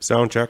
Sound check.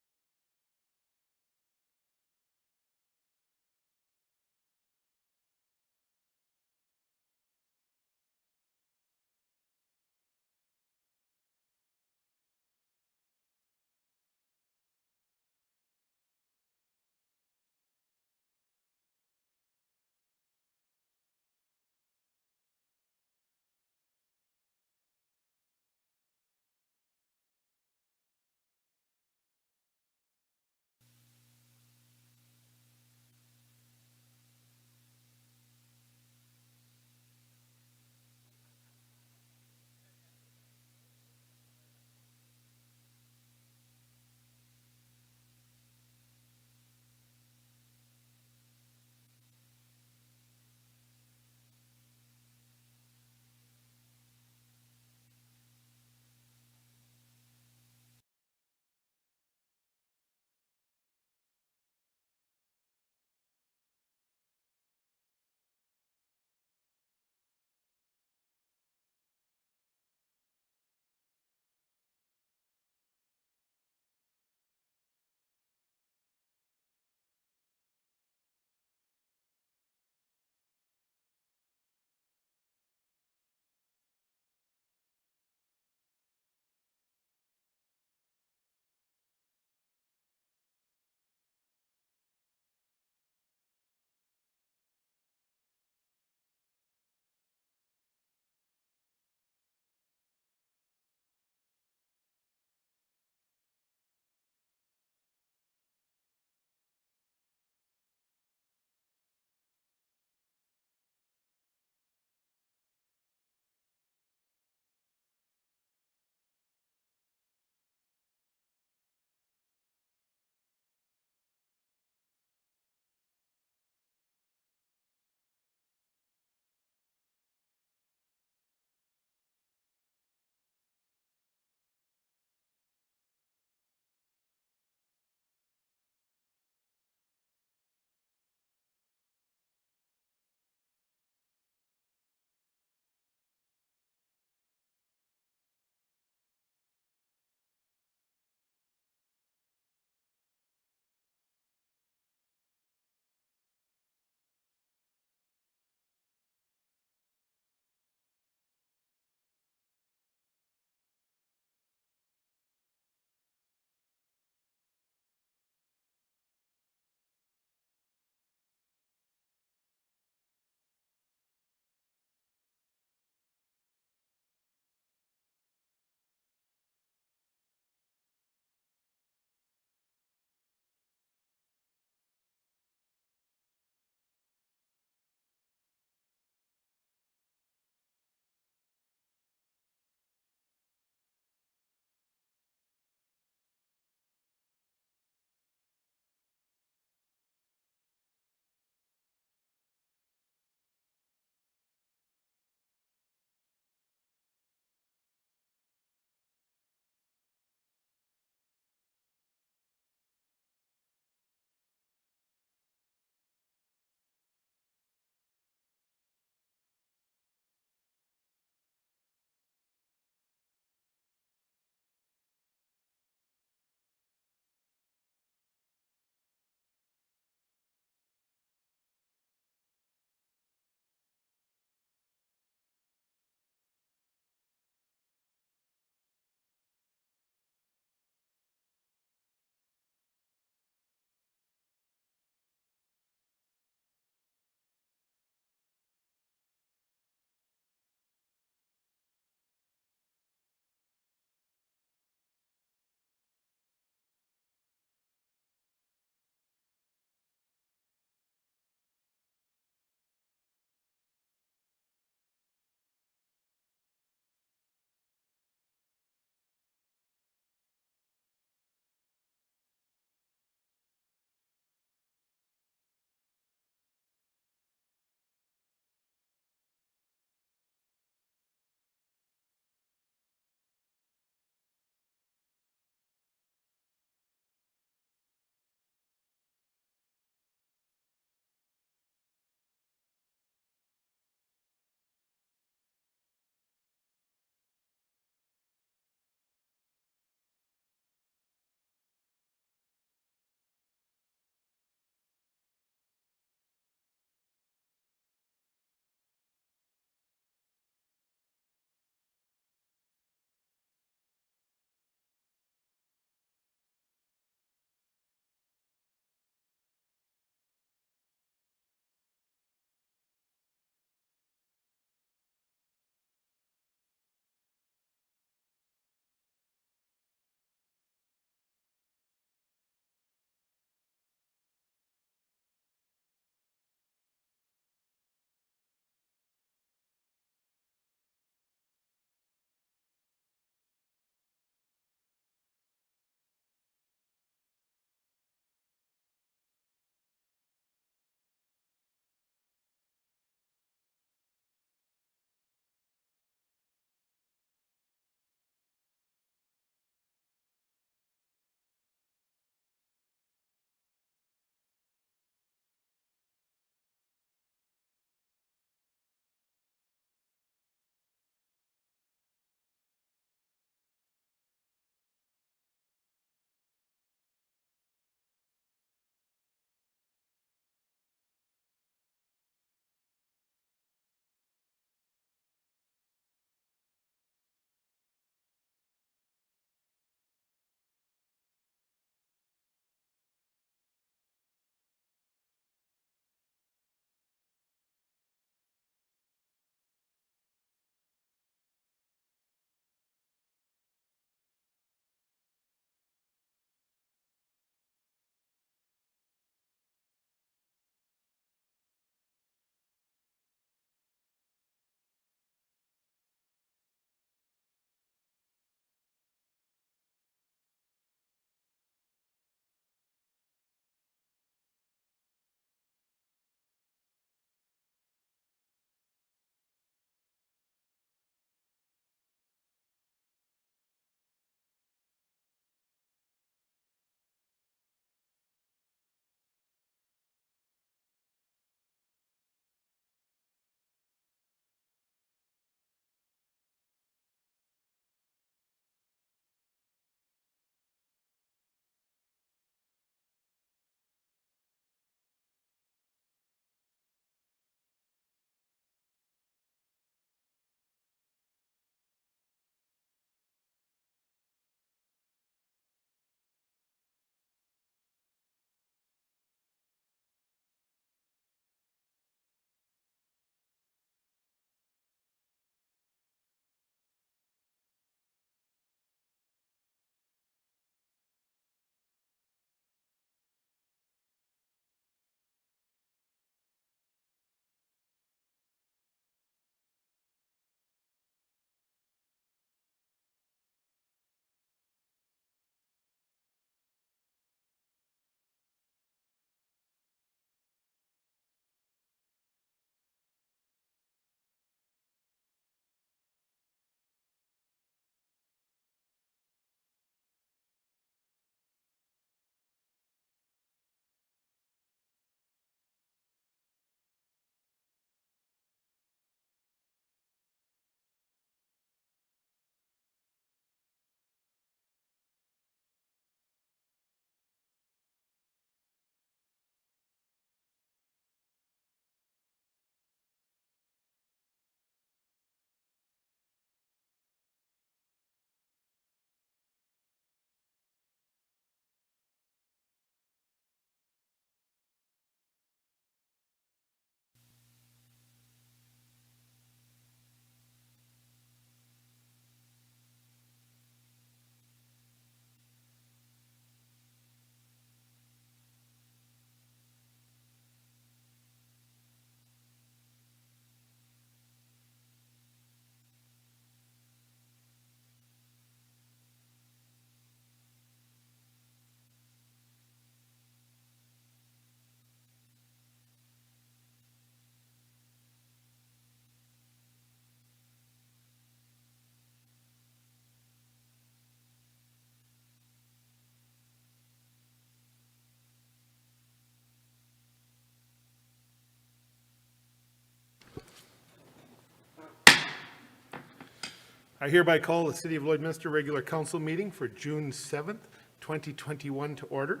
I hereby call the City of Lloydminster regular council meeting for June 7th, 2021 to order.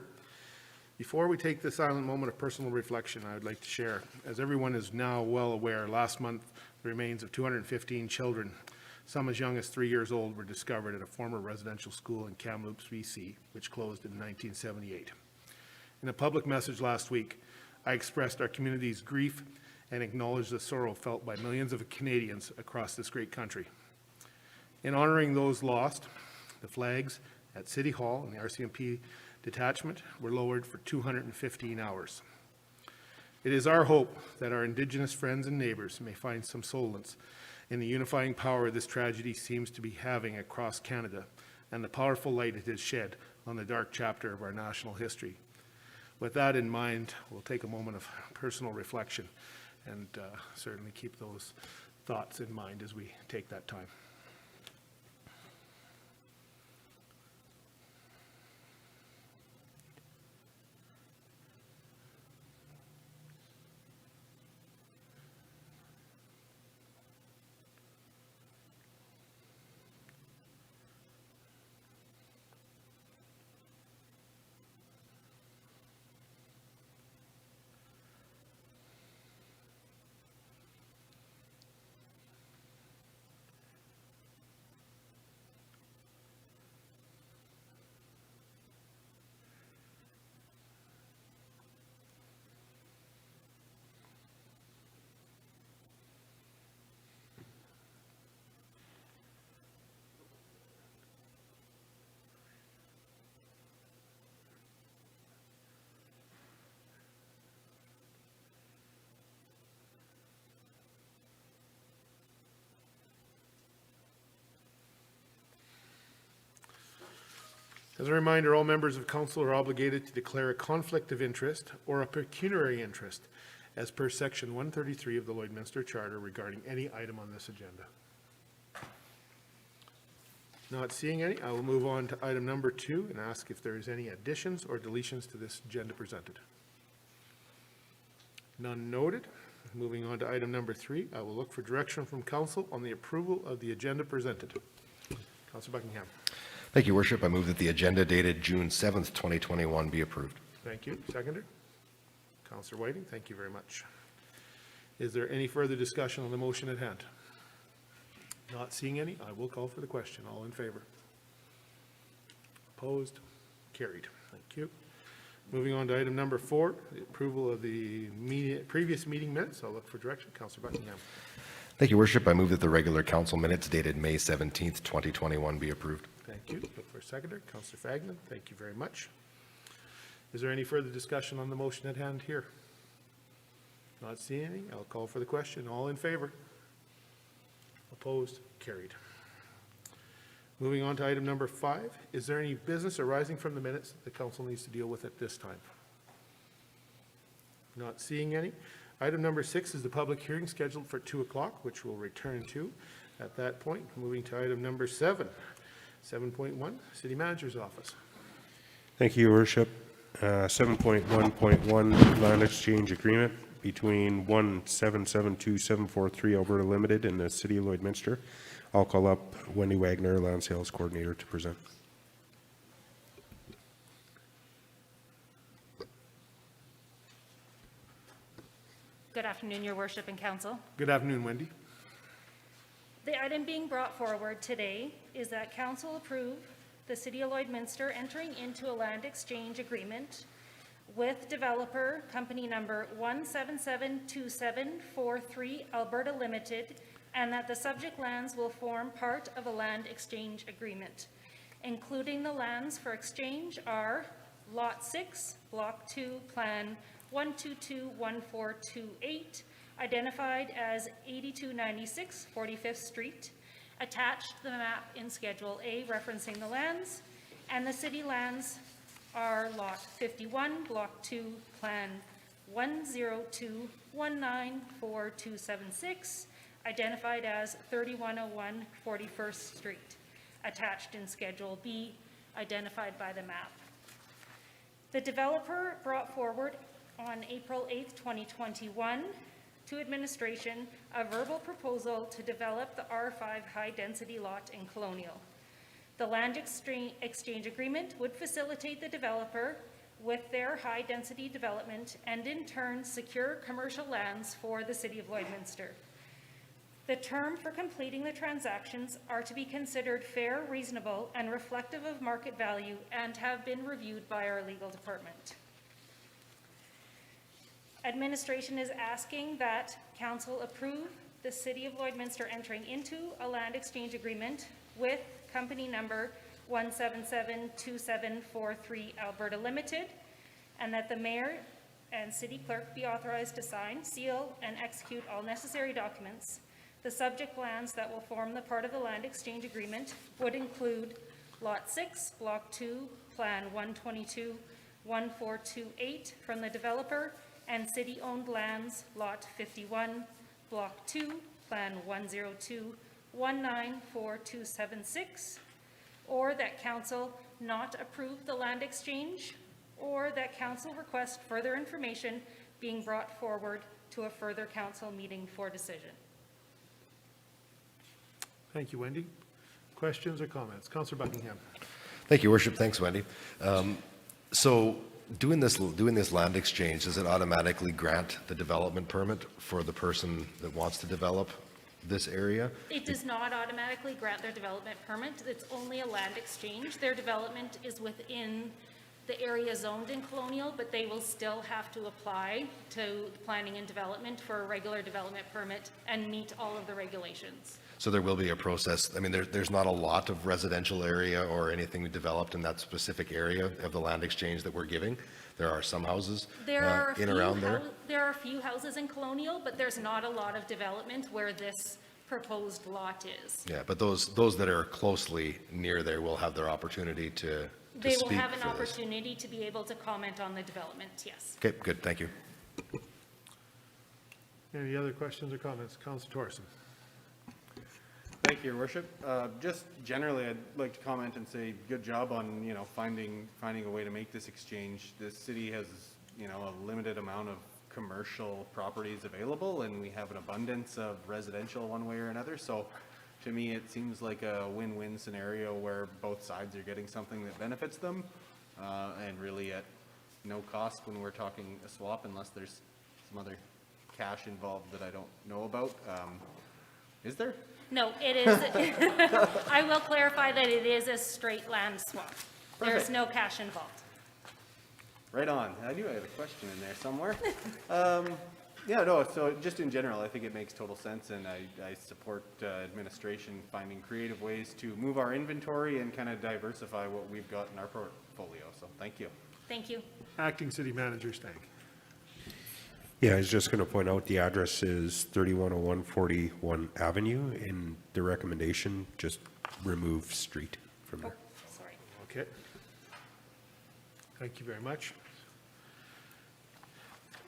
Before we take the silent moment of personal reflection, I would like to share, as everyone is now well aware, last month the remains of 215 children, some as young as 3 years old, were discovered at a former residential school in Kamloops, BC, which closed in 1978. In a public message last week, I expressed our community's grief and acknowledged the sorrow felt by millions of Canadians across this great country. In honoring those lost, the flags at City Hall and the RCMP detachment were lowered for 215 hours. It is our hope that our Indigenous friends and neighbours may find some solace in the unifying power this tragedy seems to be having across Canada and the powerful light it has shed on the dark chapter of our national history. With that in mind, we'll take a moment of personal reflection and certainly keep those thoughts in mind as we take that time. As a reminder, all members of council are obligated to declare a conflict of interest or a pecuniary interest as per section 133 of the Lloydminster Charter regarding any item on this agenda. Not seeing any, I will move on to item number 2 and ask if there is any additions or deletions to this agenda presented. None noted. Moving on to item number 3, I will look for direction from council on the approval of the agenda presented. Councillor Buckingham. Thank you, Worship. I move that the agenda dated June 7th, 2021 be approved. Thank you. Seconder? Councillor Whiting, thank you very much. Is there any further discussion on the motion at hand? Not seeing any, I will call for the question. All in favor? Opposed? Carried. Thank you. Moving on to item number 4, the approval of the previous meeting minutes. I'll look for direction. Councillor Buckingham. Thank you, Worship. I move that the regular council minutes dated May 17th, 2021 be approved. Thank you. Look for a seconder. Councillor Fagnan, thank you very much. Is there any further discussion on the motion at hand here? Not seeing any, I'll call for the question. All in favor? Opposed? Carried. Moving on to item number 5. Is there any business arising from the minutes that the council needs to deal with at this time? Not seeing any. Item number 6 is the public hearing scheduled for 2 o'clock, which we'll return to at that point. Moving to item number 7. 7.1, City Manager's Office. Thank you, Your Worship. 7.1.1 Land Exchange Agreement between 1772743 Alberta Limited and the City of Lloydminster. I'll call up Wendy Wagner, Land Sales Coordinator, to present. Good afternoon, Your Worship and Council. Good afternoon, Wendy. The item being brought forward today is that Council approve the City of Lloydminster entering into a land exchange agreement with developer company number 1772743 Alberta Limited, and that the subject lands will form part of a land exchange agreement. Including the lands for exchange are Lot 6, Block 2, Plan 1221428, identified as 8296 45th Street, attached to the map in Schedule A referencing the lands, and the city lands are Lot 51, Block 2, Plan 102194276, identified as 3101 41st Street, attached in Schedule B, identified by the map. The developer brought forward on April 8th, 2021 to administration a verbal proposal to develop the R5 high-density lot in Colonial. The land exchange agreement would facilitate the developer with their high-density development and in turn secure commercial lands for the City of Lloydminster. The term for completing the transactions are to be considered fair, reasonable, and reflective of market value and have been reviewed by our legal department. Administration is asking that Council approve the City of Lloydminster entering into a land exchange agreement with company number 1772743 Alberta Limited, and that the Mayor and City Clerk be authorized to sign, seal, and execute all necessary documents. The subject lands that will form the part of the land exchange agreement would include Lot 6, Block 2, Plan 122-1428 from the developer, and city-owned lands, Lot 51, Block 2, Plan 102-194276, or that Council not approve the land exchange, or that Council request further information being brought forward to a further Council meeting for decision. Thank you, Wendy. Questions or comments? Councillor Buckingham. Thank you, Worship. Thanks, Wendy. So doing this land exchange, does it automatically grant the development permit for the person that wants to develop this area? It does not automatically grant their development permit. It's only a land exchange. Their development is within the area zoned in Colonial, but they will still have to apply to planning and development for a regular development permit and meet all of the regulations. So there will be a process. I mean, there's not a lot of residential area or anything developed in that specific area of the land exchange that we're giving. There are some houses in around there. There are a few houses in Colonial, but there's not a lot of development where this proposed lot is. Yeah, but those that are closely near there will have their opportunity to They will speak have an for this. opportunity to be able to comment on the development, yes. Okay, good. Thank you. Any other questions or comments? Councillor Thorson. Thank you, Your Worship. Just generally, I'd like to comment and say good job on, finding a way to make this exchange. This city has, a limited amount of commercial properties available, and we have an abundance of residential one way or another. So to me, it seems like a win-win scenario where both sides are getting something that benefits them, and really at no cost when we're talking a swap, unless there's some other cash involved that I don't know about. Is there? No, it is, I will clarify that it is a straight land swap. There's Perfect. no cash involved. Right on. I knew I had a question in there somewhere. Yeah, no, so just in general, I think it makes total sense, and I support administration finding creative ways to move our inventory and kind of diversify what we've got in our portfolio. So thank you. Thank you. Acting City Manager Stank. Yeah, I was just going to point out the address is 3101 41 Avenue, and the recommendation, just remove street from there. Sorry. Okay. Thank you very much.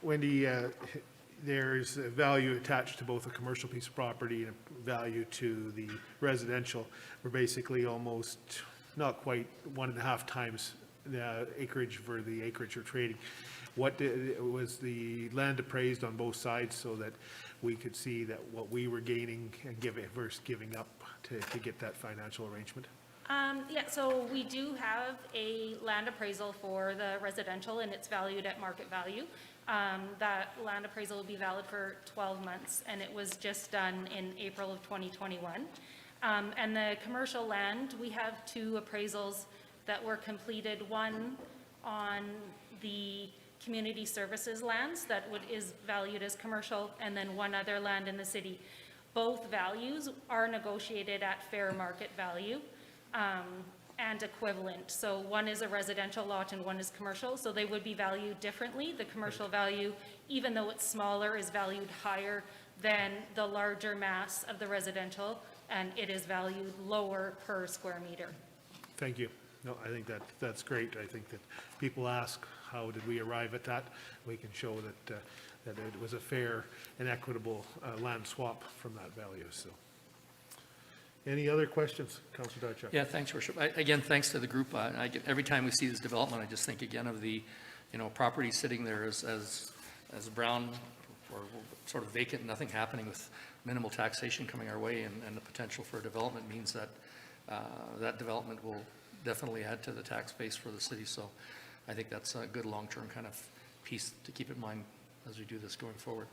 Wendy, there's a value attached to both a commercial piece of property and a value to the residential. We're basically almost, not quite 1.5 times the acreage for the acreage you're trading. Was the land appraised on both sides so that we could see that what we were gaining and versus giving up to get that financial arrangement? Yeah, so we do have a land appraisal for the residential, and it's valued at market value. That land appraisal will be valid for 12 months, and it was just done in April of 2021. And the commercial land, we have 2 appraisals that were completed, one on the community services lands that is valued as commercial, and then one other land in the city. Both values are negotiated at fair market value and equivalent. So one is a residential lot and one is commercial, so they would be valued differently. The commercial value, even though it's smaller, is valued higher than the larger mass of the residential, and it is valued lower per square meter. Thank you. No, I think that's great. I think that people ask, how did we arrive at that? We can show that it was a fair and equitable land swap from that value. So, any other questions, Councillor Darchuk? Yeah, thanks, Worship. Again, thanks to the group. Every time we see this development, I just think again of the, property sitting there as brown sort of vacant, nothing happening with minimal taxation coming our way, and the potential for development means that that development will definitely add to the tax base for the city. So I think that's a good long-term kind of piece to keep in mind as we do this going forward.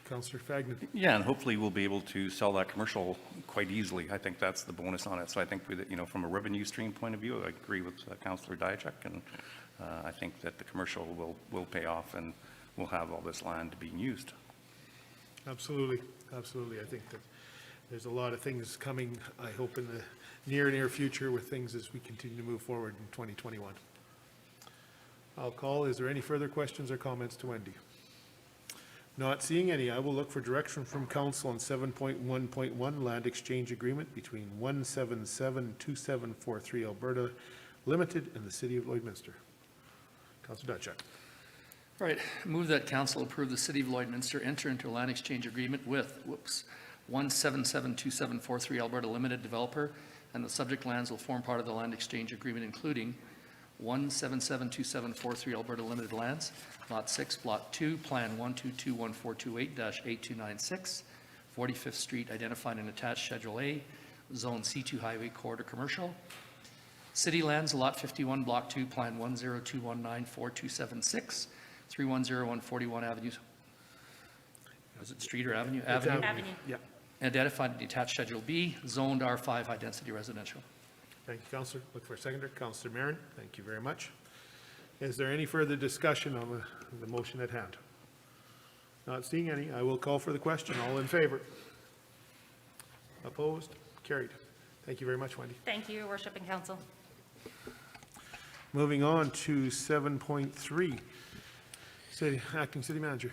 Councillor Fagnan. Yeah, and hopefully we'll be able to sell that commercial quite easily. I think that's the bonus on it. So I think, from a revenue stream point of view, I agree with Councillor Diachuk, and I think that the commercial will pay off, and we'll have all this land being used. Absolutely, absolutely. I think that there's a lot of things coming, I hope, in the near future with things as we continue to move forward in 2021. I'll call. Is there any further questions or comments to Wendy? Not seeing any, I will look for direction from council on 7.1.1 land exchange agreement between 1772743 Alberta Limited and the City of Lloydminster. Councillor Diachuk. All right, move that council approve the City of Lloydminster enter into a land exchange agreement with, 1772743 Alberta Limited developer, and the subject lands will form part of the land exchange agreement, including 1772743 Alberta Limited lands, Lot 6, Block 2, Plan 1221428-8296, 45th Street, identified and attached Schedule A, Zone C2 Highway Corridor Commercial. City lands, Lot 51, Block 2, Plan 102194276, 310141 Avenue. Is it street or avenue? Avenue. Avenue. Yeah. Identified and detached Schedule B, zoned R5 high density residential. Thank you, Councillor. Look for a seconder. Councillor Marin, thank you very much. Is there any further discussion on the motion at hand? Not seeing any, I will call for the question. All in favor? Opposed? Carried. Thank you very much, Wendy. Thank you, Your Worship and Council. Moving on to 7.3, Acting City Manager.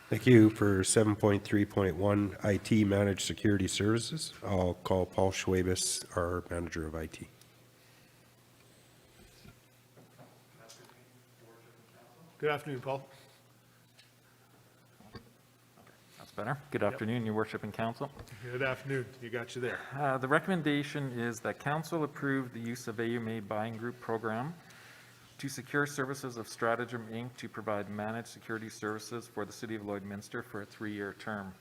Thank you. For 7.3.1 IT Managed Security Services, I'll call Paul Schwabus, our Manager of IT. Good afternoon, Paul. That's better. Good afternoon, Your Worship and Council. Good afternoon. You got you there. The recommendation is that Council approve the use of AUMA Buying Group Program to secure services of Stratagem Inc. to provide managed security services for the City of Lloydminster for a 3-year term.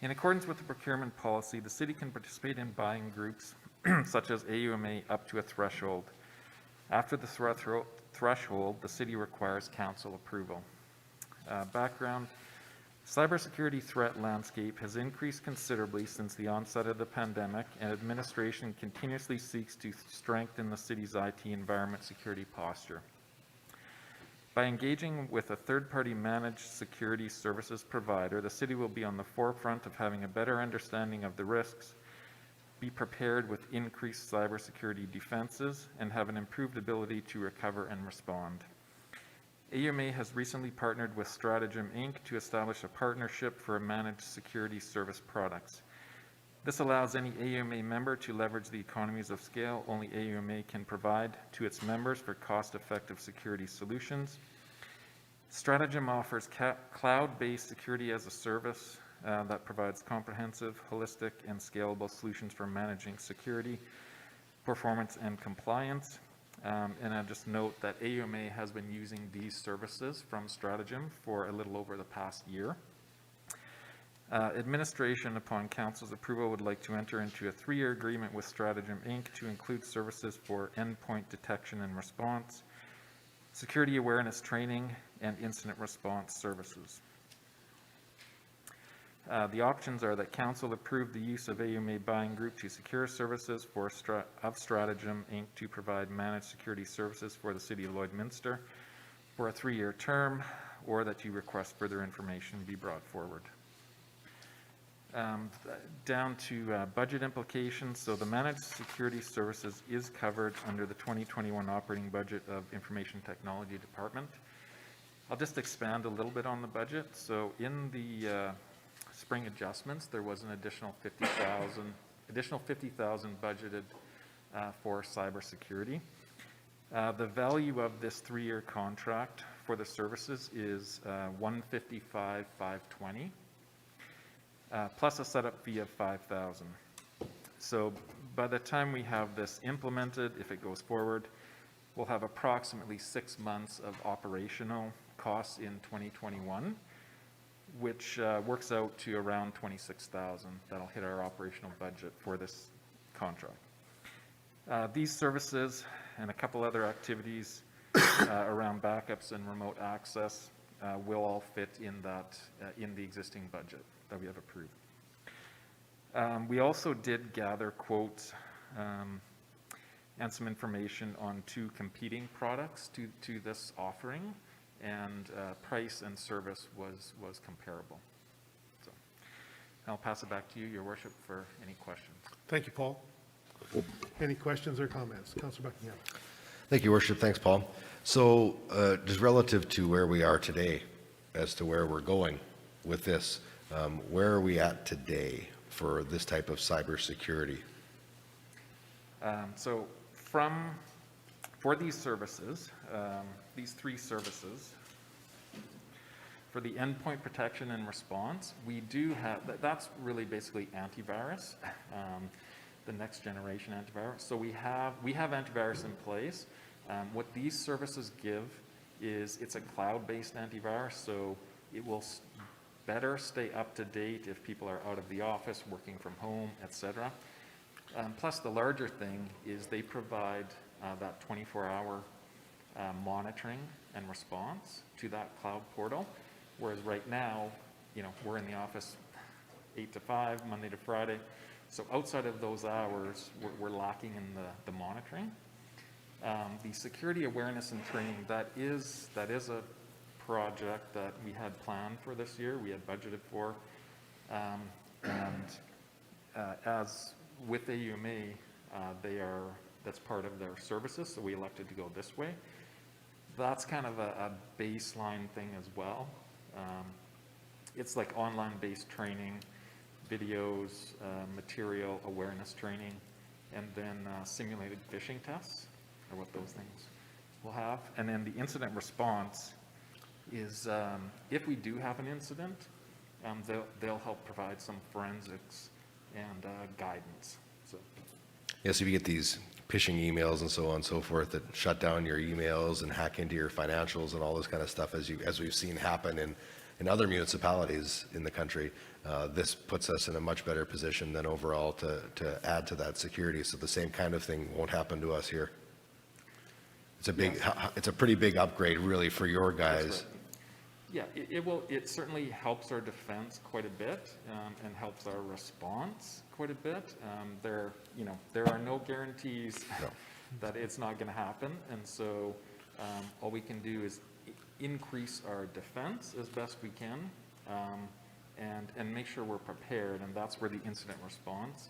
In accordance with the procurement policy, the City can participate in buying groups such as AUMA up to a threshold. After the threshold, the City requires Council approval. Background: cybersecurity threat landscape has increased considerably since the onset of the pandemic, and administration continuously seeks to strengthen the city's IT environment security posture. By engaging with a third-party managed security services provider, the city will be on the forefront of having a better understanding of the risks, be prepared with increased cybersecurity defenses, and have an improved ability to recover and respond. AUMA has recently partnered with Stratagem Inc. to establish a partnership for managed security service products. This allows any AUMA member to leverage the economies of scale only AUMA can provide to its members for cost-effective security solutions. Stratagem offers cloud-based security as a service that provides comprehensive, holistic, and scalable solutions for managing security, performance, and compliance. And I just note that AUMA has been using these services from Stratagem for a little over the past year. Administration, upon Council's approval, would like to enter into a 3-year agreement with Stratagem Inc. to include services for endpoint detection and response, security awareness training, and incident response services. The options are that Council approve the use of AUMA Buying Group to secure services of Stratagem Inc. to provide managed security services for the City of Lloydminster for a 3-year term, or that you request further information be brought forward. Down to budget implications. So the managed security services is covered under the 2021 operating budget of Information Technology Department. I'll just expand a little bit on the budget. So in the spring adjustments, there was an additional $50,000 budgeted for cybersecurity. The value of this 3-year contract for the services is $155,520, plus a setup fee of $5,000. So by the time we have this implemented, if it goes forward, we'll have approximately 6 months of operational costs in 2021, which works out to around $26,000. That'll hit our operational budget for this contract. These services and a couple other activities around backups and remote access will all fit in that, in the existing budget that we have approved. We also did gather quotes and some information on 2 competing products to this offering, and price and service was comparable. So I'll pass it back to you, Your Worship, for any questions. Thank you, Paul. Any questions or comments? Councillor Buckingham. Thank you, Worship. Thanks, Paul. So just relative to where we are today, as to where we're going with this, where are we at today for this type of cybersecurity? So for these services, these 3 services, for the endpoint protection and response, we do have, that's really basically antivirus, the next generation antivirus. So we have antivirus in place. What these services give is it's a cloud-based antivirus, so it will better stay up to date if people are out of the office, working from home, etc. Plus, the larger thing is they provide that 24-hour monitoring and response to that cloud portal, whereas right now, we're in the office 8 to 5, Monday to Friday. So outside of those hours, we're lacking in the monitoring. The security awareness and training, that is a project that we had planned for this year, we had budgeted for. As with AUMA, that's part of their services, so we elected to go this way. That's kind of a baseline thing as well. It's like online-based training, videos, material awareness training, and then simulated phishing tests are what those things will have. And then the incident response is if we do have an incident, they'll help provide some forensics and guidance. So. Yes, if you get these phishing emails and so on and so forth that shut down your emails and hack into your financials and all this kind of stuff, as we've seen happen in other municipalities in the country, this puts us in a much better position than overall to add to that security. So the same kind of thing won't happen to us here. It's a pretty big upgrade, really, for your guys. Yeah, it certainly helps our defense quite a bit, and helps our response quite a bit. There are no guarantees that it's not going to happen, and so all we can do is increase our defense as best we can, and make sure we're prepared, and that's where the incident response,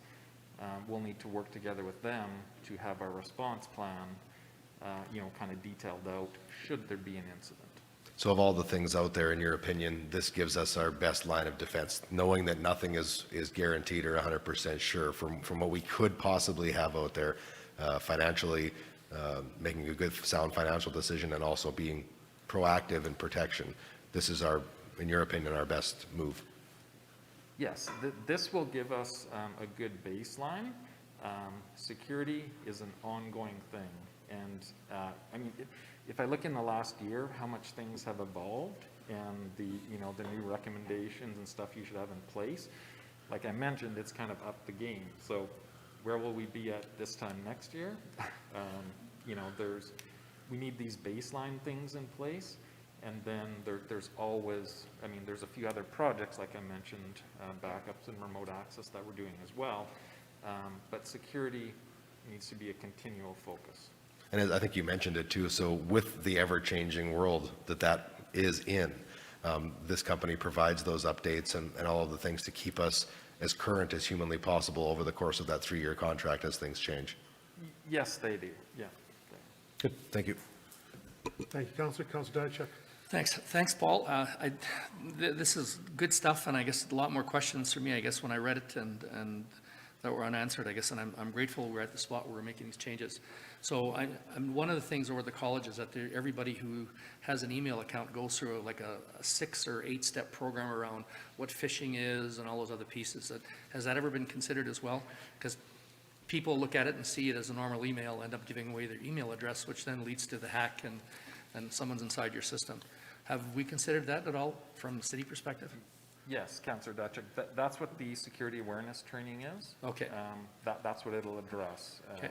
we'll need to work together with them to have our response plan, kind of detailed out should there be an incident. So of all the things out there, in your opinion, this gives us our best line of defense, knowing that nothing is guaranteed or 100% sure from what we could possibly have out there, financially, making a good, sound financial decision, and also being proactive in protection. This is in your opinion, our best move. Yes, this will give us a good baseline. Security is an ongoing thing, and if I look in the last year, how much things have evolved, and the new recommendations and stuff you should have in place. Like I mentioned, it's kind of up the game. So where will we be at this time next year? We need these baseline things in place, and then there's always, there's a few other projects, like I mentioned, backups and remote access that we're doing as well, but security needs to be a continual focus. And I think you mentioned it too, so with the ever-changing world that is in, this company provides those updates and all of the things to keep us as current as humanly possible over the course of that 3-year contract as things change. Yes, they do, yeah. Good, thank you. Thank you, Councillor. Councillor Diachuk. Thanks, Paul. This is good stuff, and I guess a lot more questions for me, I guess, when I read it and that were unanswered, I guess, and I'm grateful we're at the spot where we're making these changes. So one of the things over the college is that everybody who has an email account goes through like a 6 or 8 step program around what phishing is and all those other pieces. Has that ever been considered as well? Because people look at it and see it as a normal email, end up giving away their email address, which then leads to the hack and someone's inside your system. Have we considered that at all from the city perspective? Yes, Councillor Dutchek, that's what the security awareness training is. Okay. That's what it'll address. Okay.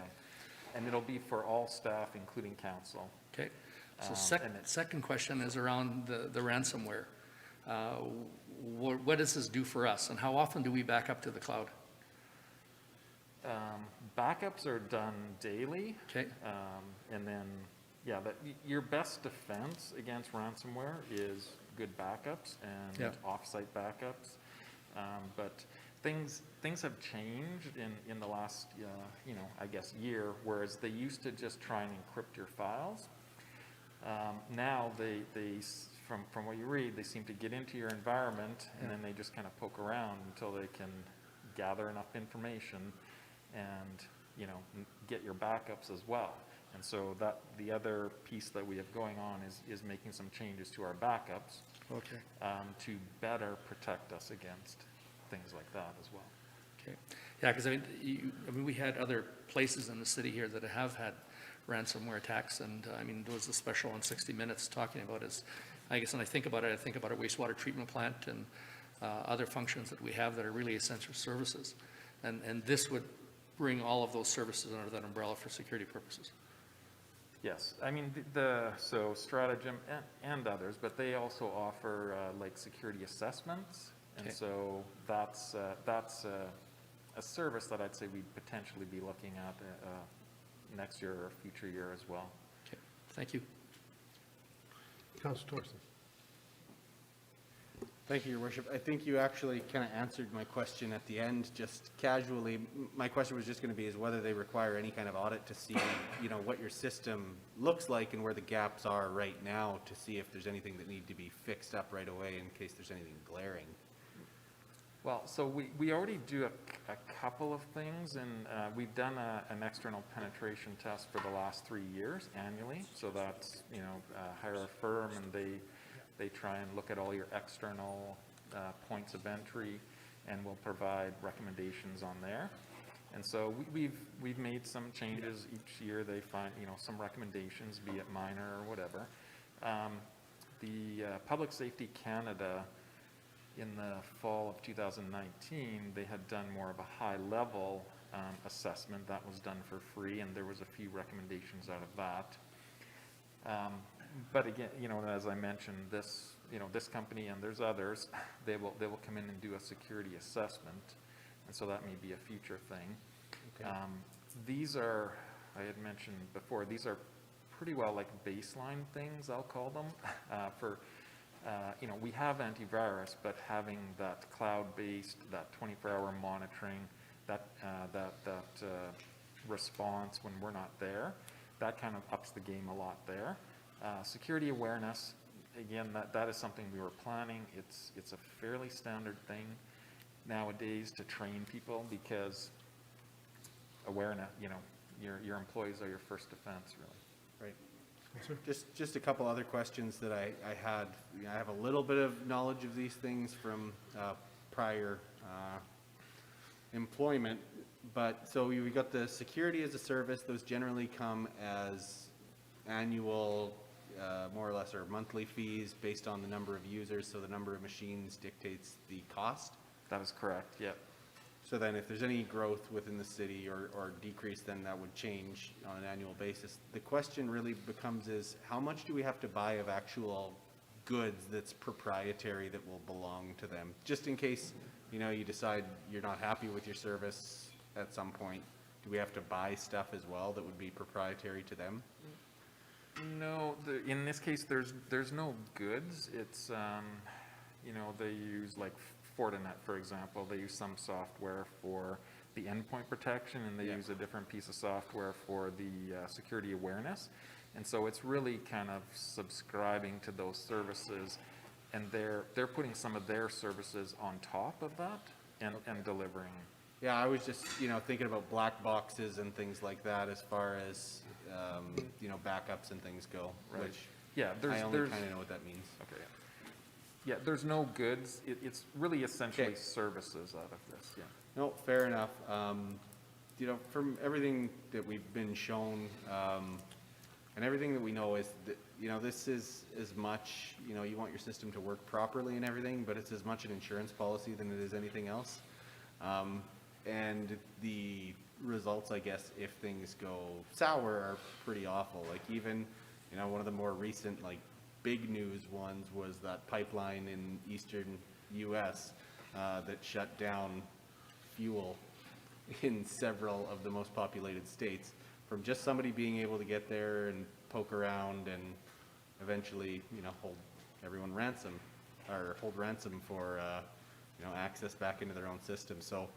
And it'll be for all staff, including council. Okay. So and second question is around the ransomware. What does this do for us, and how often do we back up to the cloud? Backups are done daily. Okay. And then, yeah, your best defense against ransomware is good backups and Yeah. off-site backups. But things have changed in the last, I guess, year, whereas they used to just try and encrypt your files. Now from what you read, they seem to get into your environment and then they just kind of poke around until they can gather enough information and, get your backups as well. And so the other piece that we have going on is making some changes to our backups. Okay. To better protect us against things like that as well. Okay. Yeah, because we had other places in the city here that have had ransomware attacks, and there was a special on 60 Minutes talking about it. I guess when I think about it, I think about a wastewater treatment plant and other functions that we have that are really essential services. And this would bring all of those services under that umbrella for security purposes. Yes, so Stratagem and others, but they also offer like security assessments. And Okay. so that's a service that I'd say we'd potentially be looking at next year or future year as well. Okay, thank you. Councillor Thorson. Thank you, Your Worship. I think you actually kind of answered my question at the end, just casually. My question was just going to be is whether they require any kind of audit to see, what your system looks like and where the gaps are right now to see if there's anything that need to be fixed up right away in case there's anything glaring. Well, so we already do a couple of things, and we've done an external penetration test for the last 3 years annually. So that's, hire a firm and they try and look at all your external points of entry and will provide recommendations on there. And so we've made some changes each year. They find, some recommendations, be it minor or whatever. The Public Safety Canada, in the fall of 2019, they had done more of a high-level assessment that was done for free, and there was a few recommendations out of that. But again, as I mentioned, this company and there's others, they will come in and do a security assessment, and so that may be a future thing. Okay. These are, I had mentioned before, these are pretty well like baseline things, I'll call them, we have antivirus, but having that cloud-based, that 24-hour monitoring, that response when we're not there, that kind of ups the game a lot there. Security awareness, again, that is something we were planning. It's a fairly standard thing nowadays to train people because awareness, your employees are your first defense, really. Right. Just a couple other questions that I had. I have a little bit of knowledge of these things from prior employment, but so we got the security as a service. Those generally come as annual, more or less, or monthly fees based on the number of users. So the number of machines dictates the cost. That is correct, yep. So then if there's any growth within the city or decrease, then that would change on an annual basis. The question really becomes is how much do we have to buy of actual goods that's proprietary that will belong to them? Just in case, you decide you're not happy with your service at some point, do we have to buy stuff as well that would be proprietary to them? No, in this case, there's no goods. It's, they use like Fortinet, for example. They use some software for the endpoint protection, and they use a different piece of software for the security awareness. And so it's really kind of subscribing to those services, and they're putting some of their services on top of that and delivering. Yeah, I was just, thinking about black boxes and things like that as far as, backups and things go, Right. which Yeah, I only kind of know what that means. Okay. Yeah, there's no goods. It's really essentially Okay. services out of this, yeah. No, fair enough. From everything that we've been shown, And everything that we know is that, you know, this is as much, you know, you want your system to work properly and everything, but it's as much an insurance policy than it is anything else. And the results, I guess, if things go sour, are pretty awful. Like even, you know, one of the more recent, like, big news ones was that pipeline in eastern U.S. That shut down fuel in several of the most populated states from just somebody being able to get there and poke around and eventually, you know, hold everyone ransom or hold ransom for, you know, access back into their own system. So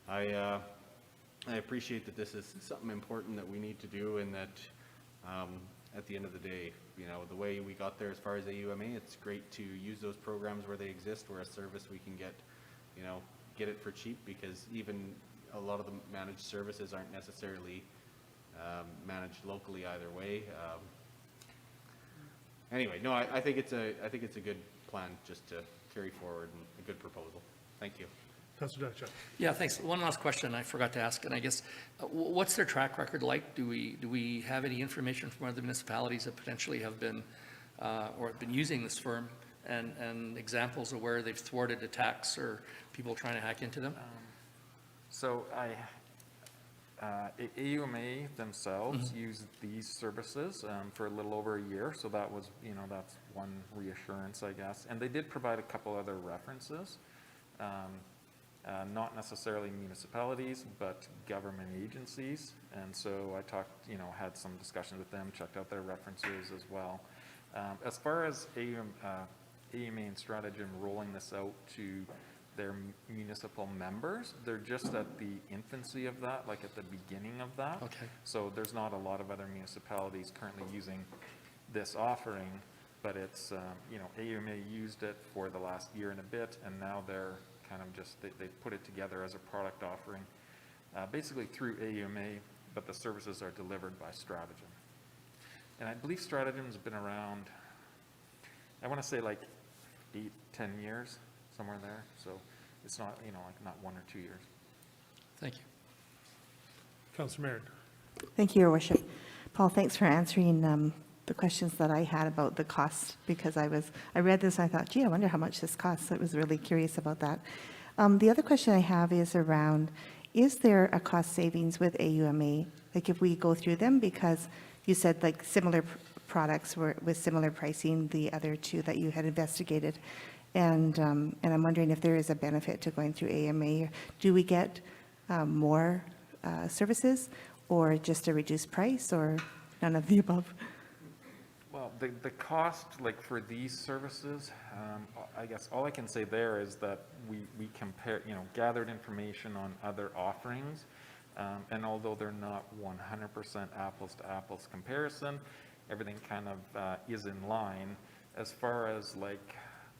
I appreciate that this is something important that we need to do, and that at the end of the day, you know, the way we got there as far as AUMA, it's great to use those programs where they exist, where a service we can get, you know, get it for cheap, because even a lot of the managed services aren't necessarily managed locally either way. Anyway, no, I think it's a good plan just to carry forward, and a good proposal. Thank you. Councillor Diachak. Yeah, thanks. One last question I forgot to ask, and I guess, what's their track record like? Do we have any information from other municipalities that potentially have been, or have been using this firm, and examples of where they've thwarted attacks or people trying to hack into them? So AUMA themselves used these services for a little over a year, so that was, you know, that's one reassurance, I guess. And they did provide a couple other references, not necessarily municipalities, but government agencies. And so I talked, you know, had some discussions with them, checked out their references as well. As far as AUMA and Stratagem rolling this out to their municipal members, they're just at the infancy of that, like at the beginning of that. Okay. So there's not a lot of other municipalities currently using this offering, but it's, you know, AUMA used it for the last year and a bit, and now they're kind of just, they've put it together as a product offering, basically through AUMA, but the services are delivered by Stratagem. And I believe Stratagem's been around, I want to say like 8-10 years, somewhere there. So it's not, you know, like not 1 or 2 years. Thank you. Councillor Merritt. Thank you, Your Worship. Paul, thanks for answering the questions that I had about the cost, because I read this and I thought, gee, I wonder how much this costs. I was really curious about that. The other question I have is around, is there a cost savings with AUMA? Like if we go through them, because you said like similar products were with similar pricing, the other two that you had investigated. And I'm wondering if there is a benefit to going through AMA. Do we get more services, or just a reduced price, or none of the above? Well, the cost, like for these services, I guess all I can say there is that we compare, you know, gathered information on other offerings, and although they're not 100% apples to apples comparison, everything kind of is in line. As far as like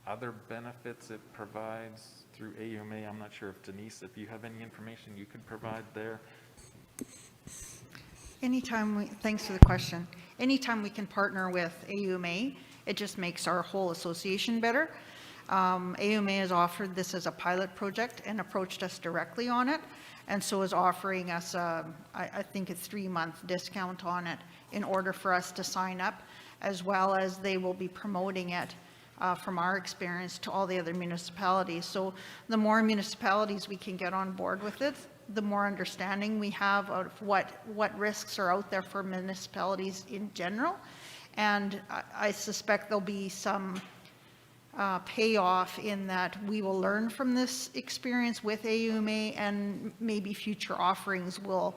other benefits it provides through AUMA, I'm not sure if Denise, if you have any information you could provide there. Thanks for the question. Anytime we can partner with AUMA, it just makes our whole association better. AUMA has offered this as a pilot project and approached us directly on it, and so is offering us, I think it's 3-month discount on it in order for us to sign up, as well as they will be promoting it from our experience to all the other municipalities. So the more municipalities we can get on board with it, the more understanding we have of what risks are out there for municipalities in general. And I suspect there'll be some payoff in that we will learn from this experience with AUMA, and maybe future offerings will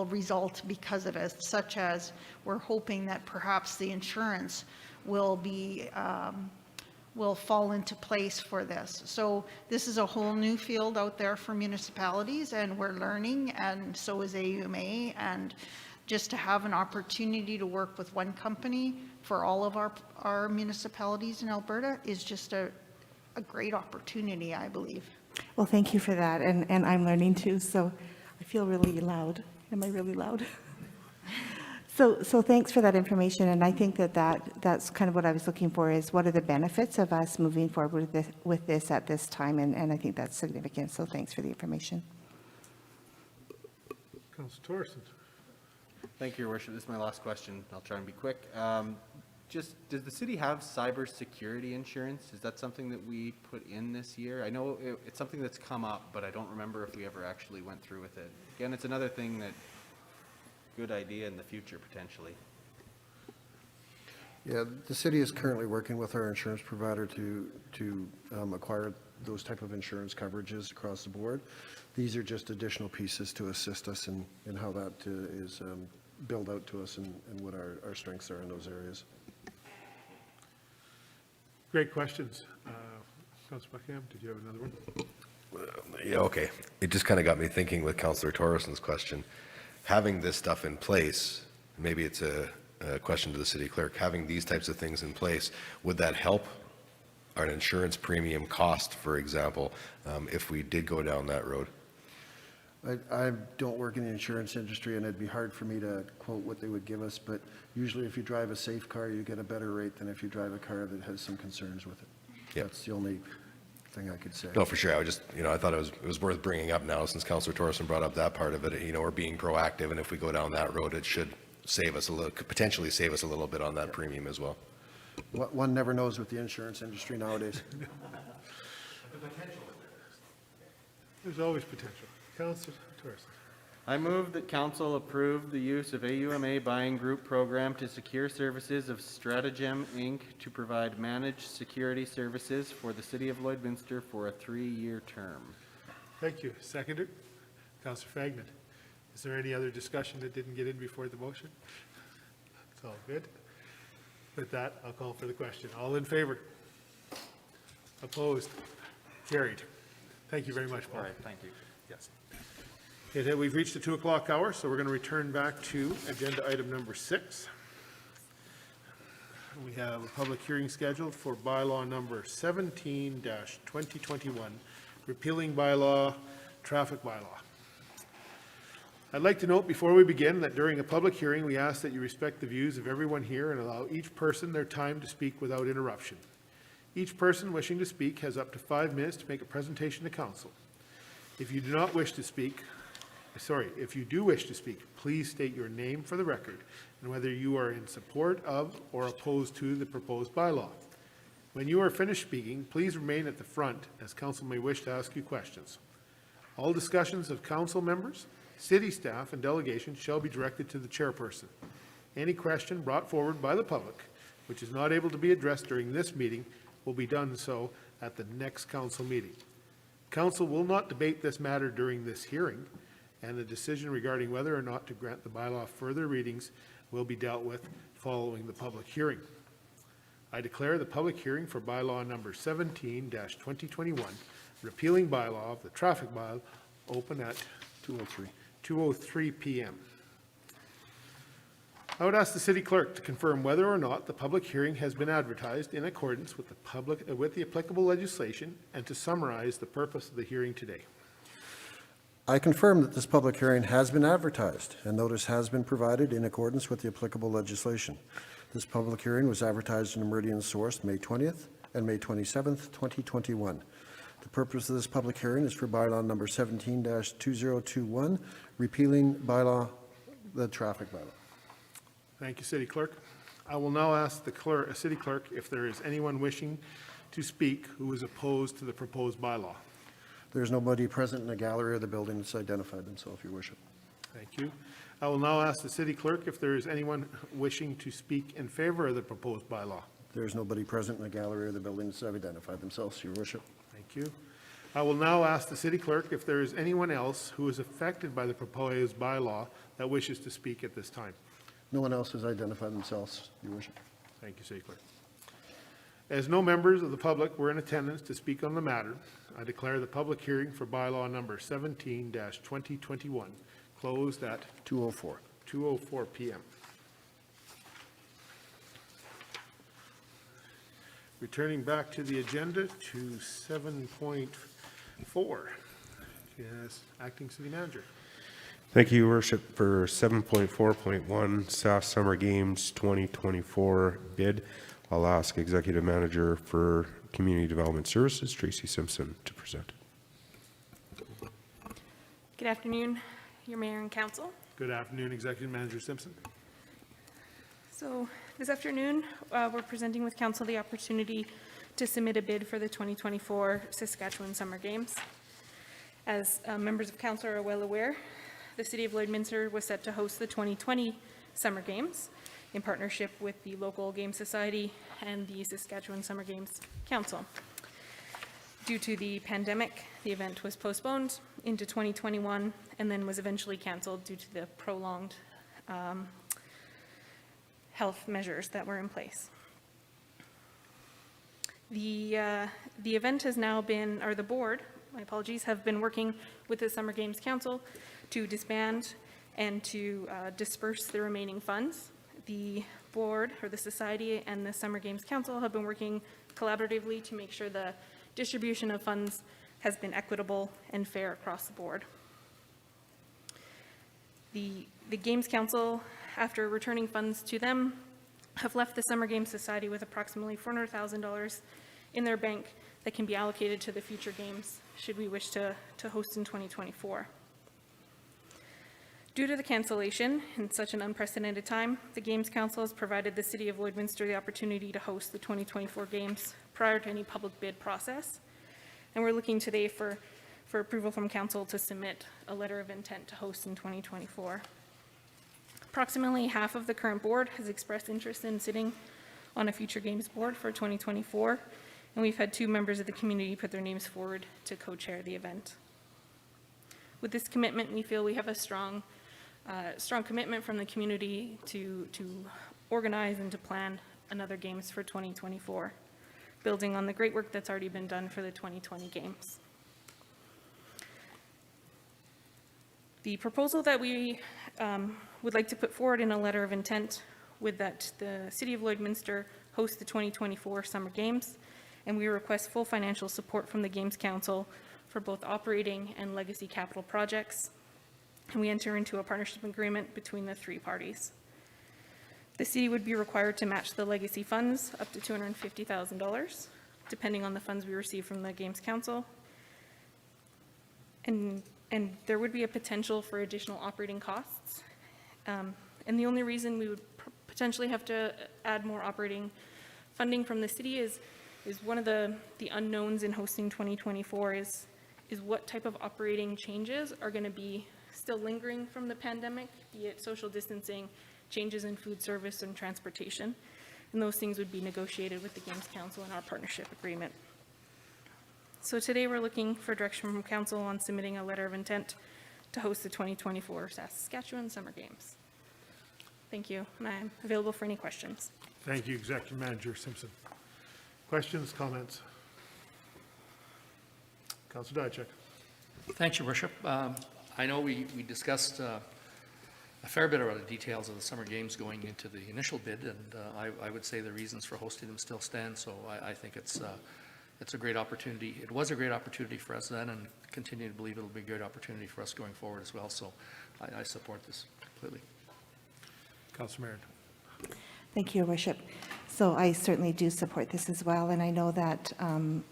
result because of it, such as we're hoping that perhaps the insurance will be will fall into place for this. So this is a whole new field out there for municipalities, and we're learning, and so is AUMA, and just to have an opportunity to work with one company for all of our municipalities in Alberta is just a great opportunity, I believe. Well, thank you for that, and I'm learning too, so I feel really loud. Am I really loud? So thanks for that information, and I think that's kind of what I was looking for, is what are the benefits of us moving forward with this at this time, and I think that's significant, so thanks for the information. Councillor Thorson. Thank you, Your Worship. This is my last question. I'll try and be quick. Just, does the city have cybersecurity insurance? Is that something that we put in this year? I know it's something that's come up, but I don't remember if we ever actually went through with it. Again, it's another thing that, good idea in the future, potentially. Yeah, the city is currently working with our insurance provider to acquire those type of insurance coverages across the board. These are just additional pieces to assist us in how that is billed out to us and what our strengths are in those areas. Great questions. Councillor Buckingham, did you have another one? Yeah, okay. It just kind of got me thinking with Councillor Torreson's question. Having this stuff in place, maybe it's a question to the city clerk, having these types of things in place, would that help our insurance premium cost, for example, if we did go down that road? I don't work in the insurance industry, and it'd be hard for me to quote what they would give us, but usually if you drive a safe car, you get a better rate than if you drive a car that has some concerns with it. Yep. That's the only thing I could say. No, for sure. I was just, I thought it was worth bringing up now since Councillor Torreson brought up that part of it. We're being proactive, and if we go down that road, it should save us a little, could potentially save us a little bit on that premium as well. One never knows with the insurance industry nowadays. There's always potential. Councillor Torres. I move that council approve the use of AUMA Buying Group Program to secure services of Stratagem, Inc. to provide managed security services for the city of Lloydminster for a 3-year term. Thank you. Seconder, Councillor Fagnan. Is there any other discussion that didn't get in before the motion? It's all good. With that, I'll call for the question. All in favor? Opposed? Carried. Thank you very much, Paul. All right, thank you. Yes. Okay, we've reached the 2 o'clock hour, so we're going to return back to agenda item number 6. We have a public hearing scheduled for bylaw number 17-2021, repealing bylaw, traffic bylaw. I'd like to note before we begin that during a public hearing, we ask that you respect the views of everyone here and allow each person their time to speak without interruption. Each person wishing to speak has up to 5 minutes to make a presentation to council. If you do wish to speak, please state your name for the record and whether you are in support of or opposed to the proposed bylaw. When you are finished speaking, please remain at the front as council may wish to ask you questions. All discussions of council members, city staff, and delegations shall be directed to the chairperson. Any question brought forward by the public, which is not able to be addressed during this meeting, will be done so at the next council meeting. Council will not debate this matter during this hearing, and the decision regarding whether or not to grant the bylaw further readings will be dealt with following the public hearing. I declare the public hearing for bylaw number 17-2021, repealing bylaw of the traffic bylaw, open at 2:03 p.m. I would ask the city clerk to confirm whether or not the public hearing has been advertised in accordance with the applicable legislation and to summarize the purpose of the hearing today. I confirm that this public hearing has been advertised and notice has been provided in accordance with the applicable legislation. This public hearing was advertised in a Meridian Source May 20th and May 27th, 2021. The purpose of this public hearing is for bylaw number 17-2021, repealing bylaw, the traffic bylaw. Thank you, City Clerk. I will now ask the City Clerk if there is anyone wishing to speak who is opposed to the proposed bylaw. There's nobody present in the gallery or the building that's identified themselves, Your Worship. Thank you. I will now ask the City Clerk if there is anyone wishing to speak in favor of the proposed bylaw. There's nobody present in the gallery or the building that's identified themselves, Your Worship. Thank you. I will now ask the City Clerk if there is anyone else who is affected by the proposed bylaw that wishes to speak at this time. No one else has identified themselves, Your Worship. Thank you, City Clerk. As no members of the public were in attendance to speak on the matter, I declare the public hearing for bylaw number 17-2021 closed at 2:04 p.m. Returning back to the agenda to 7.4. Yes, Acting City Manager. Thank you, Your Worship. For 7.4.1 SAF Summer Games 2024 bid, I'll ask Executive Manager for Community Development Services, Tracy Simpson, to present. Good afternoon, your Mayor and Council. Good afternoon, Executive Manager Simpson. So this afternoon, we're presenting with council the opportunity to submit a bid for the 2024 Saskatchewan Summer Games. As members of council are well aware, the City of Lloydminster was set to host the 2020 Summer Games in partnership with the local Game Society and the Saskatchewan Summer Games Council. Due to the pandemic, the event was postponed into 2021 and then was eventually canceled due to the prolonged health measures that were in place. The event has now been, or the board, my apologies, have been working with the Summer Games Council to disband and to disperse the remaining funds. The board, or the society, and the Summer Games Council have been working collaboratively to make sure the distribution of funds has been equitable and fair across the board. The Games Council, after returning funds to them, have left the Summer Games Society with approximately $400,000 in their bank that can be allocated to the future games should we wish to host in 2024. Due to the cancellation in such an unprecedented time, the Games Council has provided the City of Lloydminster the opportunity to host the 2024 games prior to any public bid process. And we're looking today for approval from council to submit a letter of intent to host in 2024. Approximately half of the current board has expressed interest in sitting on a future games board for 2024, and we've had 2 members of the community put their names forward to co-chair the event. With this commitment, we feel we have a strong commitment from the community to organize and to plan another games for 2024, building on the great work that's already been done for the 2020 games. The proposal that we would like to put forward in a letter of intent would that the City of Lloydminster host the 2024 Summer Games, and we request full financial support from the Games Council for both operating and legacy capital projects, and we enter into a partnership agreement between the 3 parties. The city would be required to match the legacy funds up to $250,000, depending on the funds we receive from the Games Council, and there would be a potential for additional operating costs. And the only reason we would potentially have to add more operating funding from the city is one of the unknowns in hosting 2024 is what type of operating changes are going to be still lingering from the pandemic, be it social distancing, changes in food service and transportation. And those things would be negotiated with the Games Council in our partnership agreement. So today we're looking for direction from council on submitting a letter of intent to host the 2024 Saskatchewan Summer Games. Thank you, and I'm available for any questions. Thank you, Executive Manager Simpson. Questions, comments? Councilor Diacek. Thanks, Your Worship. I know we discussed a fair bit about the details of the Summer Games going into the initial bid, and I would say the reasons for hosting them still stand, so I think it's a great opportunity. It was a great opportunity for us then, and continue to believe it'll be a great opportunity for us going forward as well, so I support this completely. Councilor Merritt. Thank you, Your Worship. So I certainly do support this as well, and I know that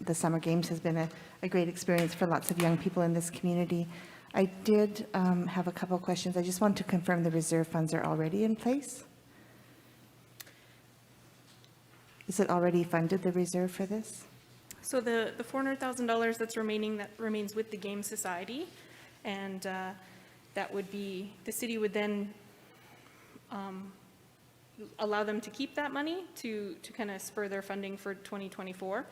the Summer Games has been a great experience for lots of young people in this community. I did have a couple of questions. I just want to confirm the reserve funds are already in place. Is it already funded, the reserve for this? So the $400,000 that's remaining, that remains with the Game Society, and that would be, the city would then allow them to keep that money to kind of spur their funding for 2024.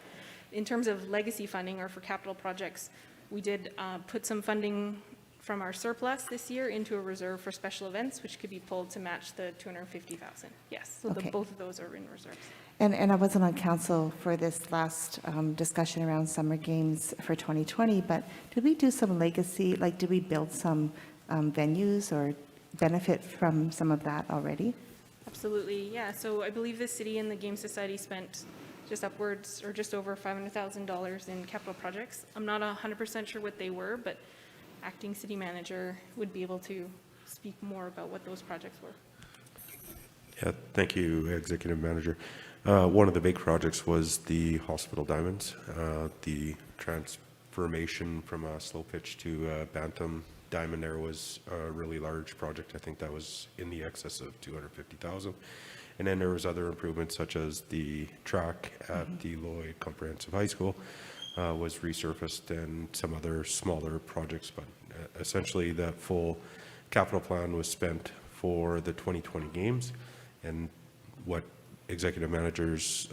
In terms of legacy funding or for capital projects, we did put some funding from our surplus this year into a reserve for special events, which could be pulled to match the $250,000. Yes, so Okay. both of those are in reserves. And I wasn't on council for this last discussion around Summer Games for 2020, but did we do some legacy, like did we build some venues or benefit from some of that already? Absolutely, yeah. So I believe the city and the Game Society spent just upwards or just over $500,000 in capital projects. I'm not 100% sure what they were, but acting city manager would be able to speak more about what those projects were. Yeah, thank you, Executive Manager. One of the big projects was the Hospital Diamonds, the transformation from a slow pitch to Bantam Diamond there was a really large project. I think that was in the excess of 250,000. And then there was other improvements such as the track at the Lloyd Comprehensive High School was resurfaced, and some other smaller projects, but essentially that full capital plan was spent for the 2020 games. And what executive managers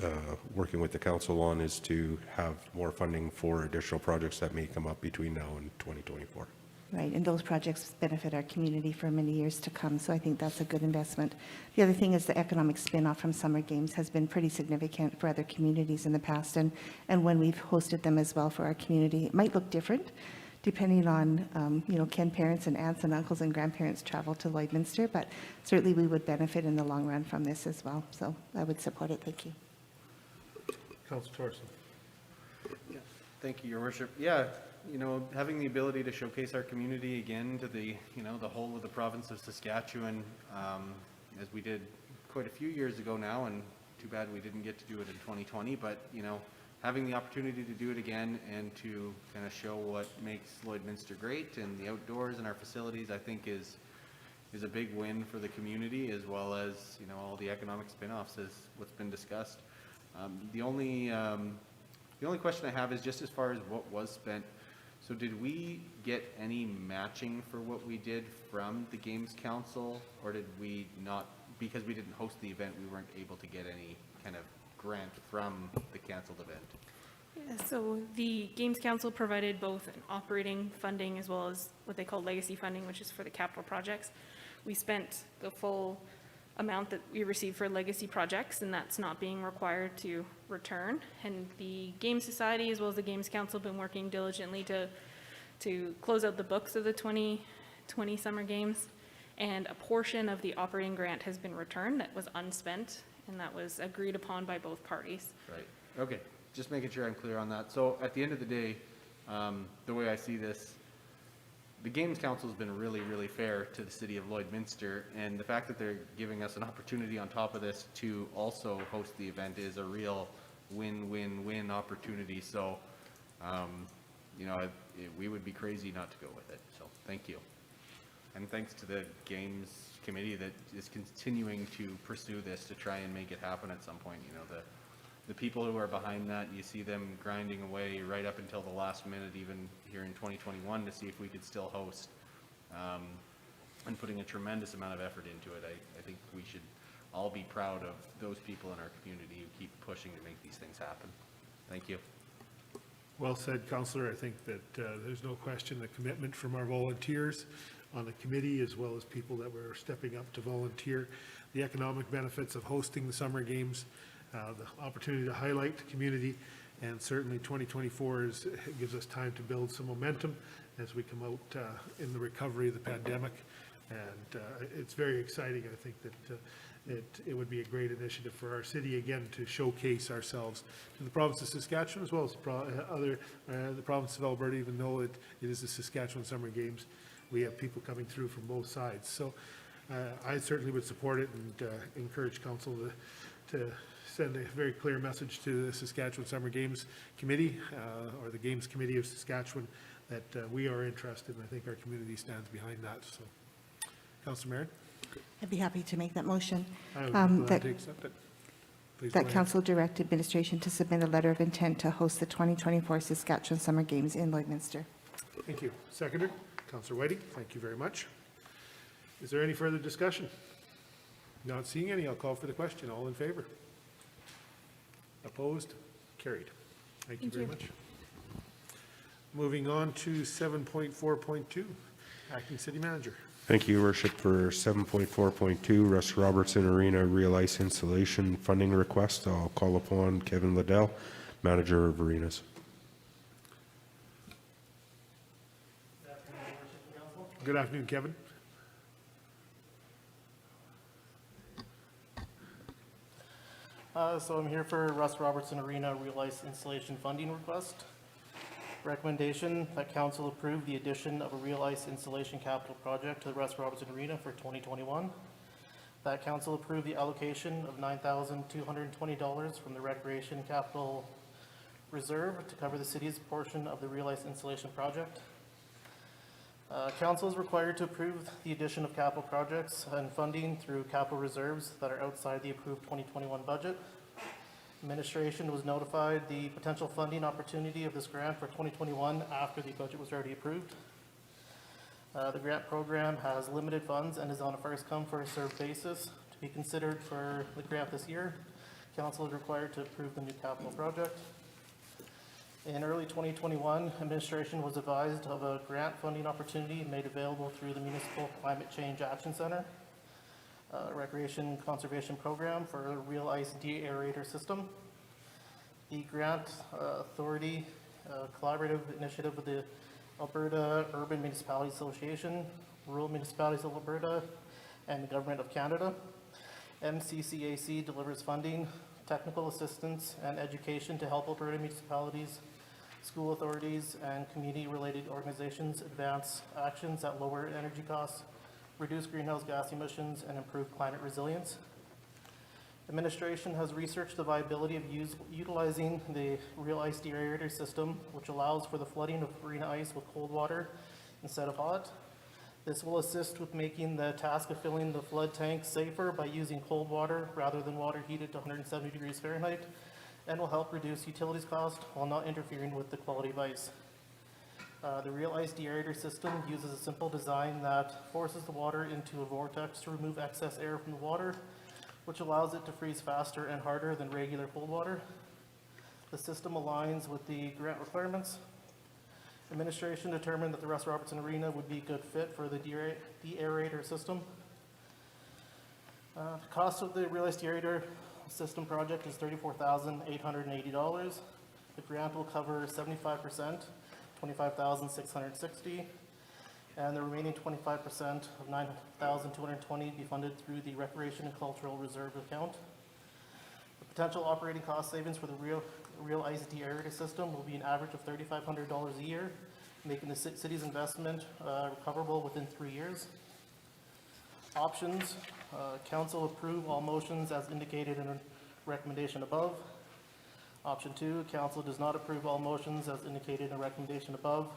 working with the council on is to have more funding for additional projects that may come up between now and 2024. Right, and those projects benefit our community for many years to come, so I think that's a good investment. The other thing is the economic spin-off from summer games has been pretty significant for other communities in the past, and when we've hosted them as well for our community. It might look different depending on, can parents and aunts and uncles and grandparents travel to Lloydminster, but certainly we would benefit in the long run from this as well, so I would support it. Thank you. Councillor Thorson. Thank you, Your Worship. Yeah, having the ability to showcase our community again to the, the whole of the province of Saskatchewan, as we did quite a few years ago now, and too bad we didn't get to do it in 2020, but, having the opportunity to do it again and to kind of show what makes Lloydminster great and the outdoors and our facilities, I think is a big win for the community, as well as, all the economic spin-offs as what's been discussed. The only question I have is just as far as what was spent. So did we get any matching for what we did from the Games Council, or did we not, because we didn't host the event, we weren't able to get any kind of grant from the canceled event? Yeah, so the Games Council provided both an operating funding as well as what they call legacy funding, which is for the capital projects. We spent the full amount that we received for legacy projects, and that's not being required to return. And the Games Society as well as the Games Council have been working diligently to close out the books of the 2020 summer games, and a portion of the operating grant has been returned that was unspent, and that was agreed upon by both parties. Right, okay, just making sure I'm clear on that. So at the end of the day, the way I see this, the Games Council has been really, really fair to the city of Lloydminster, and the fact that they're giving us an opportunity on top of this to also host the event is a real win-win-win opportunity. So, we would be crazy not to go with it. So, thank you. And thanks to the Games Committee that is continuing to pursue this to try and make it happen at some point. The people who are behind that, you see them grinding away right up until the last minute, even here in 2021, to see if we could still host, and putting a tremendous amount of effort into it. I think we should all be proud of those people in our community who keep pushing to make these things happen. Thank you. Well said, Councillor. I think that there's no question the commitment from our volunteers on the committee, as well as people that were stepping up to volunteer, the economic benefits of hosting the summer games, the opportunity to highlight the community, and certainly 2024 gives us time to build some momentum as we come out in the recovery of the pandemic. And it's very exciting. I think that it would be a great initiative for our city, again, to showcase ourselves to the province of Saskatchewan, as well as the province of Alberta, even though it is the Saskatchewan Summer Games. We have people coming through from both sides. So I certainly would support it and encourage council to send a very clear message to the Saskatchewan Summer Games Committee, or the Games Committee of Saskatchewan, that we are interested, and I think our community stands behind that. So, Councillor Marin? I'd be happy to make that motion. I would be glad to accept it. Please go That ahead. council direct administration to submit a letter of intent to host the 2024 Saskatchewan Summer Games in Lloydminster. Thank you. Seconder, Councillor Whiting, thank you very much. Is there any further discussion? Not seeing any, I'll call for the question. All in favor? Opposed? Carried. Thank you very much. Moving on to 7.4.2, Acting City Manager. Thank you, Your Worship. For 7.4.2, Russ Robertson Arena RealIce installation funding request, I'll call upon Kevin Liddell, Manager of Arenas. Good afternoon, Kevin. So I'm here for Russ Robertson Arena RealIce installation funding request. Recommendation that council approve the addition of a RealIce installation capital project to the Russ Robertson Arena for 2021. That council approve the allocation of $9,220 from the Recreation Capital Reserve to cover the city's portion of the RealIce installation project. Council is required to approve the addition of capital projects and funding through capital reserves that are outside the approved 2021 budget. Administration was notified the potential funding opportunity of this grant for 2021 after the budget was already approved. The grant program has limited funds and is on a first-come, first-served basis. To be considered for the grant this year, Council is required to approve the new capital project. In early 2021, administration was advised of a grant funding opportunity made available through the Municipal Climate Change Action Center, Recreation Conservation Program for a RealIce de-aerator system. The grant authority, collaborative initiative with the Alberta Urban Municipalities Association, Rural Municipalities of Alberta, and the Government of Canada. MCCAC delivers funding, technical assistance, and education to help Alberta municipalities, school authorities, and community-related organizations advance actions that lower energy costs, reduce greenhouse gas emissions, and improve climate resilience. Administration has researched the viability of utilizing the RealIce de-aerator system, which allows for the flooding of arena ice with cold water instead of hot. This will assist with making the task of filling the flood tank safer by using cold water rather than water heated to 170 degrees Fahrenheit, and will help reduce utilities cost while not interfering with the quality of ice. The RealIce de-aerator system uses a simple design that forces the water into a vortex to remove excess air from the water, which allows it to freeze faster and harder than regular cold water. The system aligns with the grant requirements. Administration determined that the Russ Robertson Arena would be a good fit for the de-aerator system. The cost of the RealIce de-aerator system project is $34,880. The grant will cover 75%, $25,660, and the remaining 25% of $9,220 be funded through the Recreation and Cultural Reserve account. The potential operating cost savings for the RealIce de-aerator system will be an average of $3,500 a year, making the city's investment recoverable within 3 years. Options, council approve all motions as indicated in a recommendation above. Option 2, council does not approve all motions as indicated in a recommendation above.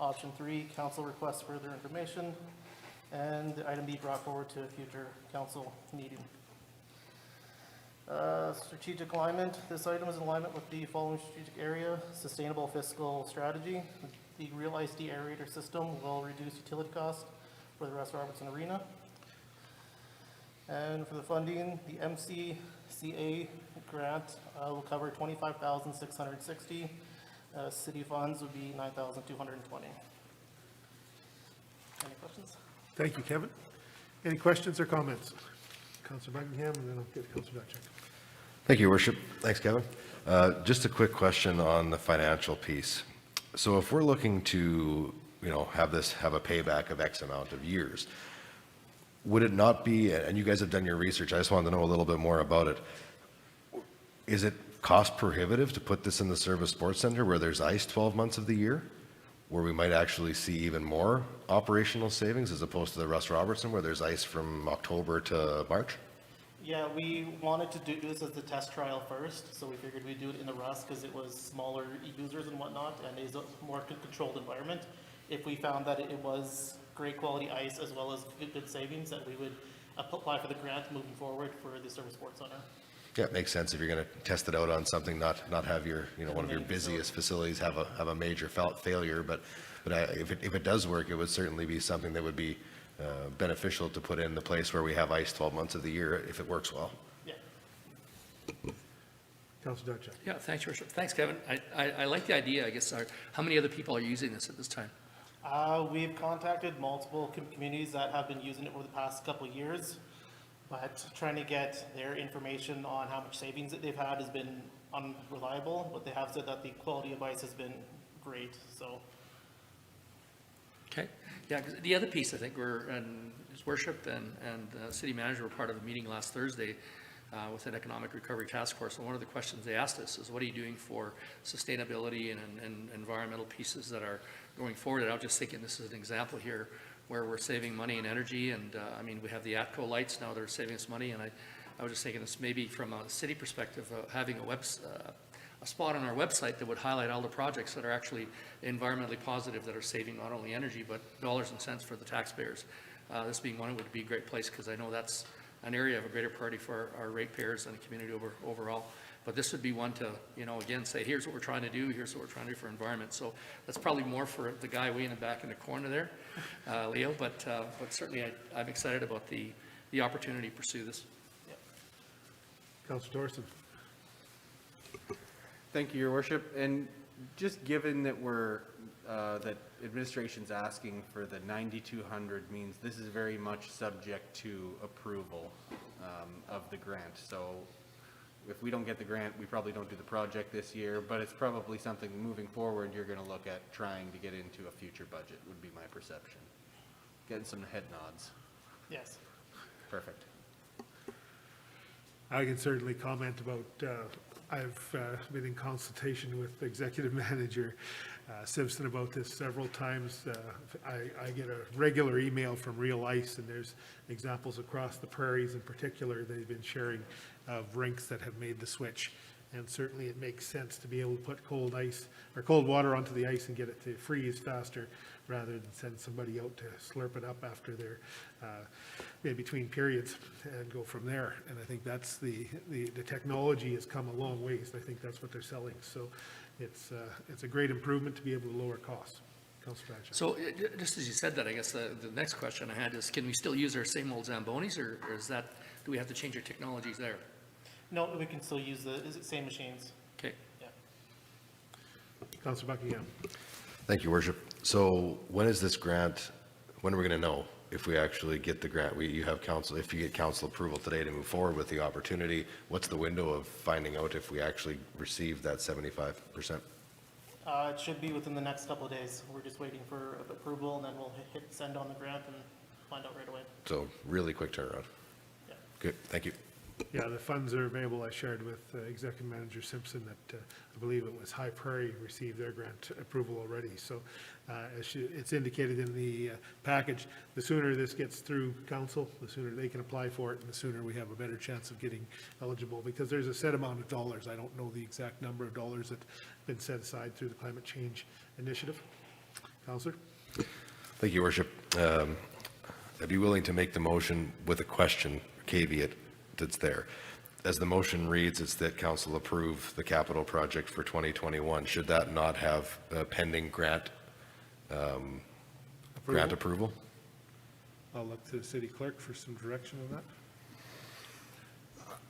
Option 3, council requests further information, and the item be brought forward to a future council meeting. Strategic alignment. This item is in alignment with the following strategic area: sustainable fiscal strategy. The RealIce de-aerator system will reduce utility costs for the Russ Robertson Arena. And for the funding, the MCCA grant will cover $25,660. City funds would be $9,220. Any questions? Thank you, Kevin. Any questions or comments? Councillor Buckingham, and then I'll get Councillor Dutchek. Thank you, Your Worship. Thanks, Kevin. Just a quick question on the financial piece. So if we're looking to, have a payback of X amount of years, would it not be, and you guys have done your research, I just wanted to know a little bit more about it. Is it cost prohibitive to put this in the Service Sports Center where there's ice 12 months of the year, where we might actually see even more operational savings as opposed to the Russ Robertson where there's ice from October to March? Yeah, we wanted to do this as a test trial first, so we figured we'd do it in the Russ because it was smaller users and whatnot, and is a more controlled environment. If we found that it was great quality ice as well as good savings, that we would apply for the grant moving forward for the Service Sports Center. Yeah, it makes sense if you're going to test it out on something, not have your, one of your busiest facilities have a major failure. But if it does work, it would certainly be something that would be beneficial to put in the place where we have ice 12 months of the year if it works well. Yeah. Councillor Dutchek. Yeah, thanks, Your Worship. Thanks, Kevin. I like the idea, I guess. How many other people are using this at this time? We've contacted multiple communities that have been using it over the past couple of years, but trying to get their information on how much savings that they've had has been unreliable, but they have said that the quality of ice has been great, so. Okay. Yeah, 'cause the other piece, I think, His Worship and City Manager were part of a meeting last Thursday with an Economic Recovery Task Force, and one of the questions they asked us is, what are you doing for sustainability and environmental pieces that are going forward? And I was just thinking this is an example here where we're saving money and energy, and we have the ATCO lights now that are saving us money, and I was just thinking this maybe from a city perspective, having a spot on our website that would highlight all the projects that are actually environmentally positive, that are saving not only energy, but dollars and cents for the taxpayers. This being one, it would be a great place, because I know that's an area of a greater priority for our ratepayers and the community overall. But this would be one to, you know, again, say, here's what we're trying to do, here's what we're trying to do for environment. So that's probably more for the guy way in the back in the corner there, Leo, but certainly I'm excited about the opportunity to pursue this. Councillor Thorson. Thank you, Your Worship. And just given that that administration's asking for the 9,200 means this is very much subject to approval of the grant. So if we don't get the grant, we probably don't do the project this year, but it's probably something moving forward you're going to look at trying to get into a future budget, would be my perception. Getting some head nods. Yes. Perfect. I can certainly comment about, I've been in consultation with Executive Manager Simpson about this several times. I get a regular email from RealIce, and there's examples across the prairies in particular they've been sharing of rinks that have made the switch. And certainly it makes sense to be able to put cold ice or cold water onto the ice and get it to freeze faster, rather than send somebody out to slurp it up after their in between periods and go from there. And I think that's the technology has come a long ways. I think that's what they're selling. So it's a great improvement to be able to lower costs. Councillor Badger. So just as you said that, I guess the next question I had is, can we still use our same old Zambonis, or is that, do we have to change our technologies there? No, we can still use the same machines. Okay. Yeah. Councillor Buckingham. Thank you, Worship. So when is this grant, when are we going to know if we actually get the grant? You have council, if you get council approval today to move forward with the opportunity, what's the window of finding out if we actually receive that 75%? It should be within the next couple of days. We're just waiting for approval, and then we'll hit send on the grant and find out right away. So really quick turnaround. Yeah. Good, thank you. Yeah, the funds are available. I shared with Executive Manager Simpson that I believe it was High Prairie received their grant approval already. So it's indicated in the package, the sooner this gets through council, the sooner they can apply for it, and the sooner we have a better chance of getting eligible, because there's a set amount of dollars. I don't know the exact number of dollars that have been set aside through the Climate Change Initiative. Councillor? Thank you, Worship. I'd be willing to make the motion with a question, caveat, that's there. As the motion reads, it's that council approve the capital project for 2021. Should that not have pending grant approval? I'll look to the city clerk for some direction on that.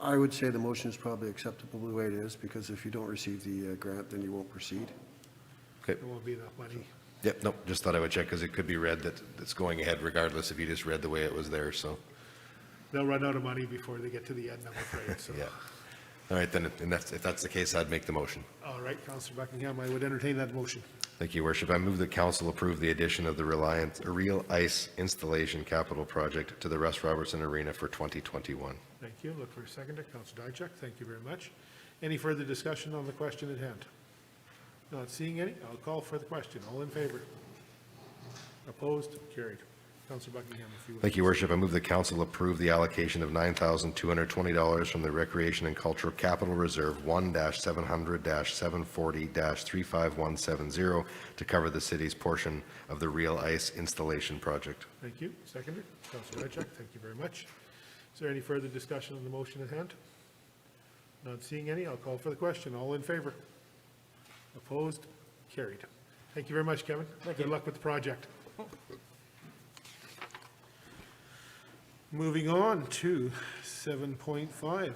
I would say the motion is probably acceptable the way it is, because if you don't receive the grant, then you won't proceed. Okay. There won't be enough money. Yep, no, just thought I would check, because it could be read that it's going ahead regardless if you just read the way it was there, so. They'll run out of money before they get to the end, I'm afraid, so. Yeah. All right, then, if that's the case, I'd make the motion. All right, Councillor Buckingham, I would entertain that motion. Thank you, Worship. I move that council approve the addition of the RealIce installation capital project to the Russ Robertson Arena for 2021. Thank you. Look for a seconder. Councillor Diachak, thank you very much. Any further discussion on the question at hand? Not seeing any, I'll call for the question. All in favor? Opposed? Carried. Councillor Buckingham, if you would. Thank you, Worship. I move that council approve the allocation of $9,220 from the Recreation and Cultural Capital Reserve 1-700-740-35170 to cover the city's portion of the RealIce installation project. Thank you. Seconder. Councillor Diachak, thank you very much. Is there any further discussion on the motion at hand? Not seeing any, I'll call for the question. All in favor? Opposed? Carried. Thank you very much, Kevin. Good luck with the project. Moving on to 7.5,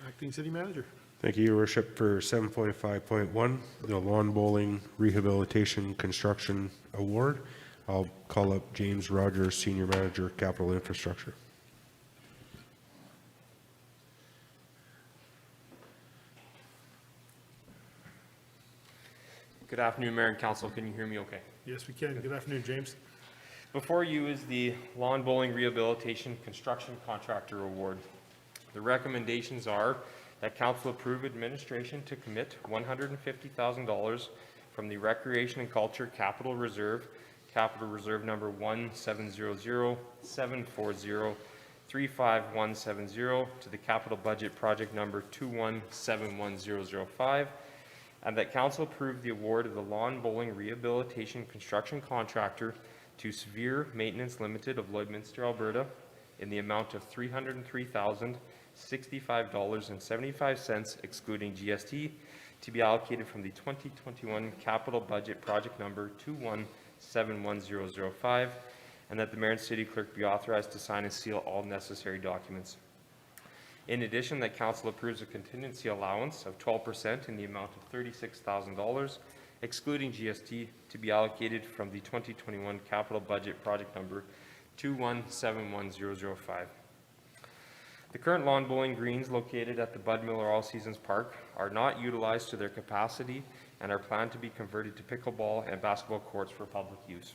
Acting City Manager. Thank you, Your Worship. For 7.5.1, the Lawn Bowling Rehabilitation Construction Award, I'll call up James Rogers, Senior Manager, Capital Infrastructure. Good afternoon, Mayor and Council. Can you hear me okay? Yes, we can. Good afternoon, James. Before you is the Lawn Bowling Rehabilitation Construction Contractor Award. The recommendations are that Council approve administration to commit $150,000 from the Recreation and Culture Capital Reserve number 35170 to the capital budget project number 2171005, and that council approve the award of the lawn bowling rehabilitation construction contractor to Severe Maintenance Limited of Lloydminster, Alberta, in the amount of $303,065.75, excluding GST, to be allocated from the 2021 capital budget project number 2171005, and that the mayor and city clerk be authorized to sign and seal all necessary documents. In addition, that council approves a contingency allowance of 12% in the amount of $36,000, excluding GST, to be allocated from the 2021 capital budget project number 2171005. The current lawn bowling greens located at the Bud Miller All Seasons Park are not utilized to their capacity and are planned to be converted to pickleball and basketball courts for public use.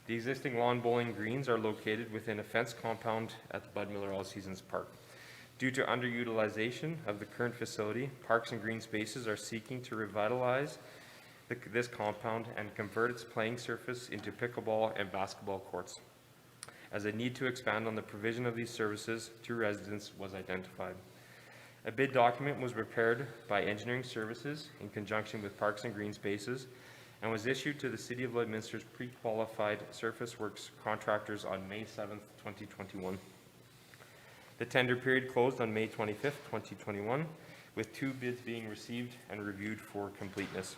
The existing lawn bowling greens are located within a fenced compound at the Bud Miller All Seasons Park. Due to underutilization of the current facility, Parks and Green Spaces are seeking to revitalize this compound and convert its playing surface into pickleball and basketball courts, as a need to expand on the provision of these services to residents was identified. A bid document was prepared by Engineering Services in conjunction with Parks and Green Spaces and was issued to the City of Lloydminster's pre-qualified surface works contractors on May 7th, 2021. The tender period closed on May 25th, 2021, with 2 bids being received and reviewed for completeness.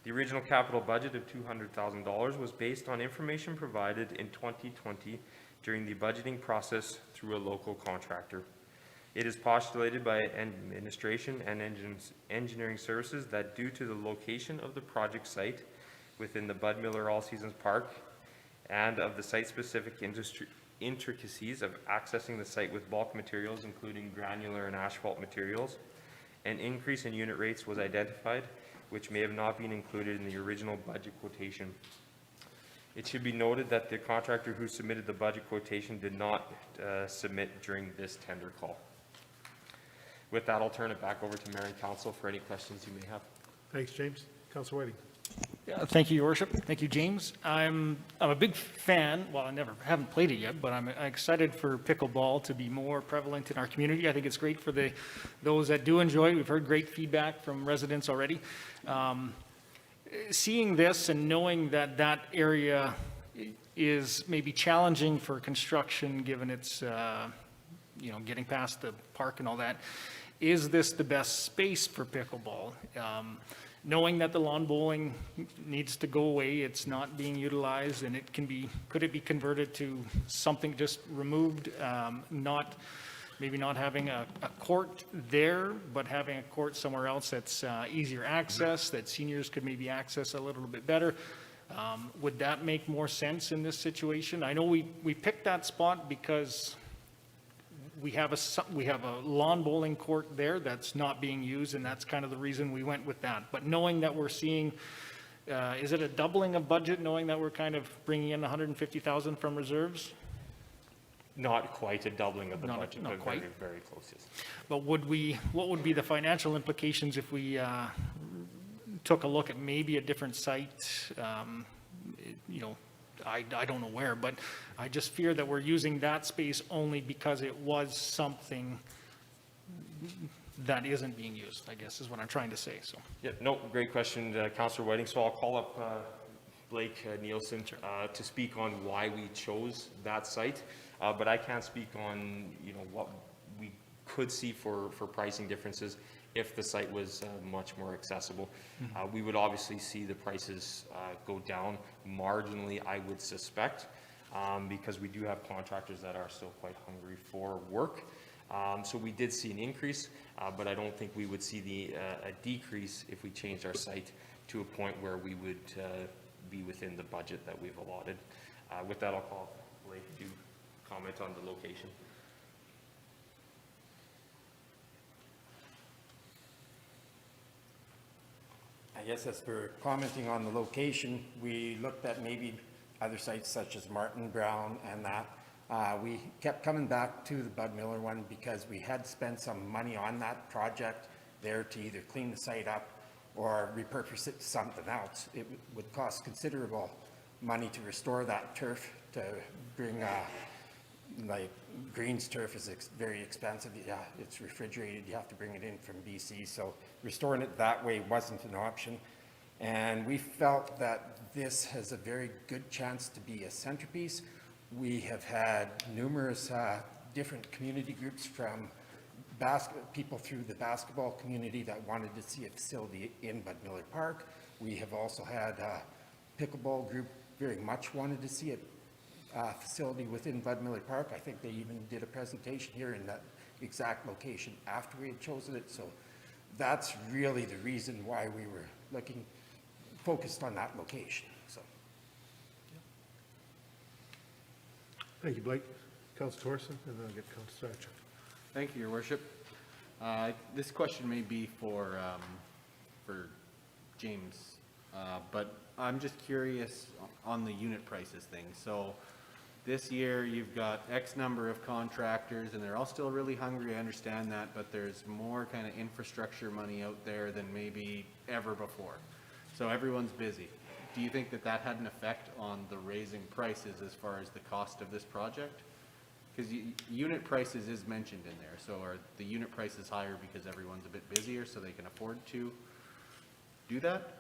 The original capital budget of $200,000 was based on information provided in 2020 during the budgeting process through a local contractor. It is postulated by administration and engineering services that due to the location of the project site within the Bud Miller All Seasons Park and of the site-specific intricacies of accessing the site with bulk materials, including granular and asphalt materials, an increase in unit rates was identified, which may have not been included in the original budget quotation. It should be noted that the contractor who submitted the budget quotation did not submit during this tender call. With that, I'll turn it back over to Mayor and Council for any questions you may have. Thanks, James. Councillor Whiting. Thank you, Your Worship. Thank you, James. I'm a big fan, well, haven't played it yet, but I'm excited for pickleball to be more prevalent in our community. I think it's great for those that do enjoy it. We've heard great feedback from residents already. Seeing this and knowing that that area is maybe challenging for construction, given its, getting past the park and all that, is this the best space for pickleball? Knowing that the lawn bowling needs to go away, it's not being utilized, and could it be converted to something just removed, maybe not having a court there, but having a court somewhere else that's easier access, that seniors could maybe access a little bit better? Would that make more sense in this situation? I know we picked that spot because we have a lawn bowling court there that's not being used, and that's kind of the reason we went with that. But knowing that we're seeing, is it a doubling of budget, knowing that we're kind of bringing in $150,000 from reserves? Not quite a doubling of the budget, not but quite. very, very close, yes. But what would be the financial implications if we took a look at maybe a different site, I don't know where, but I just fear that we're using that space only because it was something that isn't being used, I guess is what I'm trying to say, so. Yeah, no, great question, Councillor Whiting. So I'll call up Blake Nielsen to speak on why we chose that site, but I can't speak on, what we could see for pricing differences if the site was much more accessible. We would obviously see the prices go down marginally, I would suspect, because we do have contractors that are still quite hungry for work. So we did see an increase, but I don't think we would see a decrease if we changed our site to a point where we would be within the budget that we've allotted. With that, I'll call Blake to comment on the location. I guess as for commenting on the location, we looked at maybe other sites such as Martin Brown and that. We kept coming back to the Bud Miller one because we had spent some money on that project there to either clean the site up or repurpose it to something else. It would cost considerable money to restore that turf, to bring like greens turf is very expensive. Yeah, it's refrigerated. You have to bring it in from BC. So restoring it that way wasn't an option. And we felt that this has a very good chance to be a centerpiece. We have had numerous different community groups from people through the basketball community that wanted to see a facility in Bud Miller Park. We have also had a pickleball group very much wanted to see a facility within Bud Miller Park. I think they even did a presentation here in that exact location after we had chosen it. So that's really the reason why we were focused on that location. So. Thank you, Blake. Councilor Thorson, and then I'll get Councilor Satcher. Thank you, Your Worship. This question may be for James, but I'm just curious on the unit prices thing. So this year you've got X number of contractors and they're all still really hungry, I understand that, but there's more kind of infrastructure money out there than maybe ever before. So everyone's busy. Do you think that that had an effect on the raising prices as far as the cost of this project? Because unit prices is mentioned in there. So are the unit prices higher because everyone's a bit busier so they can afford to do that?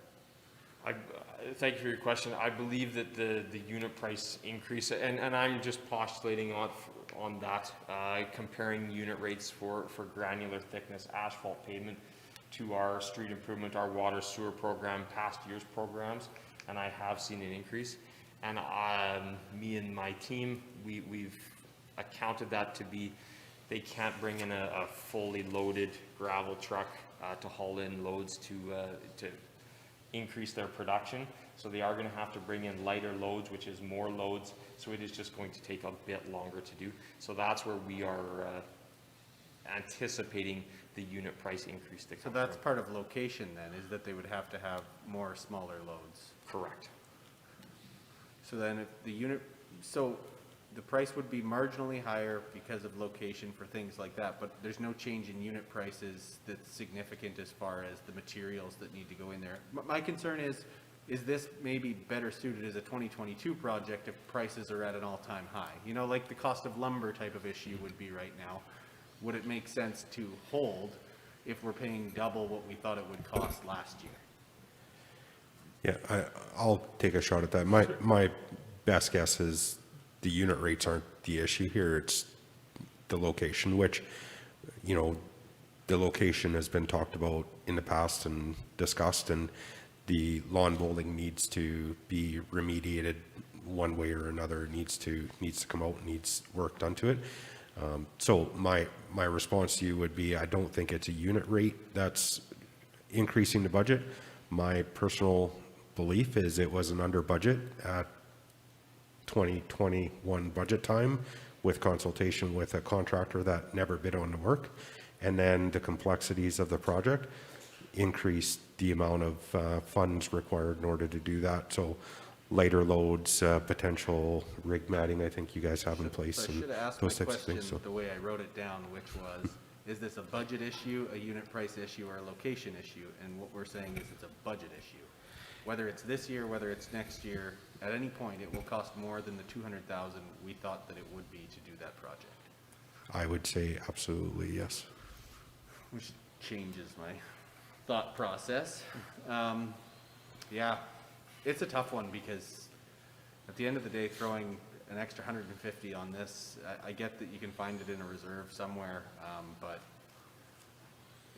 Thank you for your question. I believe that the unit price increase, and I'm just postulating on that, comparing unit rates for granular thickness asphalt pavement to our street improvement, our water sewer program, past years programs, and I have seen an increase. And me and my team, we've accounted that to be, they can't bring in a fully loaded gravel truck to haul in loads to increase their production. So they are going to have to bring in lighter loads, which is more loads. So it is just going to take a bit longer to do. So that's where we are anticipating the unit price increase to come. So that's part of location then, is that they would have to have more smaller loads? Correct. So then if the unit, so the price would be marginally higher because of location for things like that, but there's no change in unit prices that's significant as far as the materials that need to go in there. My concern is this maybe better suited as a 2022 project if prices are at an all-time high? You know, like the cost of lumber type of issue would be right now. Would it make sense to hold if we're paying double what we thought it would cost last year? Yeah, I'll take a shot at that. My best guess is the unit rates aren't the issue here. It's the location, which, you know, the location has been talked about in the past and discussed, and the lawn bowling needs to be remediated one way or another. It needs to come out, needs work done to it. So my response to you would be, I don't think it's a unit rate that's increasing the budget. My personal belief is it was an under budget at 2021 budget time with consultation with a contractor that never bid on the work. And then the complexities of the project increased the amount of funds required in order to do that. So lighter loads, potential rig matting, I think you guys have in place. So I should have asked those my types of question things, so. the way I wrote it down, which was, is this a budget issue, a unit price issue, or a location issue? And what we're saying is it's a budget issue. Whether it's this year, whether it's next year, at any point, it will cost more than the $200,000 we thought that it would be to do that project. I would say absolutely, yes. Which changes my thought process. Yeah, it's a tough one because at the end of the day, throwing an extra 150 on this, I get that you can find it in a reserve somewhere, but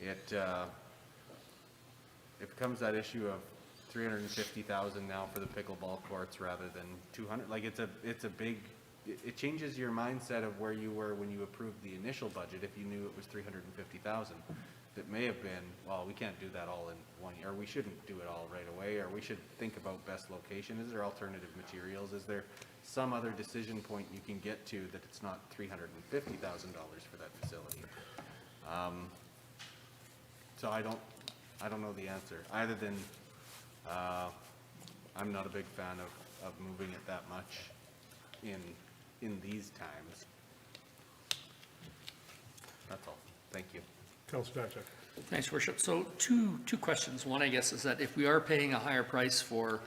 it becomes that issue of 350,000 now for the pickleball courts rather than 200. Like it's a big, it changes your mindset of where you were when you approved the initial budget. If you knew it was 350,000, that may have been, well, we can't do that all in 1 year, or we shouldn't do it all right away, or we should think about best location. Is there alternative materials? Is there some other decision point you can get to that it's not $350,000 for that facility? So I don't know the answer, other than I'm not a big fan of moving it that much in these times. That's all. Thank you. Councilor Satcher. Thanks, Worship. So two questions. One, I guess, is that if we are paying a higher price for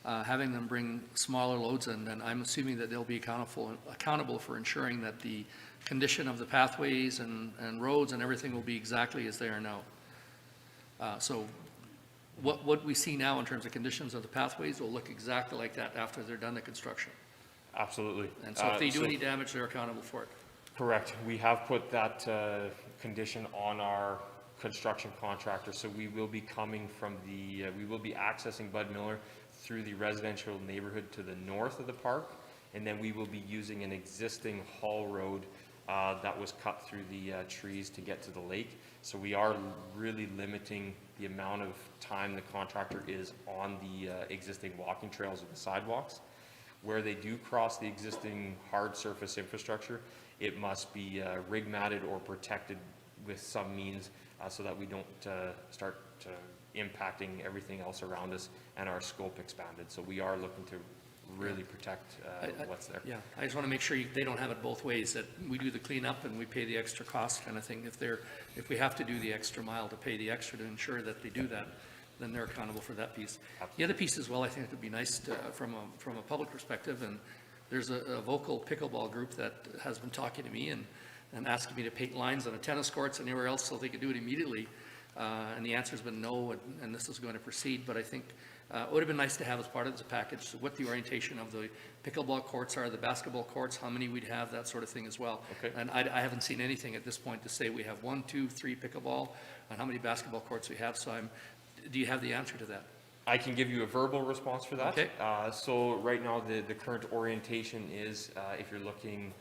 having them bring smaller loads in, and I'm assuming that they'll be accountable for ensuring that the condition of the pathways and roads and everything will be exactly as they are now. So what we see now in terms of conditions of the pathways will look exactly like that after they're done the construction. Absolutely. And so if they do any damage, they're accountable for it. Correct. We have put that condition on our construction contractor, so we will be coming from the, we will be accessing Bud Miller through the residential neighborhood to the north of the park, and then we will be using an existing haul road that was cut through the trees to get to the lake. So we are really limiting the amount of time the contractor is on the existing walking trails or the sidewalks. Where they do cross the existing hard surface infrastructure, it must be rig matted or protected with some means so that we don't start impacting everything else around us and our scope expanded. So we are looking to really protect what's there. Yeah, I just want to make sure they don't have it both ways, that we do the cleanup and we pay the extra cost kind of thing. If we have to do the extra mile to pay the extra to ensure that they do that, then they're accountable for that piece. The other piece as well, I think it would be nice to, from a public perspective, and there's a vocal pickleball group that has been talking to me and asking me to paint lines on the tennis courts and anywhere else so they could do it immediately. And the answer's been no, and this is going to proceed. But I think it would have been nice to have as part of this package what the orientation of the pickleball courts are, the basketball courts, how many we'd have, that sort of thing as well. Okay. And I haven't seen anything at this point to say we have 1, 2, 3 pickleball and how many basketball courts we have. So do you have the answer to that? I can give you a verbal response for that. Okay. So right now, the current orientation is, if you're looking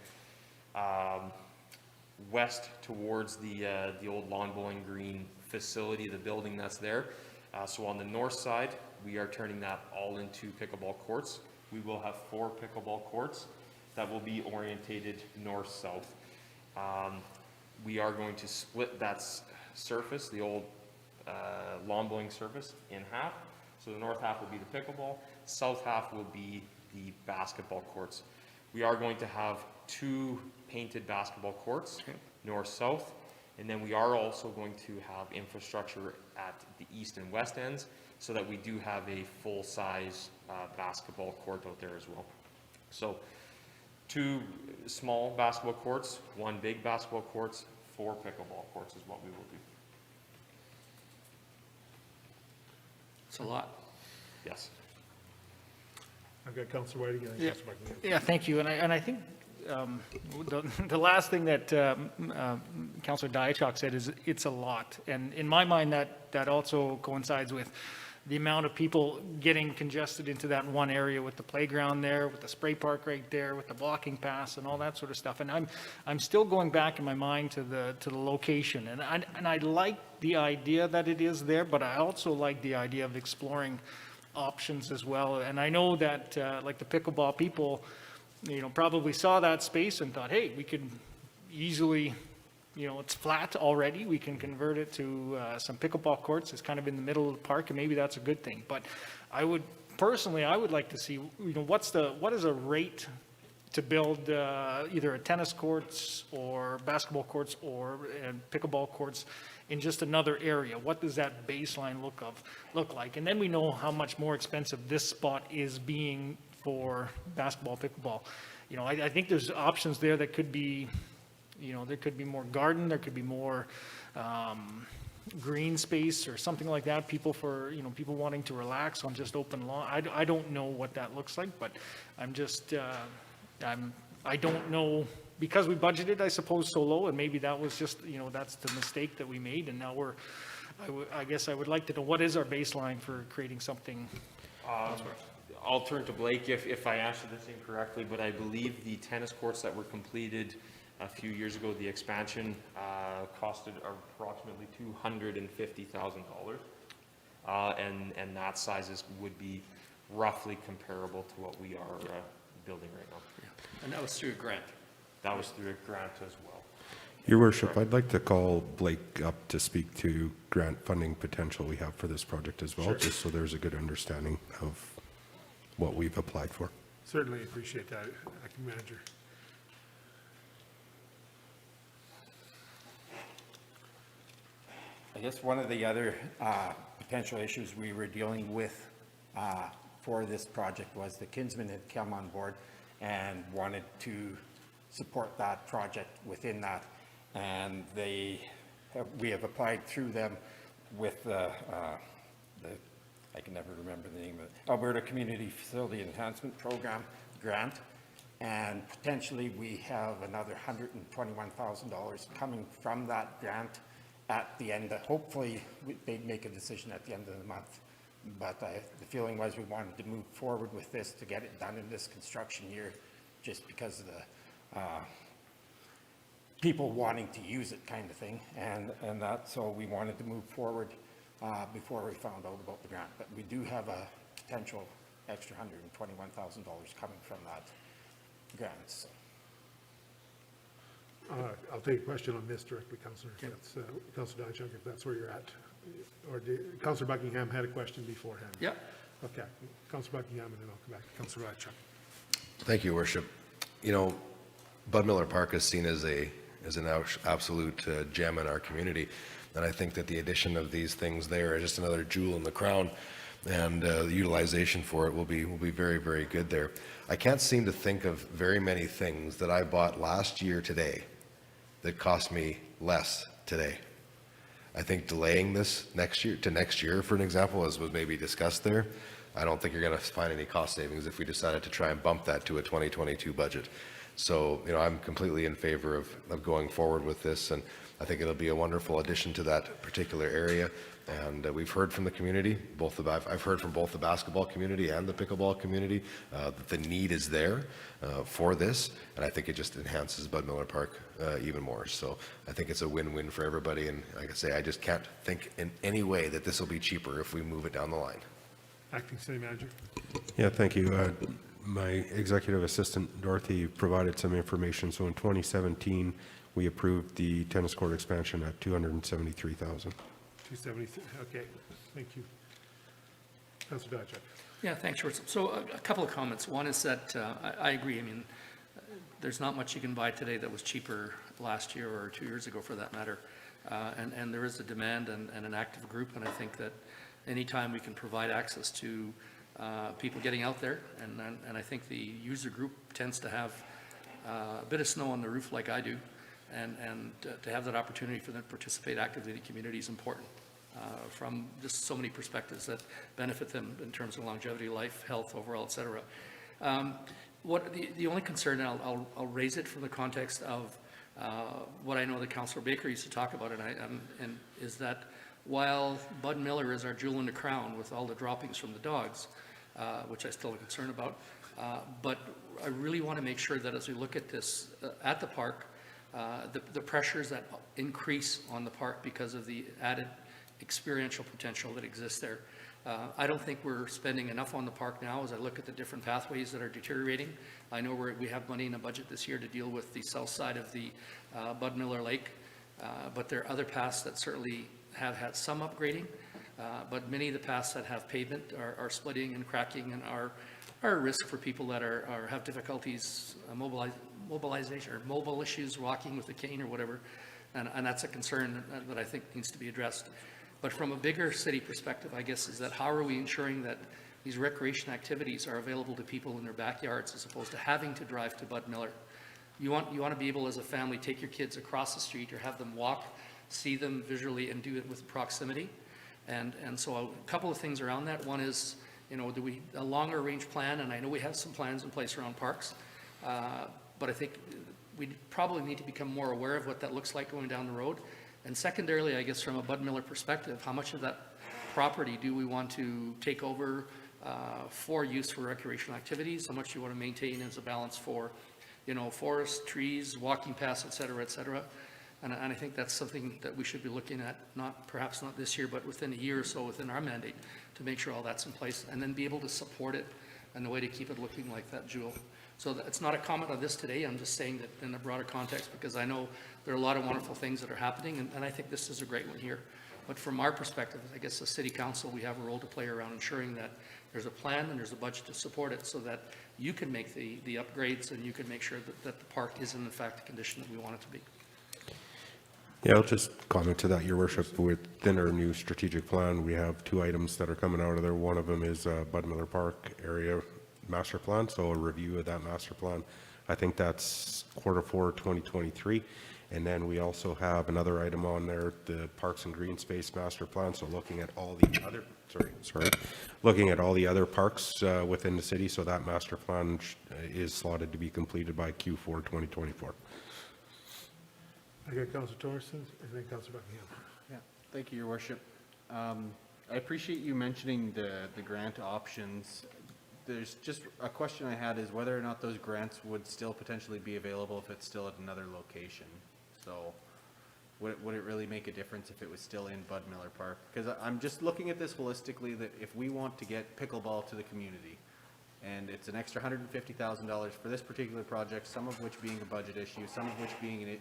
west towards the old lawn bowling green facility, the building that's there. So on the north side, we are turning that all into pickleball courts. We will have 4 pickleball courts that will be orientated north-south. We are going to split that surface, the old lawn bowling surface, in half. So the north half will be the pickleball, south half will be the basketball courts. We are going to have 2 painted basketball courts, north-south, and then we are also going to have infrastructure at the east and west ends so that we do have a full-size basketball court out there as well. So 2 small basketball courts, 1 big basketball courts, 4 pickleball courts is what we will do. It's a lot. Yes. I've got Councillor Whiting and Yeah. Councillor McNeil. Yeah, thank you. And I think the last thing that Councillor Diachok said is it's a lot. And in my mind, that also coincides with the amount of people getting congested into that one area with the playground there, with the spray park right there, with the blocking pass and all that sort of stuff. And I'm still going back in my mind to the location. And I like the idea that it is there, but I also like the idea of exploring options as well. And I know that like the pickleball people, probably saw that space and thought, hey, we could easily, it's flat already. We can convert it to some pickleball courts. It's kind of in the middle of the park, and maybe that's a good thing. But I would like to see, what is a rate to build either a tennis courts or basketball courts or pickleball courts in just another area? What does that baseline look like? And then we know how much more expensive this spot is being for basketball, pickleball. I think there's options there that could be, there could be more garden, there could be more green space or something like that. People wanting to relax on just open lawn. I don't know what that looks like, but I'm just, I don't know, because we budgeted, I suppose, so low, and maybe that was just, that's the mistake that we made, and now I guess I would like to know, what is our baseline for creating something elsewhere? I'll turn to Blake if I answered this incorrectly, but I believe the tennis courts that were completed a few years ago, the expansion costed approximately $250,000. And that sizes would be roughly comparable to what we are building right now. Yeah. And that was through a grant. That was through a grant as well. Your Worship, I'd like to call Blake up to speak to grant funding potential we have for this project as well, just so there's a good understanding of what we've applied for. Certainly appreciate that, Acting Manager. I guess one of the other potential issues we were dealing with for this project was the Kinsman had come on board and wanted to support that project within that. And we have applied through them with I can never remember the name of it, Alberta Community Facility Enhancement Program grant. And potentially we have another $121,000 coming from that grant at the end. Hopefully they'd make a decision at the end of the month. But the feeling was we wanted to move forward with this to get it done in this construction year, just because of the people wanting to use it kind of thing. And that, so we wanted to move forward before we found out about the grant. But we do have a potential extra $121,000 coming from that grant. So. I'll take a question on this directly, Councillor. That's Councillor Diachuk, if that's where you're at. Or Councillor Buckingham had a question beforehand. Yeah. Okay, Councillor Buckingham, and then I'll come back to Councillor Diachuk. Thank you, Your Worship. You know, Bud Miller Park is seen as an absolute gem in our community, and I think that the addition of these things there is just another jewel in the crown, and the utilization for it will be very, very good there. I can't seem to think of very many things that I bought last year today that cost me less today. I think delaying this next year, for an example, as was maybe discussed there, I don't think you're going to find any cost savings if we decided to try and bump that to a 2022 budget. So, you know, I'm completely in favor of going forward with this, and I think it'll be a wonderful addition to that particular area. And we've heard from the community, I've heard from both the basketball community and the pickleball community that the need is there for this, and I think it just enhances Bud Miller Park even more. So I think it's a win-win for everybody, and like I say, I just can't think in any way that this will be cheaper if we move it down the line. Acting City Manager. Yeah, thank you. My executive assistant, Dorothy, provided some information. So in 2017, we approved the tennis court expansion at $273,000. 273, okay, thank you. Councillor Diachuk. Yeah, thanks, Russ. So a couple of comments. One is that I agree. I mean, there's not much you can buy today that was cheaper last year or 2 years ago, for that matter. And there is a demand and an active group, and I think that anytime we can provide access to people getting out there, and I think the user group tends to have a bit of snow on the roof like I do, and to have that opportunity for them to participate actively in the community is important from just so many perspectives that benefit them in terms of longevity, life, health, overall, et cetera. The only concern, and I'll raise it from the context of what I know that Councillor Baker used to talk about, and is that while Bud Miller is our jewel in the crown with all the droppings from the dogs, which I still am concerned about, but I really want to make sure that as we look at this at the park, the pressures that increase on the park because of the added experiential potential that exists there. I don't think we're spending enough on the park now as I look at the different pathways that are deteriorating. I know we have money in a budget this year to deal with the south side of the Bud Miller Lake, but there are other paths that certainly have had some upgrading, but many of the paths that have pavement are splitting and cracking and are a risk for people that have difficulties mobilization or mobile issues, walking with a cane or whatever, and that's a concern that I think needs to be addressed. But from a bigger city perspective, I guess, is that how are we ensuring that these recreation activities are available to people in their backyards as opposed to having to drive to Bud Miller? You want to be able as a family take your kids across the street or have them walk, see them visually, and do it with proximity. And so a couple of things around that. One is, you know, a longer range plan, and I know we have some plans in place around parks, but I think we probably need to become more aware of what that looks like going down the road. And secondarily, I guess from a Bud Miller perspective, how much of that property do we want to take over for use for recreational activities? How much do you want to maintain as a balance for, you know, forests, trees, walking paths, et cetera, et cetera? And I think that's something that we should be looking at, perhaps not this year, but within a year or so within our mandate to make sure all that's in place and then be able to support it and the way to keep it looking like that jewel. So it's not a comment on this today. I'm just saying that in a broader context, because I know there are a lot of wonderful things that are happening, and I think this is a great one here. But from our perspective, I guess the City Council, we have a role to play around ensuring that there's a plan and there's a budget to support it so that you can make the upgrades and you can make sure that the park is in fact the condition that we want it to be. Yeah, I'll just comment to that, Your Worship. Within our new strategic plan, we have 2 items that are coming out of there. One of them is Bud Miller Park area master plan, so a review of that master plan. I think that's Q4 2023. And then we also have another item on there, the Parks and Green Space master plan. So looking at all the other, looking at all the other parks within the city. So that master plan is slotted to be completed by Q4 2024. I got Councillor Torrson, and then Councillor Buckingham. Yeah, thank you, Your Worship. I appreciate you mentioning the grant options. There's just a question I had is whether or not those grants would still potentially be available if it's still at another location. So would it really make a difference if it was still in Bud Miller Park? Because I'm just looking at this holistically, that if we want to get pickleball to the community, and it's an extra $150,000 for this particular project, some of which being a budget issue, some of which being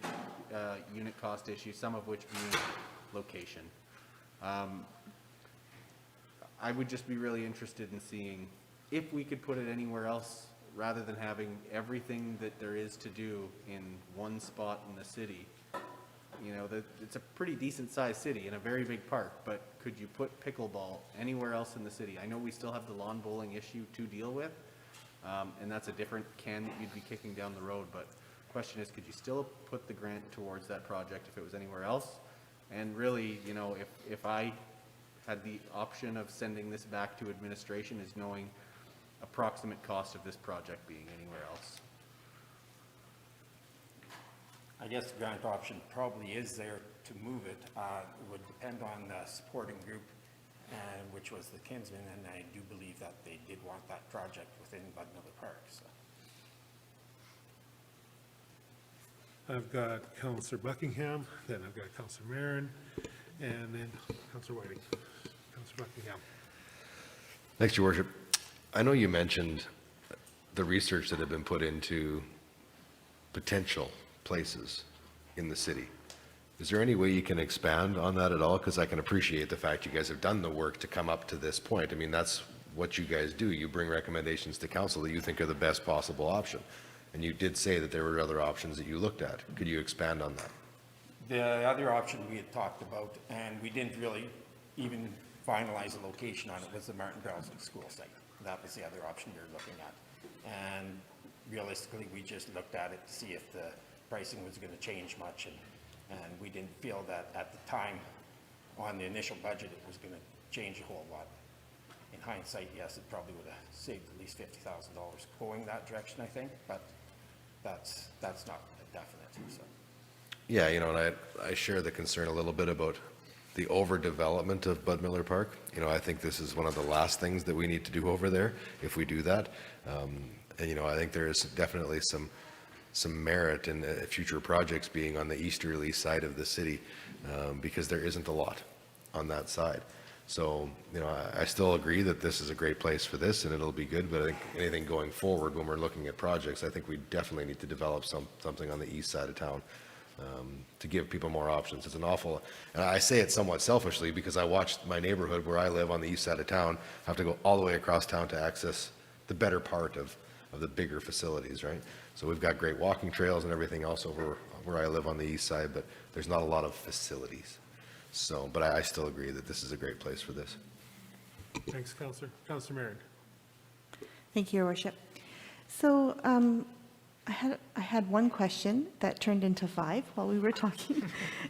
a unit cost issue, some of which being location. I would just be really interested in seeing if we could put it anywhere else rather than having everything that there is to do in one spot in the city. You know, it's a pretty decent sized city and a very big park, but could you put pickleball anywhere else in the city? I know we still have the lawn bowling issue to deal with, and that's a different can that you'd be kicking down the road, but the question is, could you still put the grant towards that project if it was anywhere else? And really, you know, if I had the option of sending this back to administration, is knowing approximate cost of this project being anywhere else. I guess the grant option probably is there to move it. It would depend on the supporting group, which was the Kinsman, and I do believe that they did want that project within Bud Miller Park. So. I've got Councillor Buckingham, then I've got Councillor Marin, and then Councillor Whiting. Councillor Buckingham. Thanks, Your Worship. I know you mentioned the research that had been put into potential places in the city. Is there any way you can expand on that at all? Because I can appreciate the fact you guys have done the work to come up to this point. I mean, that's what you guys do. You bring recommendations to council that you think are the best possible option. And you did say that there were other options that you looked at. Could you expand on that? The other option we had talked about, and we didn't really even finalize a location on it, was the Martin Brownsville School site. That was the other option we were looking at. And realistically, we just looked at it to see if the pricing was going to change much, and we didn't feel that at the time on the initial budget it was going to change a whole lot. In hindsight, yes, it probably would have saved at least $50,000 going that direction, I think, but that's not a definite. So. Yeah, you know, and I share the concern a little bit about the overdevelopment of Bud Miller Park. You know, I think this is one of the last things that we need to do over there if we do that. And, you know, I think there is definitely some merit in future projects being on the easterly side of the city, because there isn't a lot on that side. So, you know, I still agree that this is a great place for this and it'll be good, but I think anything going forward when we're looking at projects, I think we definitely need to develop something on the east side of town, to give people more options. It's an awful, and I say it somewhat selfishly because I watched my neighborhood where I live on the east side of town have to go all the way across town to access the better part of the bigger facilities, right? So we've got great walking trails and everything else over where I live on the east side, but there's not a lot of facilities. So, but I still agree that this is a great place for this. Thanks, Councillor. Councillor Marin. Thank you, Your Worship. So I had one question that turned into 5 while we were talking.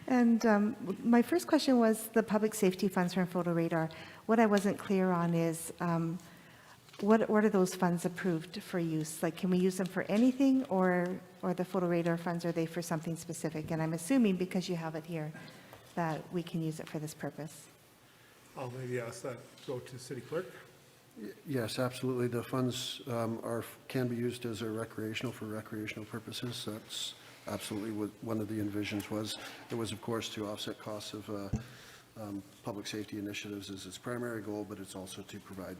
And my first question was the public safety funds from Photo Radar. What I wasn't clear on is what are those funds approved for use? Like, can we use them for anything, or the Photo Radar funds, are they for something specific? And I'm assuming because you have it here that we can use it for this purpose. I'll maybe ask that go to City Clerk. Yes, absolutely. The funds can be used as for recreational purposes. That's absolutely what one of the envisions was. It was, of course, to offset costs of public safety initiatives as its primary goal, but it's also to provide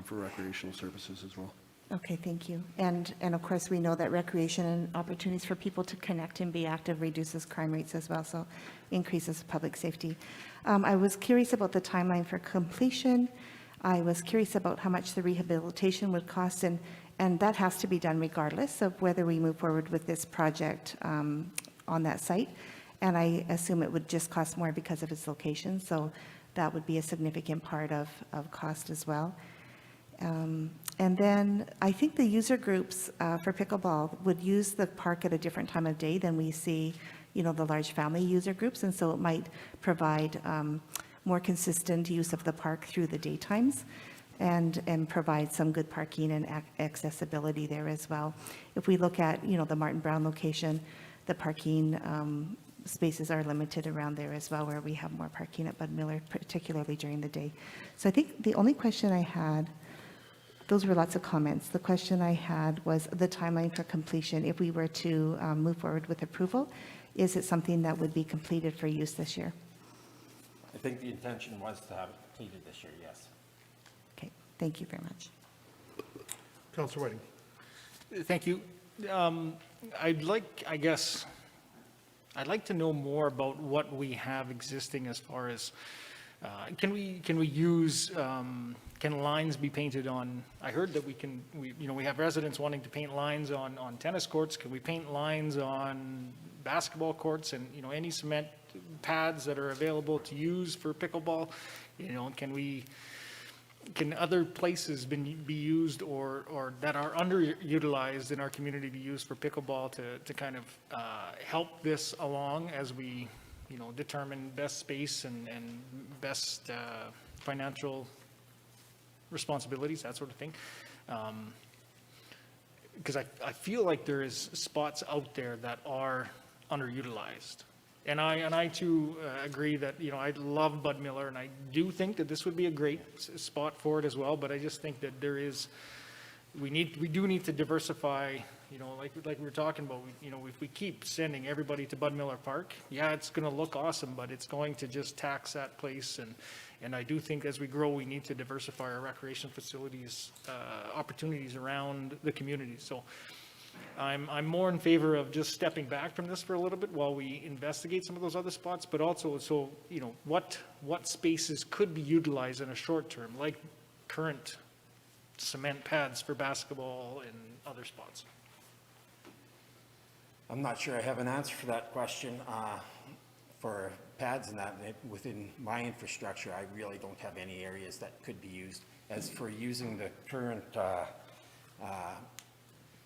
for recreational services as well. Okay, thank you. And of course, we know that recreation and opportunities for people to connect and be active reduces crime rates as well, so increases public safety. I was curious about the timeline for completion. I was curious about how much the rehabilitation would cost, and that has to be done regardless of whether we move forward with this project on that site. And I assume it would just cost more because of its location, so that would be a significant part of cost as well. And then I think the user groups for pickleball would use the park at a different time of day than we see, you know, the large family user groups. And so it might provide more consistent use of the park through the daytimes and provide some good parking and accessibility there as well. If we look at, you know, the Martin Brown location, the parking spaces are limited around there as well, where we have more parking at Bud Miller, particularly during the day. So I think the only question I had, those were lots of comments. The question I had was the timeline for completion. If we were to move forward with approval, is it something that would be completed for use this year? I think the intention was to have it completed this year, yes. Okay, thank you very much. Councillor Whiting. Thank you. I'd like to know more about what we have existing as far as, can we use, can lines be painted on, I heard that we have residents wanting to paint lines on tennis courts. Can we paint lines on basketball courts and, you know, any cement pads that are available to use for pickleball? You know, can other places be used or that are underutilized in our community be used for pickleball to kind of help this along as we, you know, determine best space and best financial responsibilities, that sort of thing? Because I feel like there is spots out there that are underutilized. And I too agree that, you know, I love Bud Miller, and I do think that this would be a great spot for it as well. But I just think that we do need to diversify. You know, like we were talking about. You know, if we keep sending everybody to Bud Miller Park, yeah, it's going to look awesome, but it's going to just tax that place. And I do think as we grow, we need to diversify our recreation facilities opportunities around the community. So I'm more in favor of just stepping back from this for a little bit while we investigate some of those other spots, but also, so, you know, what spaces could be utilized in a short term, like current cement pads for basketball and other spots. I'm not sure I have an answer for that question. For pads and that, within my infrastructure, I really don't have any areas that could be used. As for using the current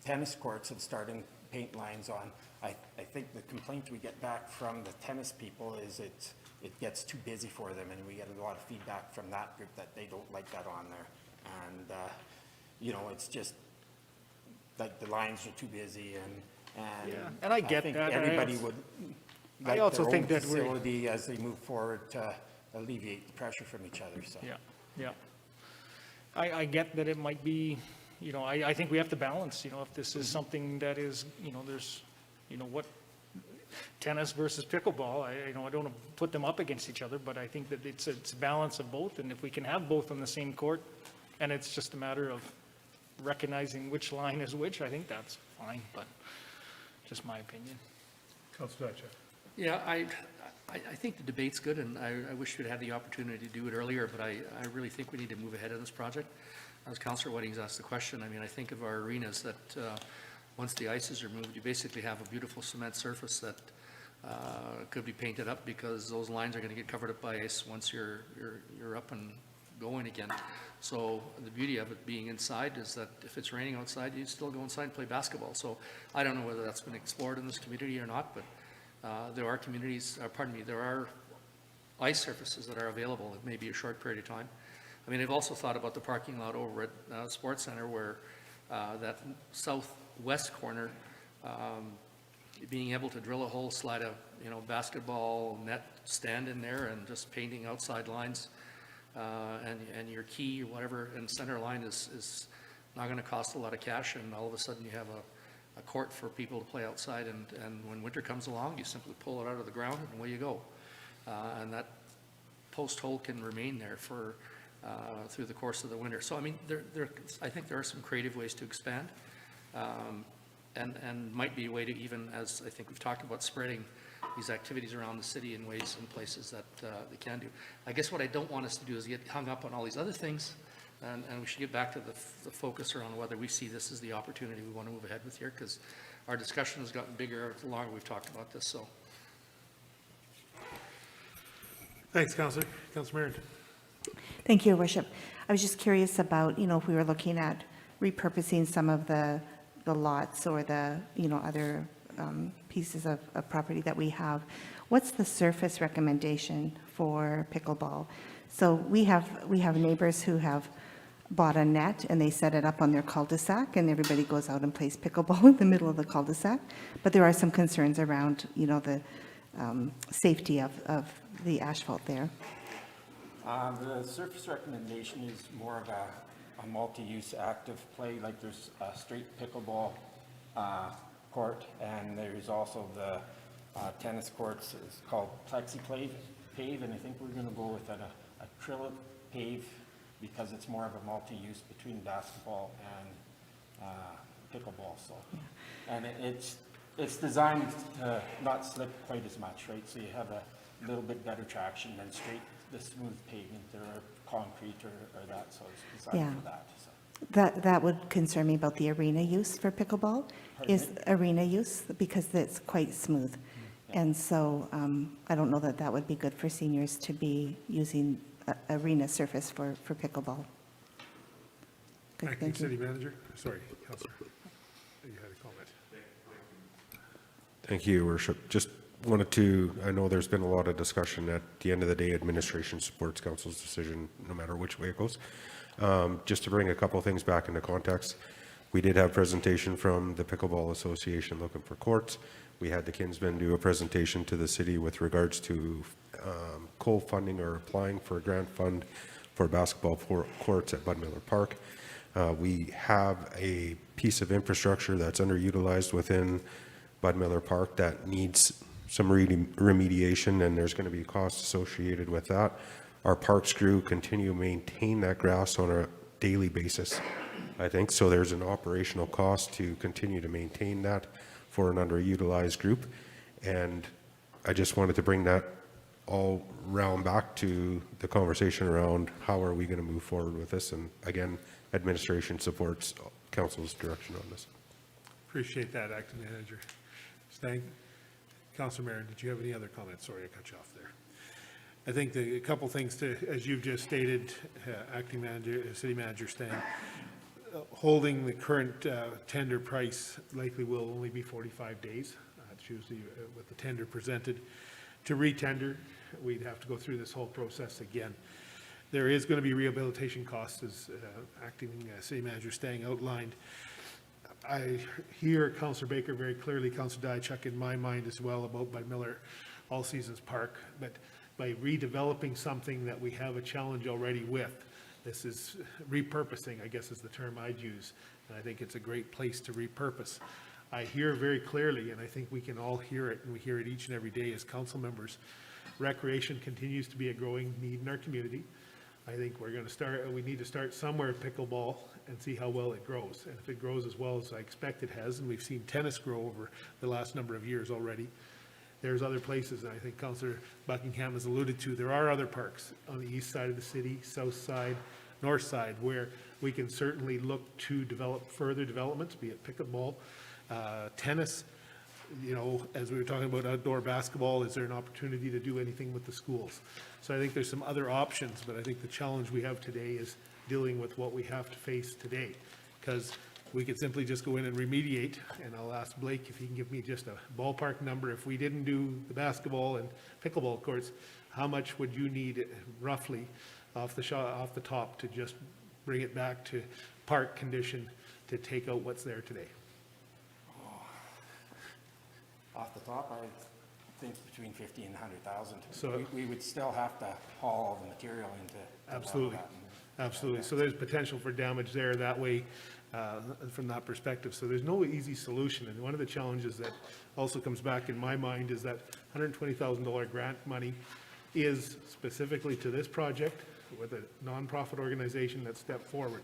tennis courts and starting paint lines on, I think the complaint we get back from the tennis people is it gets too busy for them, and we get a lot of feedback from that group that they don't like that on there. And, you know, it's just like the lines are too busy, and Yeah, and I get think that. everybody would like also their think own that facility as they move forward to alleviate the pressure from each other, so. Yeah. I get that it might be, you know, I think we have to balance, you know, if this is something that is, you know, there's, you know, what, tennis versus pickleball, I don't want to put them up against each other, but I think that it's a balance of both, and if we can have both on the same court, and it's just a matter of recognizing which line is which, I think that's fine, but just my opinion. Councillor Diacek. Yeah, I think the debate's good, and I wish we'd had the opportunity to do it earlier, but I really think we need to move ahead of this project. As Councillor Whiting's asked the question, I mean, I think of our arenas that once the ice is removed, you basically have a beautiful cement surface that could be painted up, because those lines are going to get covered up by ice once you're up and going again. So the beauty of it being inside is that if it's raining outside, you still go inside and play basketball. So I don't know whether that's been explored in this community or not, but there are there are ice surfaces that are available. It may be a short period of time. I mean, I've also thought about the parking lot over at Sports Center, where that southwest corner, being able to drill a hole, slide a, you know, basketball net stand in there, and just painting outside lines, and your key or whatever and center line is not going to cost a lot of cash, and all of a sudden you have a court for people to play outside, and when winter comes along, you simply pull it out of the ground and away you go. And that post hole can remain there for through the course of the winter. So I mean, I think there are some creative ways to expand, and might be a way to, even as I think we've talked about, spreading these activities around the city in ways and places that they can do. I guess what I don't want us to do is get hung up on all these other things, and we should get back to the focus around whether we see this as the opportunity we want to move ahead with here, because our discussion has gotten bigger the longer we've talked about this. So Thanks, Councillor. Councillor Merritt. Thank you, Your Worship. I was just curious about, if we were looking at repurposing some of the lots or the, other pieces of property that we have. What's the surface recommendation for pickleball? So we have neighbors who have bought a net and they set it up on their cul-de-sac and everybody goes out and plays pickleball in the middle of the cul-de-sac. But there are some concerns around, the safety of the asphalt there. The surface recommendation is more of a multi-use active play, like there's a straight pickleball court, and there's also the tennis courts. It's called plexi pave, and I think we're going to go with an acrylic pave because it's more of a multi-use between basketball and pickleball. So, and it's designed to not slip quite as much, right? So you have a little bit better traction than the smooth pavement or concrete or that. So it's designed for that. So. That would concern me about the arena use for pickleball. Is arena use because it's quite smooth. And so I don't know that would be good for seniors to be using arena surface for pickleball. Good, Acting thank you. City Manager. Sorry, Councillor. You had a comment. Thank you, Your Worship. Just wanted to, I know there's been a lot of discussion. At the end of the day, administration supports council's decision no matter which way it goes. Just to bring a couple of things back into context, we did have presentation from the Pickleball Association looking for courts. We had the Kinsmen do a presentation to the city with regards to co-funding or applying for a grant fund for basketball courts at Bud Miller Park. We have a piece of infrastructure that's underutilized within Bud Miller Park that needs some remediation, and there's going to be costs associated with that. Our parks crew continue to maintain that grass on a daily basis, I think. So there's an operational cost to continue to maintain that for an underutilized group. And I just wanted to bring that all round back to the conversation around how are we going to move forward with this. And again, administration supports council's direction on this. Appreciate that, Acting Manager. Stang. Councillor Merritt, did you have any other comments? Sorry, I cut you off there. I think a couple things to, as you've just stated, Acting Manager, City Manager Stang, holding the current tender price likely will only be 45 days. It's usually with the tender presented. To re-tender, we'd have to go through this whole process again. There is going to be rehabilitation costs, as Acting City Manager Stang outlined. I hear Councillor Baker very clearly, Councillor Diachuk in my mind as well about Bud Miller All Seasons Park, but by redeveloping something that we have a challenge already with, this is repurposing, I guess is the term I'd use, and I think it's a great place to repurpose. I hear very clearly, and I think we can all hear it, and we hear it each and every day as council members, recreation continues to be a growing need in our community. I think we need to start somewhere at pickleball and see how well it grows. And if it grows as well as I expect it has, and we've seen tennis grow over the last number of years already, there's other places, and I think Councillor Buckingham has alluded to, there are other parks on the east side of the city, south side, north side, where we can certainly look to develop further developments, be it pickleball, tennis. As we were talking about outdoor basketball, is there an opportunity to do anything with the schools? So I think there's some other options, but I think the challenge we have today is dealing with what we have to face today. Because we could simply just go in and remediate, and I'll ask Blake if he can give me just a ballpark number. If we didn't do the basketball and pickleball courts, how much would you need roughly off the top to just bring it back to park condition to take out what's there today? Off the top, I think between 50 and 100,000. So we would still have to haul all the material into. Absolutely. Absolutely. So there's potential for damage there that way from that perspective. So there's no easy solution. And one of the challenges that also comes back in my mind is that $120,000 grant money is specifically to this project with a nonprofit organization that stepped forward.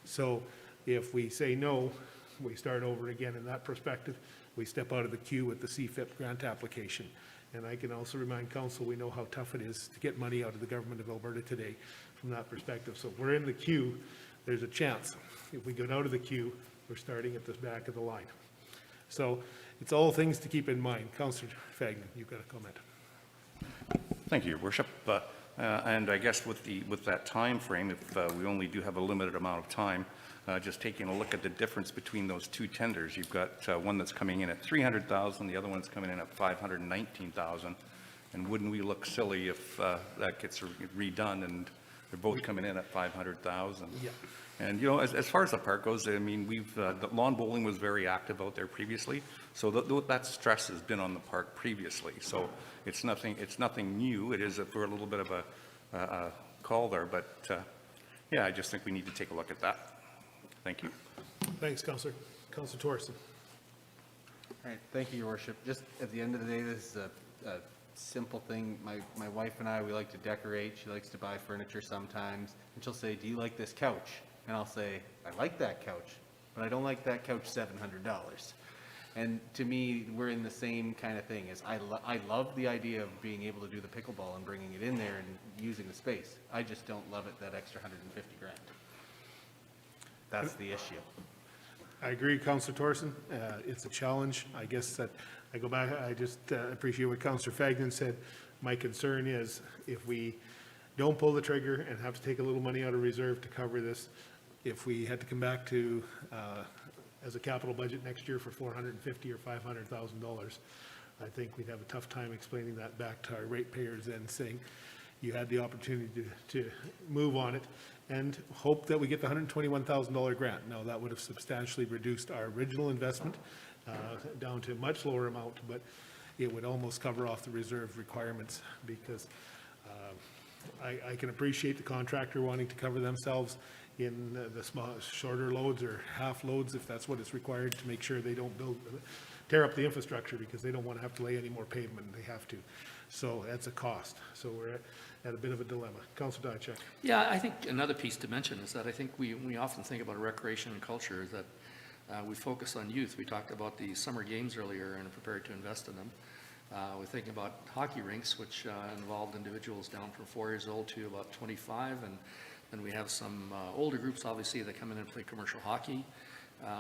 So if we say no, we start over again in that perspective. We step out of the queue with the CFIP grant application. And I can also remind council, we know how tough it is to get money out of the government of Alberta today from that perspective. So if we're in the queue, there's a chance. If we get out of the queue, we're starting at the back of the line. So it's all things to keep in mind. Councillor Fagnan, you've got a comment. Thank you, Your Worship. And I guess with that time frame, if we only do have a limited amount of time, just taking a look at the difference between those two tenders, you've got one that's coming in at $300,000, the other one's coming in at $519,000. And wouldn't we look silly if that gets redone and they're both coming in at $500,000? Yeah. And, you know, as far as the park goes, I mean, the lawn bowling was very active out there previously, so that stress has been on the park previously. So it's nothing new. It is for a little bit of a call there, but yeah, I just think we need to take a look at that. Thank you. Thanks, Councillor. Councillor Thorson. All right, thank you, Your Worship. Just at the end of the day, this is a simple thing. My wife and I, we like to decorate. She likes to buy furniture sometimes, and she'll say, "Do you like this couch?" And I'll say, "I like that couch, but I don't like that couch $700. And to me, we're in the same kind of thing. As I love the idea of being able to do the pickleball and bringing it in there and using the space. I just don't love it that extra $150,000. That's the issue. I agree, Councillor Thorson. It's a challenge. I guess that I go back, I just appreciate what Councillor Fagnan said. My concern is if we don't pull the trigger and have to take a little money out of reserve to cover this, if we had to come back to as a capital budget next year for $450,000 or $500,000, I think we'd have a tough time explaining that back to our ratepayers and saying you had the opportunity to move on it and hope that we get the $121,000 grant. Now, that would have substantially reduced our original investment down to a much lower amount, but it would almost cover off the reserve requirements because I can appreciate the contractor wanting to cover themselves in the small, shorter loads or half loads, if that's what is required, to make sure they don't tear up the infrastructure because they don't want to have to lay any more pavement than they have to. So that's a cost. So we're at a bit of a dilemma. Councillor Diachek. Yeah, I think another piece to mention is that I think we often think about recreation and culture is that we focus on youth. We talked about the summer games earlier and are prepared to invest in them. We're thinking about hockey rinks, which involved individuals down from 4 years old to about 25, and then we have some older groups, obviously, that come in and play commercial hockey.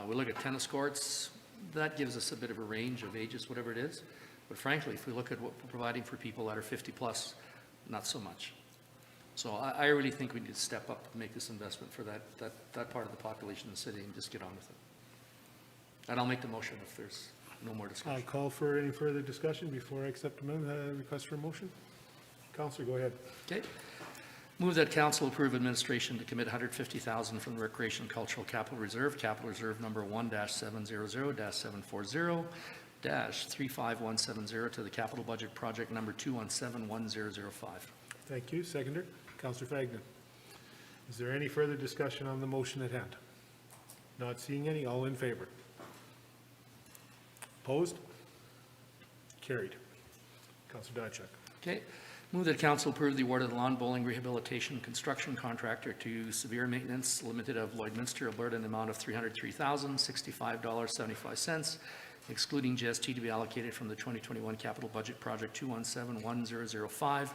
We look at tennis courts. That gives us a bit of a range of ages, whatever it is. But frankly, if we look at what we're providing for people that are 50 plus, not so much. So I really think we need to step up and make this investment for that part of the population in the city and just get on with it. And I'll make the motion if there's no more discussion. I'll call for any further discussion before I accept a request for a motion. Councillor, go ahead. Okay. Move that council approve administration to commit $150,000 from the Recreation Cultural Capital Reserve number 1-700-740-35170 to the capital budget project number 2171005. Thank you. Seconder, Councillor Fagnan. Is there any further discussion on the motion at hand? Not seeing any. All in favor? Opposed? Carried. Councillor Diachek. Okay. Move that council approve the award of the lawn bowling rehabilitation construction contractor to Severe Maintenance Limited of Lloydminster, Alberta, in the amount of $303,065.75, excluding GST, to be allocated from the 2021 capital budget project 2171005,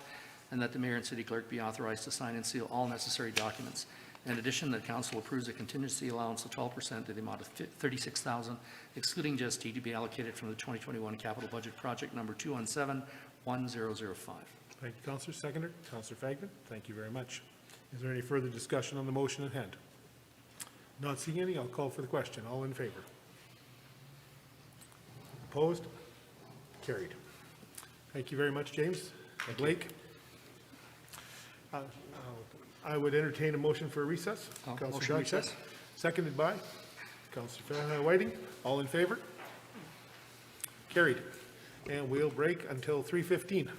and that the mayor and city clerk be authorized to sign and seal all necessary documents. In addition, that council approves a contingency allowance of 12% to the amount of $36,000, excluding GST, to be allocated from the 2021 capital budget project number 2171005. Thank you, Councillor. Seconder, Councillor Fagnan. Thank you very much. Is there any further discussion on the motion at hand? Not seeing any. I'll call for the question. All in favor? Opposed? Carried. Thank you very much, James. Blake? I would entertain a motion for a recess. Motion Councillor recess. Seconded by Councillor Whiting. All in favor? Carried. And we'll break until 3:15.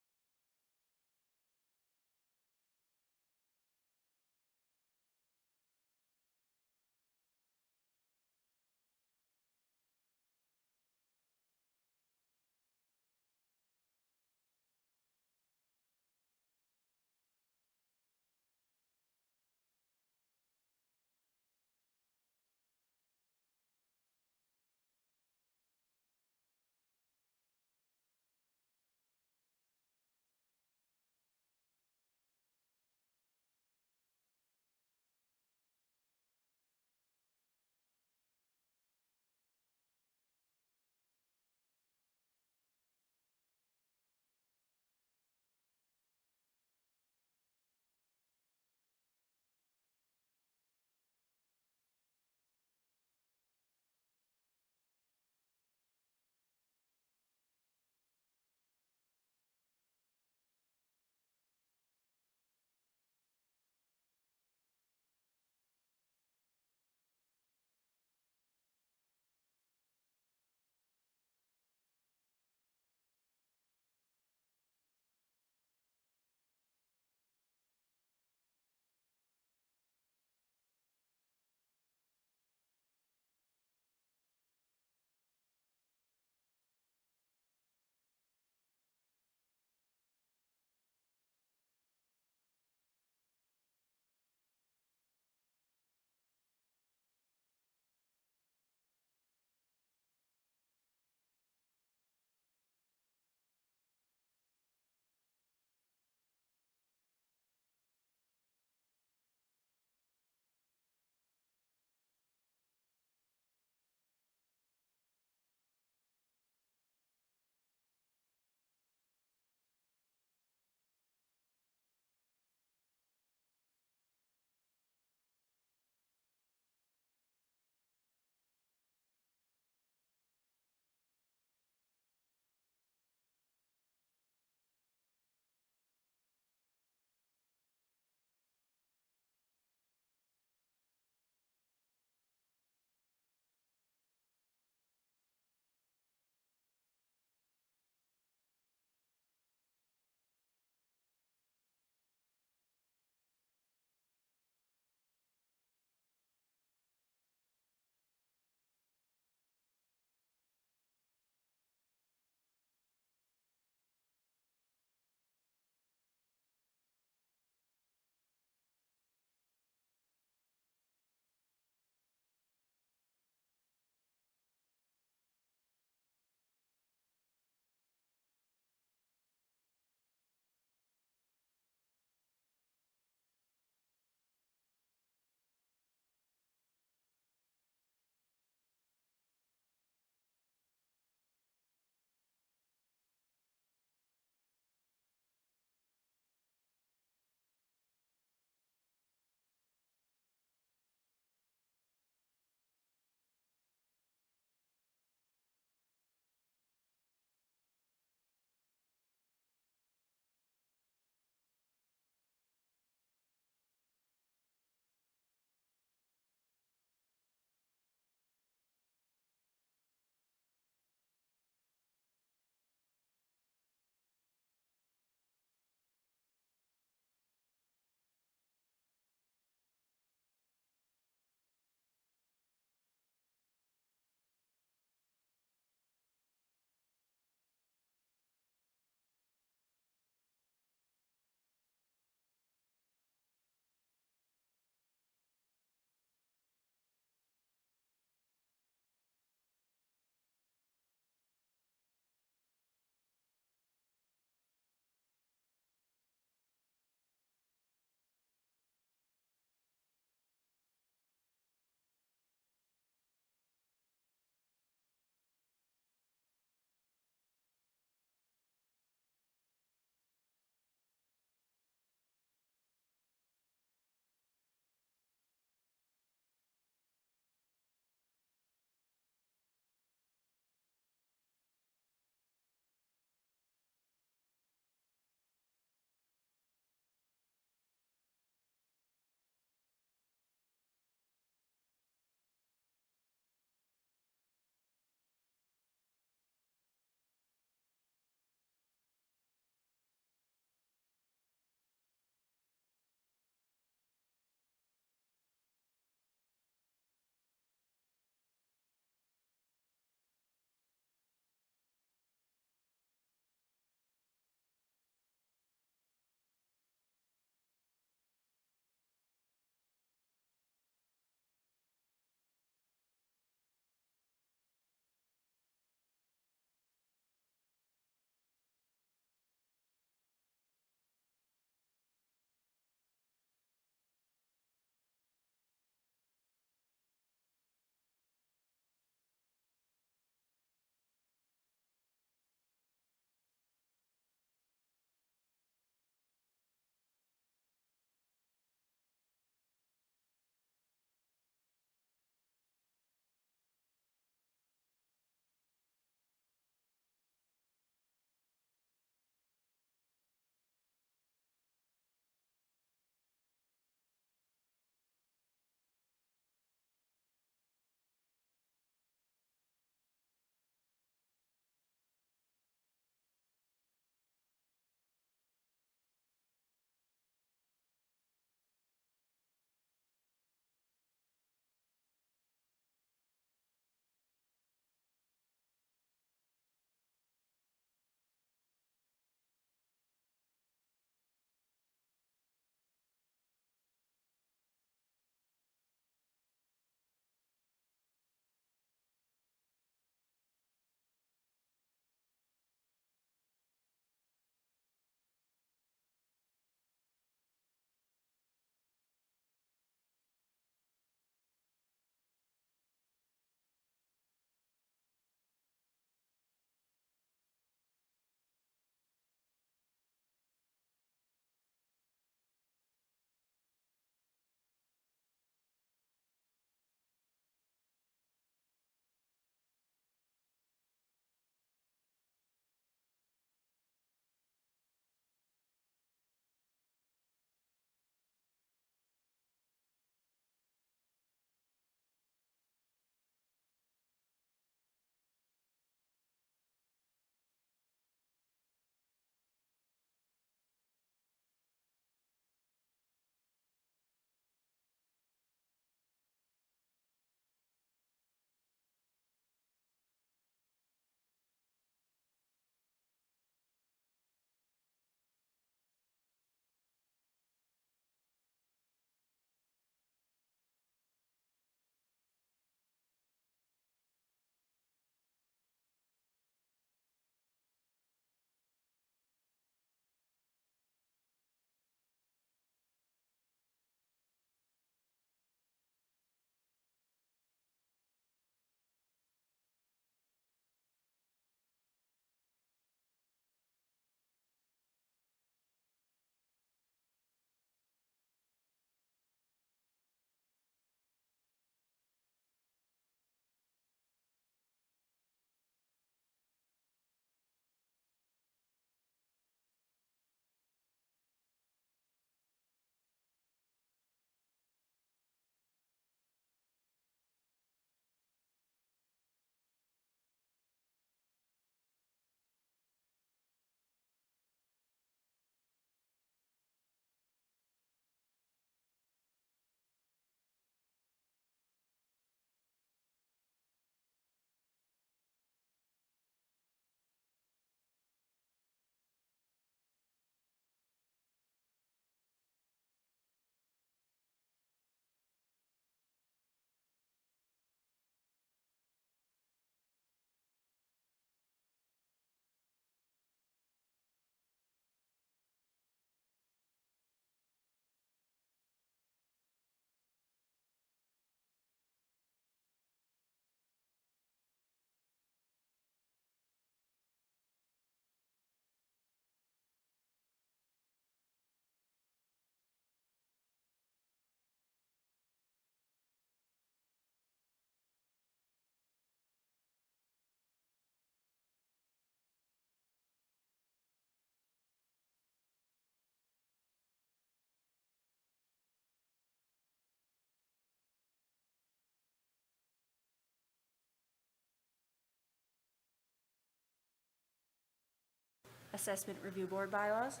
Assessment Review Board bylaws.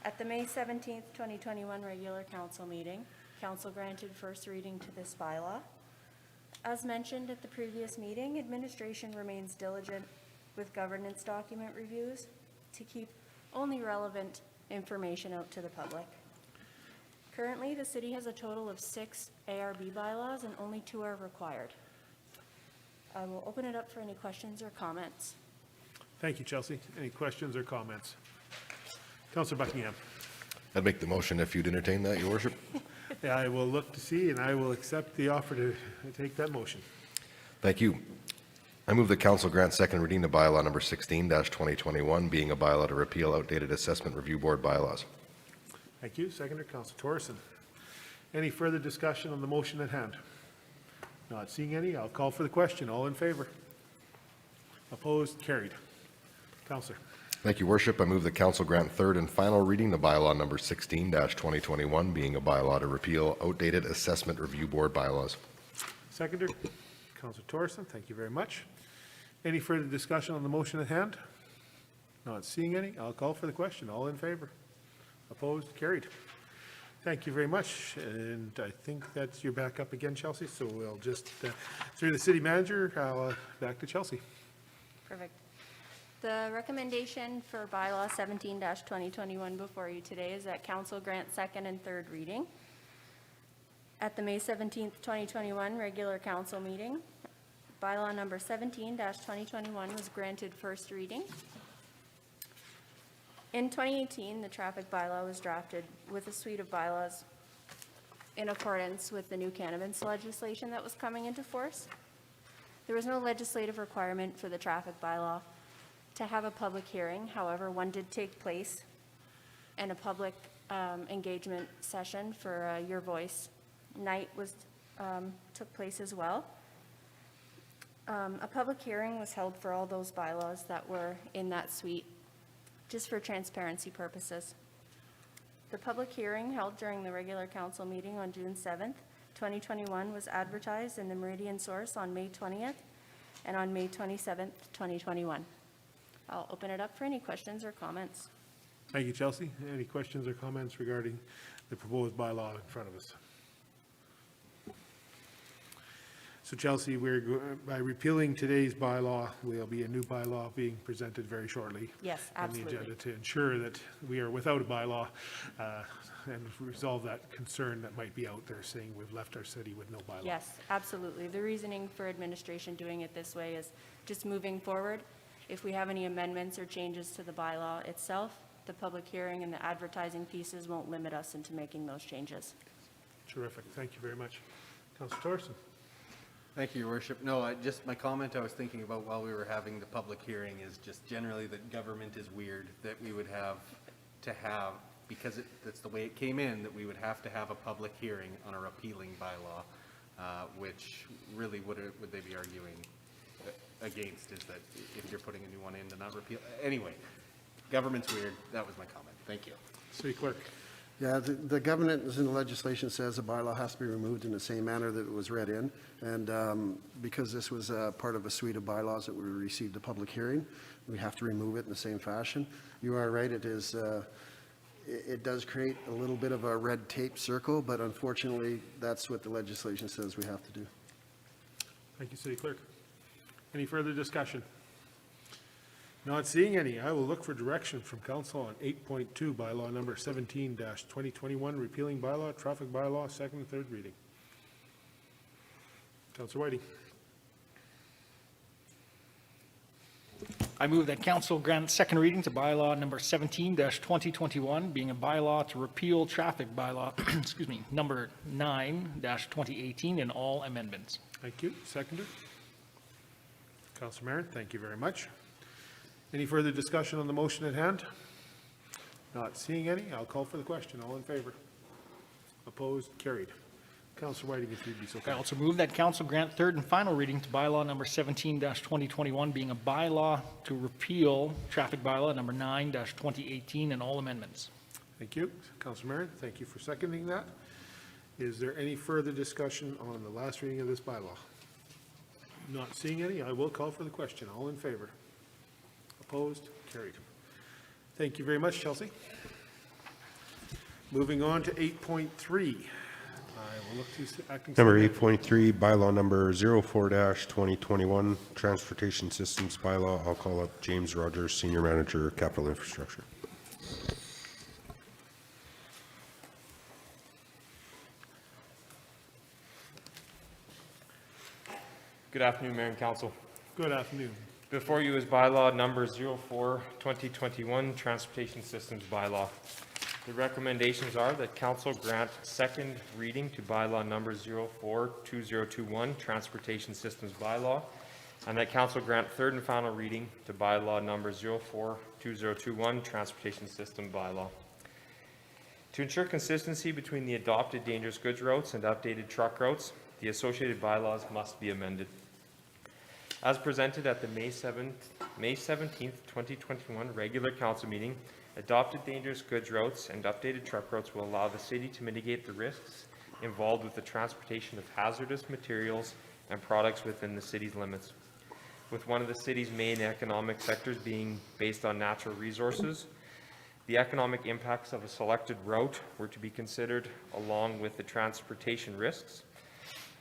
At the May 17th, 2021 regular council meeting, council granted first reading to this bylaw. As mentioned at the previous meeting, administration remains diligent with governance document reviews to keep only relevant information out to the public. Currently, the city has a total of 6 ARB bylaws and only 2 are required. I will open it up for any questions or comments. Thank you, Chelsea. Any questions or comments? Councillor Buckingham. I'd make the motion if you'd entertain that, Your Worship. Yeah, I will look to see, and I will accept the offer to take that motion. Thank you. I move that council grant second reading to bylaw number 16-2021, being a bylaw to repeal outdated assessment review board bylaws. Thank you. Seconder, Councillor Thorson. Any further discussion on the motion at hand? Not seeing any, I'll call for the question. All in favor? Opposed? Carried. Councillor. Thank you, Worship. I move that council grant third and final reading to bylaw number 16-2021, being a bylaw to repeal outdated assessment review board bylaws. Seconder, Councillor Thorson. Thank you very much. Any further discussion on the motion at hand? Not seeing any, I'll call for the question. All in favor? Opposed? Carried. Thank you very much. And I think that's you're back up again, Chelsea. So we'll just, through the city manager, back to Chelsea. Perfect. The recommendation for bylaw 17-2021 before you today is that council grant second and third reading. At the May 17th, 2021 regular council meeting, bylaw number 17-2021 was granted first reading. In 2018, the traffic bylaw was drafted with a suite of bylaws in accordance with the new cannabis legislation that was coming into force. There was no legislative requirement for the traffic bylaw to have a public hearing. However, one did take place, and a public engagement session for Your Voice night took place as well. A public hearing was held for all those bylaws that were in that suite, just for transparency purposes. The public hearing held during the regular council meeting on June 7th, 2021 was advertised in the Meridian Source on May 20th and on May 27th, 2021. I'll open it up for any questions or comments. Thank you, Chelsea. Any questions or comments regarding the proposed bylaw in front of us? So Chelsea, by repealing today's bylaw, will be a new bylaw being presented very shortly. Yes, absolutely. On the agenda to ensure that we are without a bylaw and resolve that concern that might be out there saying we've left our city with no bylaw. Yes, absolutely. The reasoning for administration doing it this way is just moving forward. If we have any amendments or changes to the bylaw itself, the public hearing and the advertising pieces won't limit us into making those changes. Terrific. Thank you very much. Councillor Thorson. Thank you, Your Worship. No, my comment I was thinking about while we were having the public hearing is just generally that government is weird, that we would have to have, because that's the way it came in, that we would have to have a public hearing on a repealing bylaw, which really would they be arguing against is that if you're putting a new one in to not repeal. Anyway, government's weird. That was my comment. Thank you. City Clerk. Yeah, the governance in the legislation says a bylaw has to be removed in the same manner that it was read in. And because this was part of a suite of bylaws that we received a public hearing, we have to remove it in the same fashion. You are right, it is, it does create a little bit of a red tape circle, but unfortunately, that's what the legislation says we have to do. Thank you, City Clerk. Any further discussion? Not seeing any, I will look for direction from council on 8.2, bylaw number 17-2021, repealing bylaw, traffic bylaw, second and third reading. Councillor Whiting. I move that council grant second reading to bylaw number 17-2021, being a bylaw to repeal traffic bylaw, excuse me, number 9-2018 in all amendments. Thank you. Seconder. Councillor Marin, thank you very much. Any further discussion on the motion at hand? Not seeing any, I'll call for the question. All in favor? Opposed? Carried. Councillor Whiting, if you'd be so I kind. also move that council grant third and final reading to bylaw number 17-2021, being a bylaw to repeal traffic bylaw number 9-2018 in all amendments. Thank you. Councillor Marin, thank you for seconding that. Is there any further discussion on the last reading of this bylaw? Not seeing any, I will call for the question. All in favor? Opposed? Carried. Thank you very much, Chelsea. Moving on to 8.3. I will look to acting. Number City Manager. 8.3, bylaw number 04-2021, Transportation Systems Bylaw. I'll call up James Rogers, Senior Manager, Capital Infrastructure. Good afternoon, Mayor and Council. Good afternoon. Before you is bylaw number 04-2021, Transportation Systems Bylaw. The recommendations are that council grant second reading to bylaw number 04-2021, Transportation Systems Bylaw, and that council grant third and final reading to bylaw number 04-2021, Transportation System Bylaw. To ensure consistency between the adopted dangerous goods routes and updated truck routes, the associated bylaws must be amended. As presented at the May 17th, 2021 regular council meeting, adopted dangerous goods routes and updated truck routes will allow the city to mitigate the risks involved with the transportation of hazardous materials and products within the city's limits. With one of the city's main economic sectors being based on natural resources, the economic impacts of a selected route were to be considered along with the transportation risks.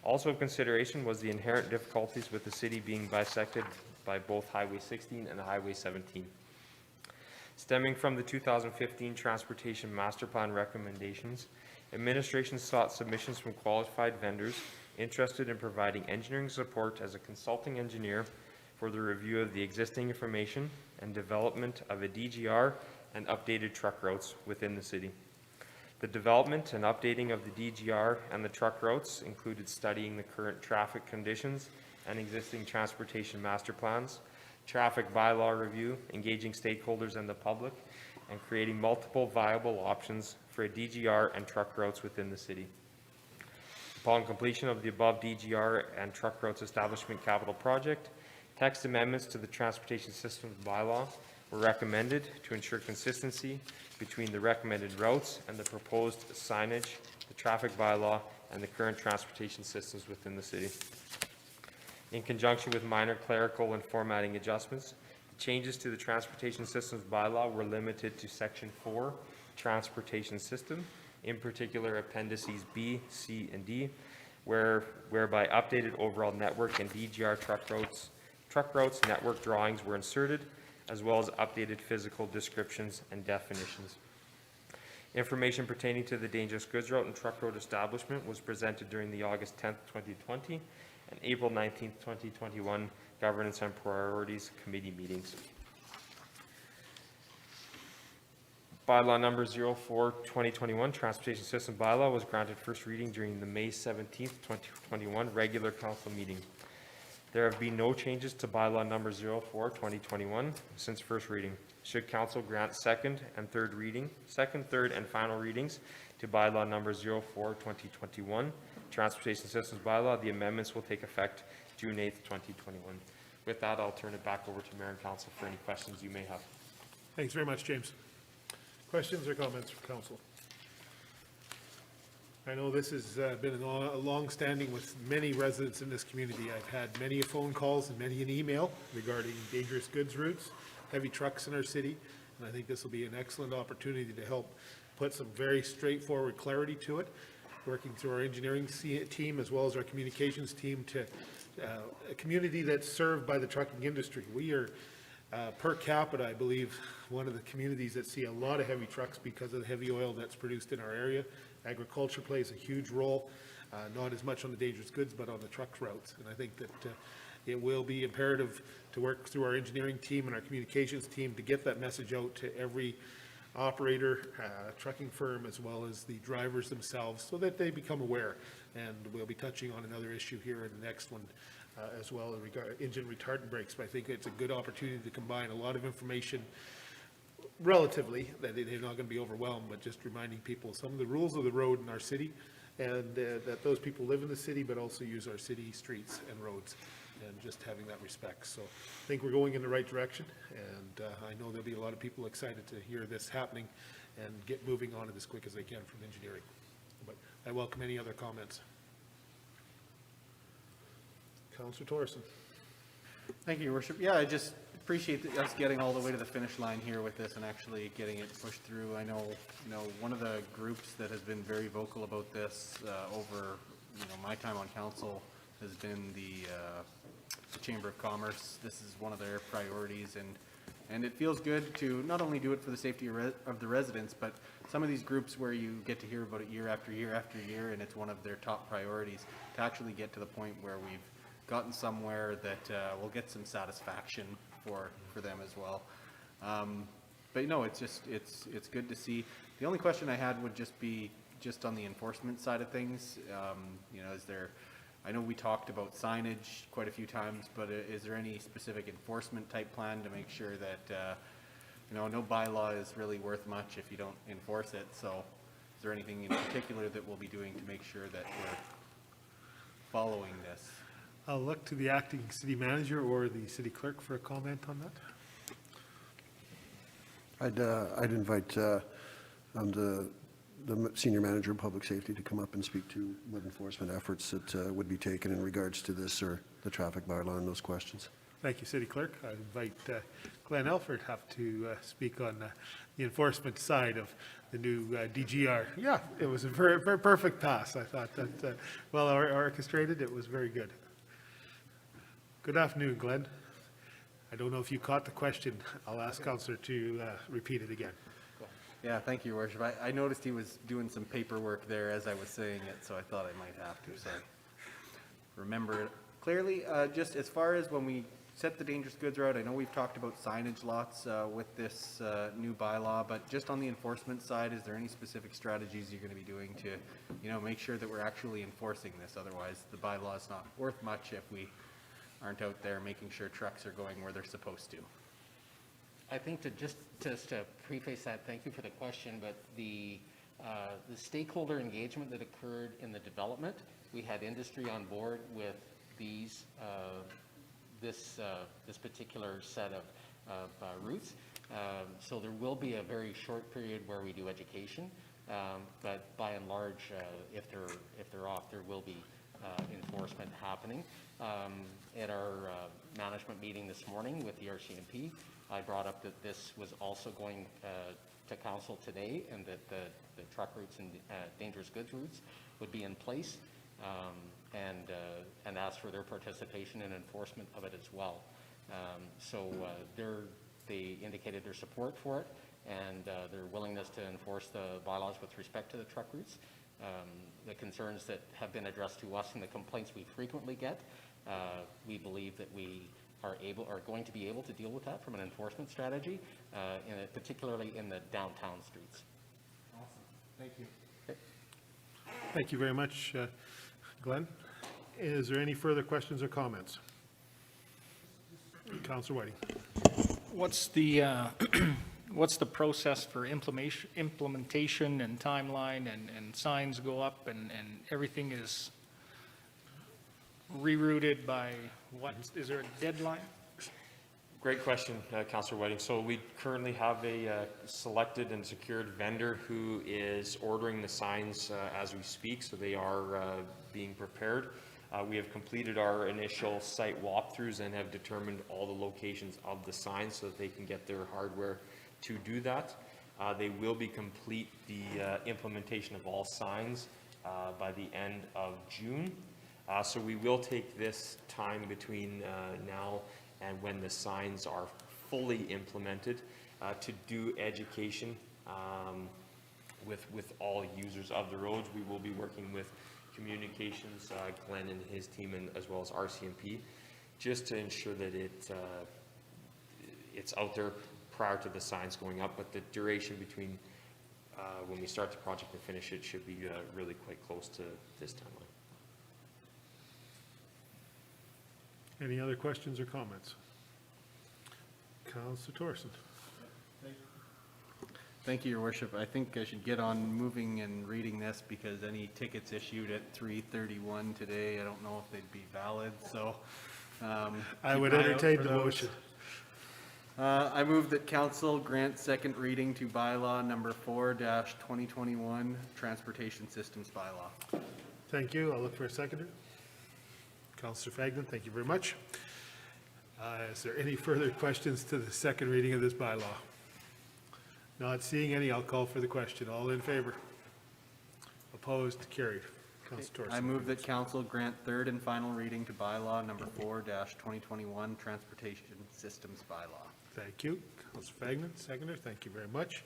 Also of consideration was the inherent difficulties with the city being bisected by both Highway 16 and Highway 17. Stemming from the 2015 Transportation Master Plan recommendations, administration sought submissions from qualified vendors interested in providing engineering support as a consulting engineer for the review of the existing information and development of a DGR and updated truck routes within the city. The development and updating of the DGR and the truck routes included studying the current traffic conditions and existing transportation master plans, traffic bylaw review, engaging stakeholders and the public, and creating multiple viable options for a DGR and truck routes within the city. Upon completion of the above DGR and truck routes establishment capital project, text amendments to the Transportation Systems Bylaw were recommended to ensure consistency between the recommended routes and the proposed signage, the traffic bylaw, and the current transportation systems within the city. In conjunction with minor clerical and formatting adjustments, the changes to the Transportation Systems Bylaw were limited to Section 4, Transportation System, in particular Appendices B, C, and D, whereby updated overall network and DGR truck routes network drawings were inserted, as well as updated physical descriptions and definitions. Information pertaining to the dangerous goods route and truck road establishment was presented during the August 10th, 2020 and April 19th, 2021 Governance and Priorities Committee meetings. Bylaw number 04-2021, Transportation System Bylaw, was granted first reading during the May 17th, 2021 regular council meeting. There have been no changes to bylaw number 04-2021 since first reading. Should council grant second, third, and final readings to bylaw number 04-2021, Transportation Systems Bylaw, the amendments will take effect June 8th, 2021. With that, I'll turn it back over to Mayor and Council for any questions you may have. Thanks very much, James. Questions or comments from council? I know this has been a long-standing with many residents in this community. I've had many phone calls and many an email regarding dangerous goods routes, heavy trucks in our city, and I think this will be an excellent opportunity to help put some very straightforward clarity to it, working through our engineering team as well as our communications team to a community that's served by the trucking industry. We are, per capita, I believe, one of the communities that see a lot of heavy trucks because of the heavy oil that's produced in our area. Agriculture plays a huge role, not as much on the dangerous goods, but on the truck routes. And I think that it will be imperative to work through our engineering team and our communications team to get that message out to every operator, trucking firm, as well as the drivers themselves, so that they become aware. And we'll be touching on another issue here in the next one as well, regarding engine retardant brakes. But I think it's a good opportunity to combine a lot of information relatively, that they're not going to be overwhelmed, but just reminding people some of the rules of the road in our city, and that those people live in the city but also use our city streets and roads, and just having that respect. So I think we're going in the right direction, and I know there'll be a lot of people excited to hear this happening and get moving on it as quick as they can from engineering. But I welcome any other comments. Councillor Torreson. Thank you, Your Worship. Yeah, I just appreciate us getting all the way to the finish line here with this and actually getting it pushed through. I know, one of the groups that has been very vocal about this over, my time on council has been the Chamber of Commerce. This is one of their priorities, and it feels good to not only do it for the safety of the residents, but some of these groups where you get to hear about it year after year after year, and it's one of their top priorities, to actually get to the point where we've gotten somewhere that will get some satisfaction for them as well. But it's good to see. The only question I had would just be just on the enforcement side of things. Is there, I know we talked about signage quite a few times, but is there any specific enforcement type plan to make sure that, no bylaw is really worth much if you don't enforce it? So is there anything in particular that we'll be doing to make sure that we're following this? I'll look to the acting city manager or the city clerk for a comment on that. I'd invite the senior manager of public safety to come up and speak to what enforcement efforts that would be taken in regards to this or the traffic bylaw and those questions. Thank you, city clerk. I invite Glenn Elford have to speak on the enforcement side of the new DGR. Yeah, it was a very, very perfect pass. I thought that well orchestrated. It was very good. Good afternoon, Glenn. I don't know if you caught the question. I'll ask Councillor to repeat it again. Yeah, thank you, Your Worship. I noticed he was doing some paperwork there as I was saying it, so I thought I might have to, so remember it clearly. Just as far as when we set the dangerous goods route, I know we've talked about signage lots with this new bylaw, but just on the enforcement side, is there any specific strategies you're going to be doing to, make sure that we're actually enforcing this? Otherwise, the bylaw is not worth much if we aren't out there making sure trucks are going where they're supposed to. I think to preface that, thank you for the question, but the stakeholder engagement that occurred in the development, we had industry on board with this particular set of routes. So there will be a very short period where we do education, but by and large, if they're off, there will be enforcement happening. At our management meeting this morning with the RCMP, I brought up that this was also going to council today, and that the truck routes and dangerous goods routes would be in place, and ask for their participation in enforcement of it as well. So they indicated their support for it, and their willingness to enforce the bylaws with respect to the truck routes. The concerns that have been addressed to us and the complaints we frequently get, we believe that we are going to be able to deal with that from an enforcement strategy, particularly in the downtown streets. Awesome. Thank you. Okay. Thank you very much, Glenn. Is there any further questions or comments? Councillor Whiting. What's the process for implementation and timeline, and signs go up and everything is rerouted by what? Is there a deadline? Great question, Councillor Whiting. So we currently have a selected and secured vendor who is ordering the signs as we speak, so they are being prepared. We have completed our initial site walkthroughs and have determined all the locations of the signs so that they can get their hardware to do that. They will be complete the implementation of all signs by the end of June. So we will take this time between now and when the signs are fully implemented to do education with all users of the roads. We will be working with communications, Glenn and his team, and as well as RCMP, just to ensure that it's out there prior to the signs going up. But the duration between when we start the project and finish it should be really quite close to this timeline. Any other questions or comments? Councillor Thorson. Thank you, Your Worship. I think I should get on moving and reading this, because any tickets issued at 3:31 today, I don't know if they'd be valid, so. I would entertain the motion. I move that council grant second reading to bylaw number 4-2021, Transportation Systems Bylaw. Thank you. I'll look for a seconder. Councillor Fagnan, thank you very much. Is there any further questions to the second reading of this bylaw? Not seeing any, I'll call for the question. All in favor? Opposed? Carried. Councilor Torson. I move that council grant third and final reading to bylaw number 4-2021, Transportation Systems Bylaw. Thank you. Councilor Fagnan, seconder. Thank you very much.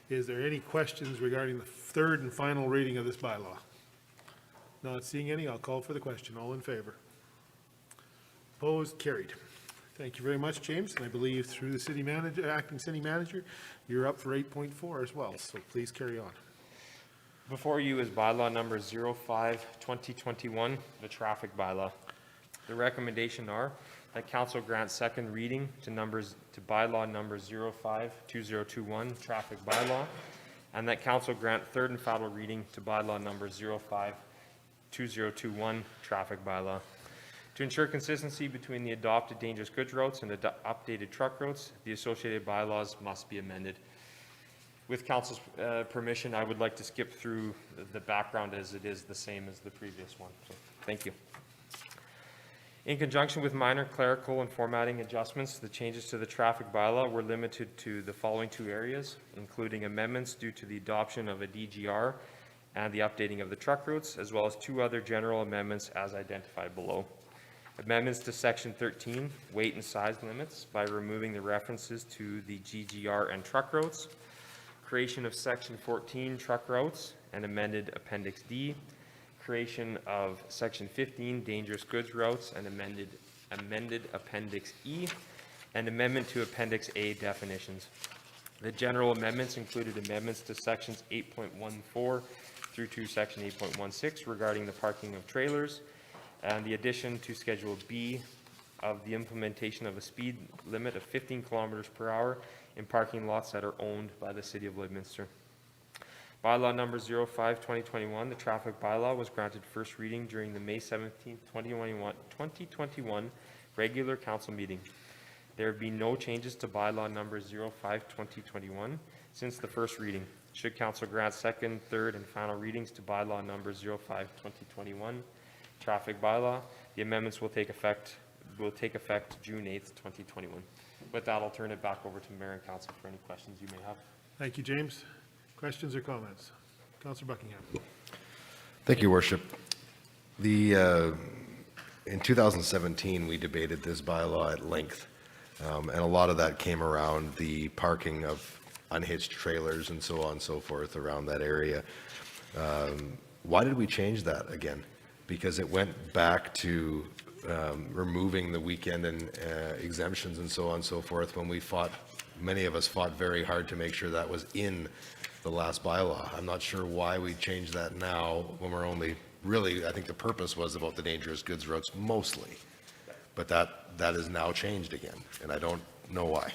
Is there any questions regarding the third and final reading of this bylaw? Not seeing any, I'll call for the question. All in favor? Opposed? Carried. Thank you very much, James. And I believe through the city manager, acting city manager, you're up for 8.4 as well. So please carry on. Before you is bylaw number 05-2021, the traffic bylaw. The recommendation are that council grant second reading to bylaw number 05-2021, traffic bylaw, and that council grant third and final reading to bylaw number 05-2021, traffic bylaw. To ensure consistency between the adopted dangerous goods routes and the updated truck routes, the associated bylaws must be amended. With council's permission, I would like to skip through the background as it is the same as the previous one. So, thank you. In conjunction with minor clerical and formatting adjustments, the changes to the traffic bylaw were limited to the following two areas, including amendments due to the adoption of a DGR and the updating of the truck routes, as well as two other general amendments as identified below. Amendments to Section 13, weight and size limits, by removing the references to the GGR and truck routes. Creation of Section 14, truck routes, and amended Appendix D. Creation of Section 15, dangerous goods routes, and amended Appendix E, and amendment to Appendix A, definitions. The general amendments included amendments to Sections 8.14 through to Section 8.16 regarding the parking of trailers, and the addition to Schedule B of the implementation of a speed limit of 15 kilometers per hour in parking lots that are owned by the City of Lloydminster. Bylaw number 05-2021, the traffic bylaw, was granted first reading during the May 17, 2021 regular council meeting. There have been no changes to bylaw number 05-2021 since the first reading. Should council grant second, third, and final readings to bylaw number 05-2021, traffic bylaw, the amendments will take effect June 8th, 2021. With that, I'll turn it back over to Mayor and Council for any questions you may have. Thank you, James. Questions or comments? Councillor Buckingham. Thank you, Worship. In 2017, we debated this bylaw at length, and a lot of that came around the parking of unhitched trailers and so on and so forth around that area. Why did we change that again? Because it went back to removing the weekend and exemptions and so on and so forth when many of us fought very hard to make sure that was in the last bylaw. I'm not sure why we changed that now when we're only really, I think the purpose was about the dangerous goods routes mostly, but that is now changed again, and I don't know why.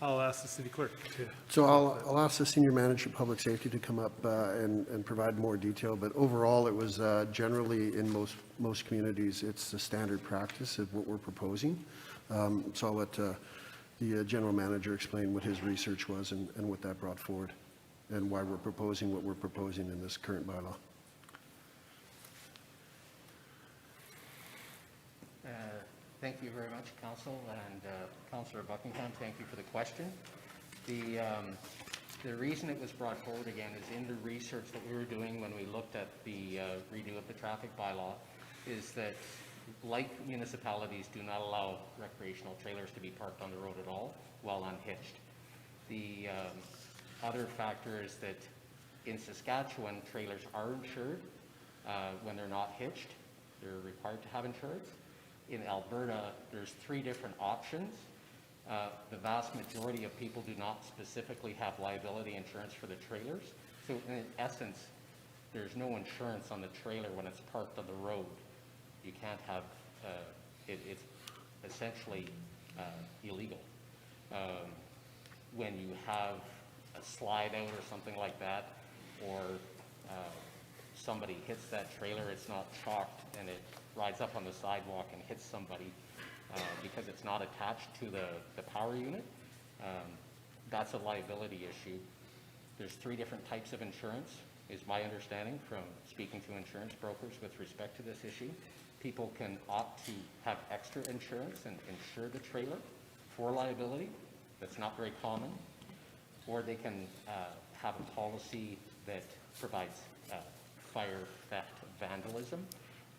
I'll ask the city clerk to. So I'll ask the Senior Manager of Public Safety to come up and provide more detail, but overall it was generally in most communities, it's the standard practice of what we're proposing. So I'll let the General Manager explain what his research was and what that brought forward and why we're proposing what we're proposing in this current bylaw. Thank you very much, Council, and Councillor Buckingham, thank you for the question. The reason it was brought forward again is in the research that we were doing when we looked at the redo of the traffic bylaw, is that like municipalities do not allow recreational trailers to be parked on the road at all while unhitched. The other factor is that in Saskatchewan, trailers are insured when they're not hitched. They're required to have insurance. In Alberta, there's 3 different options. The vast majority of people do not specifically have liability insurance for the trailers. So in essence, there's no insurance on the trailer when it's parked on the road. You can't have, it's essentially illegal. When you have a slide out or something like that, or somebody hits that trailer, it's not chalked and it rides up on the sidewalk and hits somebody because it's not attached to the power unit, that's a liability issue. There's 3 different types of insurance, is my understanding from speaking to insurance brokers with respect to this issue. people can opt to have extra insurance and insure the trailer for liability. That's not very common. Or they can have a policy that provides fire, theft, vandalism.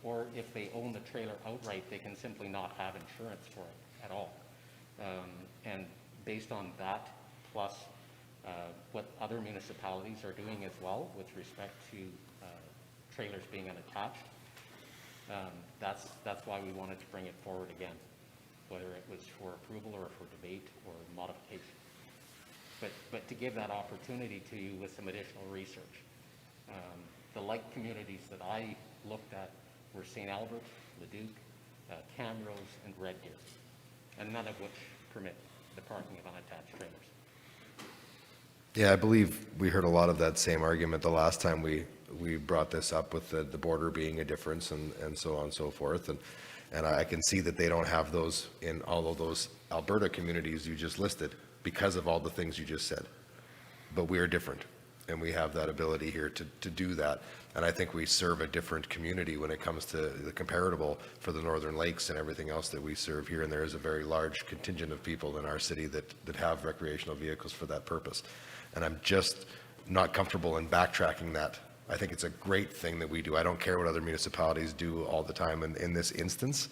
Or if they own the trailer outright, they can simply not have insurance for it at all. And based on that, plus what other municipalities are doing as well with respect to trailers being unattached, that's why we wanted to bring it forward again, whether it was for approval or for debate or modification. But to give that opportunity to you with some additional research. The like communities that I looked at were St. Albert, Leduc, Camrose, and Red Deer, and none of which permit the parking of unattached trailers. Yeah, I believe we heard a lot of that same argument the last time we brought this up, with the border being a difference and so on and so forth. And I can see that they don't have those in all of those Alberta communities you just listed because of all the things you just said. But we are different, and we have that ability here to do that. And I think we serve a different community when it comes to the comparable for the Northern Lakes and everything else that we serve here. And there is a very large contingent of people in our city that have recreational vehicles for that purpose. And I'm just not comfortable in backtracking that. I think it's a great thing that we do. I don't care what other municipalities do all the time. And in this instance,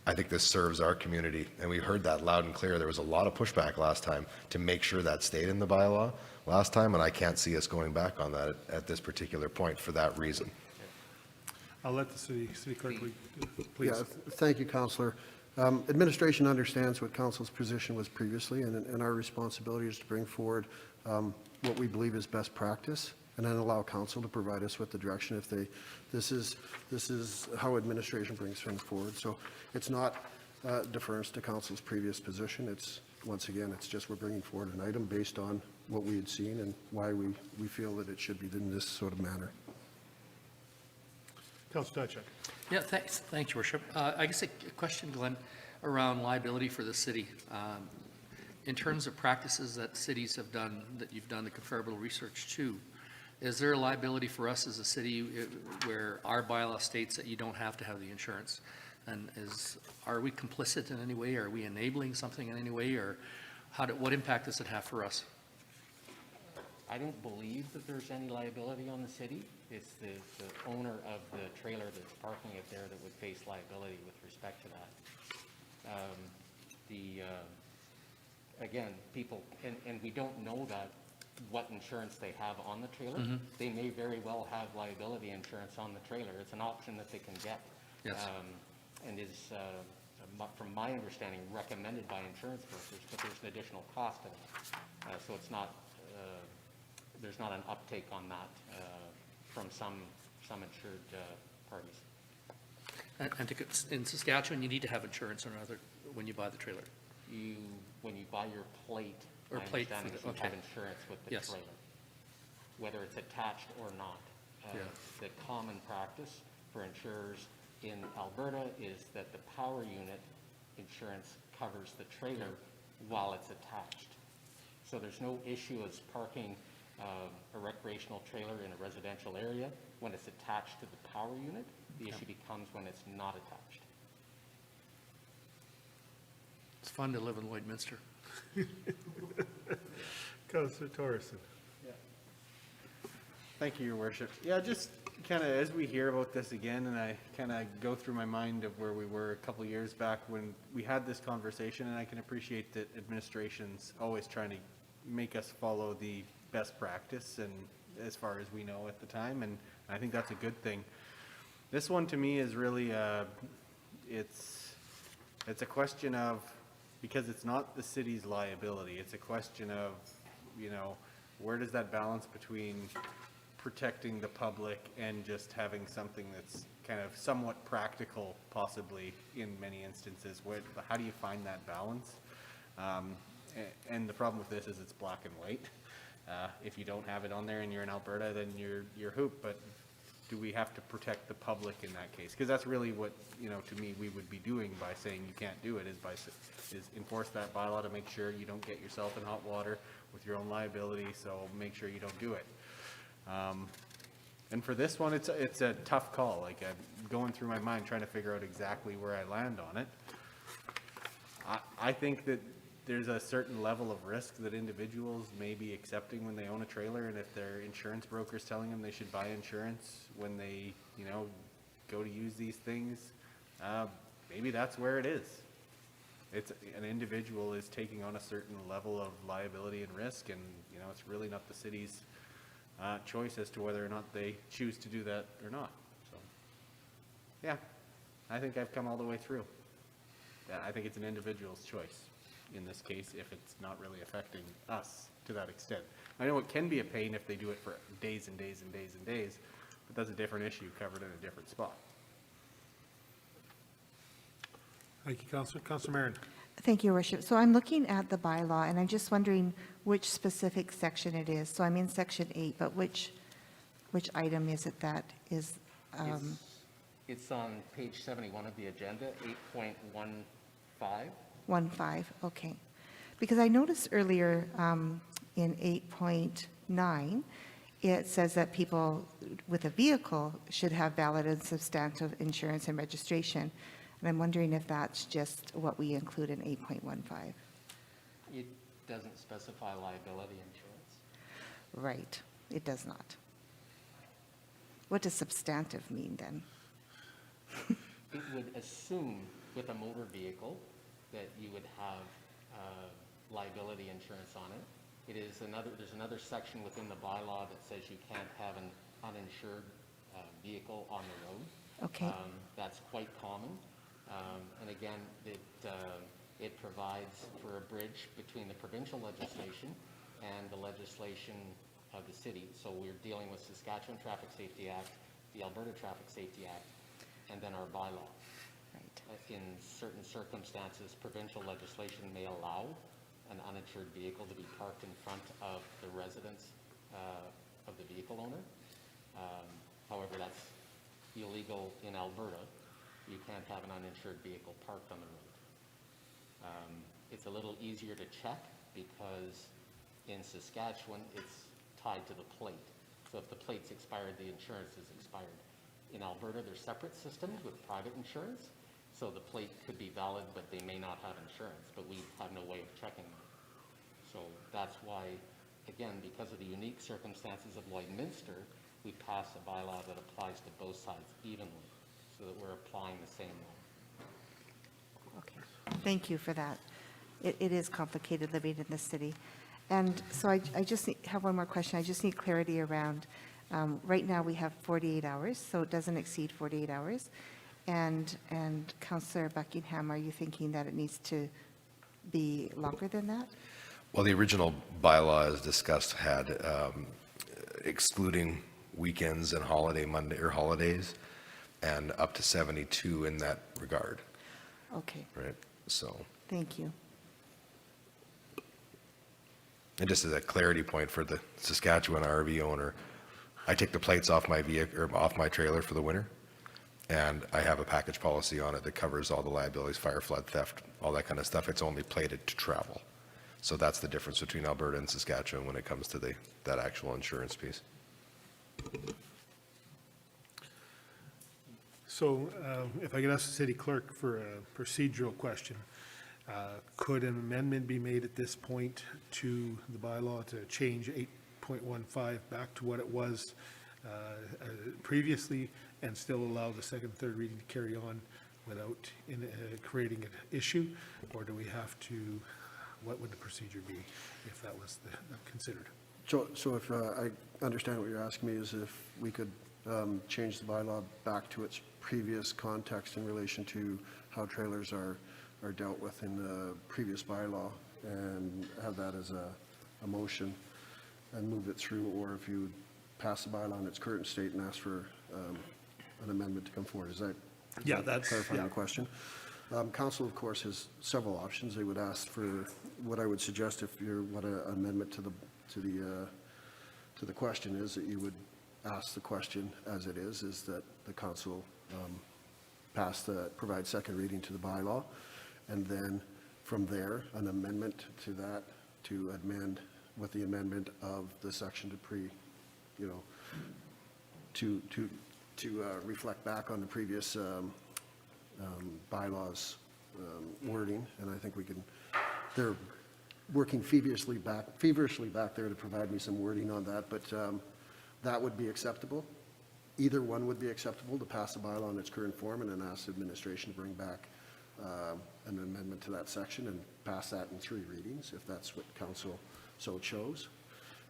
I think this serves our community. And we heard that loud and clear. There was a lot of pushback last time to make sure that stayed in the bylaw last time. And I can't see us going back on that at this particular point for that reason. I'll let the city clerk, please. Yeah, thank you, Councillor. Administration understands what Council's position was previously, and our responsibility is to bring forward what we believe is best practice, and then allow Council to provide us with the direction if this is how administration brings things forward. So it's not deference to Council's previous position. It's, once again, it's just we're bringing forward an item based on what we had seen and why we feel that it should be in this sort of manner. Councilor Diachak. Yeah, thanks, Your Worship. I guess a question, Glenn, around liability for the city. In terms of practices that cities have done, that you've done the comparable research to, is there a liability for us as a city where our bylaw states that you don't have to have the insurance? And are we complicit in any way? Are we enabling something in any way? Or what impact does it have for us? I don't believe that there's any liability on the city. It's the owner of the trailer that's parking it there that would face liability with respect to that. Again, people, and we don't know that what insurance they have on the trailer. Mm-hmm. They may very well have liability insurance on the trailer. It's an option that they can get. Yes. And is, from my understanding, recommended by insurance brokers, but there's an additional cost to that. So it's not, there's not an uptake on that from some insured parties. And in Saskatchewan, you need to have insurance or another when you buy the trailer. When you buy your plate, Or my plate understanding for is the- you have okay. insurance with the Yes. trailer, whether it's attached or not. Yeah. The common practice for insurers in Alberta is that the power unit insurance covers the trailer while it's attached. So there's no issue as parking a recreational trailer in a residential area when it's attached to the power unit. The issue becomes when it's not attached. It's fun to live in Lloydminster. Councilor Torreson. Thank you, Your Worship. Yeah, just kind of as we hear about this again, and I kind of go through my mind of where we were a couple years back when we had this conversation, and I can appreciate that administration's always trying to make us follow the best practice, and as far as we know at the time, and I think that's a good thing. This one to me is really, it's a question of, because it's not the city's liability, it's a question of, where does that balance between protecting the public and just having something that's kind of somewhat practical, possibly in many instances. How do you find that balance? And the problem with this is it's black and white. If you don't have it on there and you're in Alberta, then you're hooped. But do we have to protect the public in that case? Because that's really what, to me, we would be doing by saying you can't do it, is enforce that bylaw to make sure you don't get yourself in hot water with your own liability, so make sure you don't do it. And for this one, it's a tough call. Like, I'm going through my mind trying to figure out exactly where I land on it. I think that there's a certain level of risk that individuals may be accepting when they own a trailer, and if their insurance broker's telling them they should buy insurance when they, you know, go to use these things, maybe that's where it is. It's an individual is taking on a certain level of liability and risk, and, you know, it's really not the city's choice as to whether or not they choose to do that or not. So, yeah, I think I've come all the way through. Yeah, I think it's an individual's choice in this case if it's not really affecting us to that extent. I know it can be a pain if they do it for days and days and days and days, but that's a different issue covered in a different spot. Thank you, Councillor. Councillor Marion. Thank you, Your Worship. So I'm looking at the bylaw, and I'm just wondering which specific section it is. So I'm in section 8, but which item is it that is? It's on page 71 of the agenda, 8.15. 1.5, okay. Because I noticed earlier in 8.9, it says that people with a vehicle should have valid and substantive insurance and registration. And I'm wondering if that's just what we include in 8.15. It doesn't specify liability insurance. Right, it does not. What does substantive mean then? It would assume with a motor vehicle that you would have liability insurance on it. There's another section within the bylaw that says you can't have an uninsured vehicle on the road. Okay. That's quite common. And again, it provides for a bridge between the provincial legislation and the legislation of the city. So we're dealing with Saskatchewan Traffic Safety Act, the Alberta Traffic Safety Act, and then our bylaw. Right. In certain circumstances, provincial legislation may allow an uninsured vehicle to be parked in front of the residence of the vehicle owner. However, that's illegal in Alberta. You can't have an uninsured vehicle parked on the road. It's a little easier to check because in Saskatchewan, it's tied to the plate. So if the plate's expired, the insurance is expired. In Alberta, there's separate systems with private insurance. So the plate could be valid, but they may not have insurance, but we have no way of checking that. So that's why, again, because of the unique circumstances of Lloydminster, we passed a bylaw that applies to both sides evenly, so that we're applying the same law. Okay, thank you for that. It is complicated living in this city. And so I just have one more question. I just need clarity around, right now we have 48 hours, so it doesn't exceed 48 hours. And Councillor Buckingham, are you thinking that it needs to be longer than that? Well, the original bylaw, as discussed, had excluding weekends and holidays, and up to 72 in that regard. Okay, Right, so. thank you. And just as a clarity point for the Saskatchewan RV owner, I take the plates off my vehicle, or off my trailer for the winter, and I have a package policy on it that covers all the liabilities, fire, flood, theft, all that kind of stuff. It's only plated to travel. So that's the difference between Alberta and Saskatchewan when it comes to that actual insurance piece. So if I could ask the city clerk for a procedural question, could an amendment be made at this point to the bylaw to change 8.15 back to what it was previously and still allow the second, third reading to carry on without creating an issue? Or do we have to, what would the procedure be if that was considered? So if I understand what you're asking me is if we could change the bylaw back to its previous context in relation to how trailers are dealt with in the previous bylaw and have that as a motion and move it through, or if you pass the bylaw in its current state and ask for an amendment to come forward. Is that clarifying the question? Council, of course, has several options. They would ask for what I would suggest if you want an amendment to the question is that you would ask the question as it is that the council provide second reading to the bylaw, and then from there an amendment to that to amend with the amendment of the section to reflect back on the previous bylaws wording, and I think we can, they're working feverishly back there to provide me some wording on that, but that would be acceptable. Either one would be acceptable, to pass the bylaw in its current form and then ask administration to bring back an amendment to that section and pass that in 3 readings, if that's what council so chose.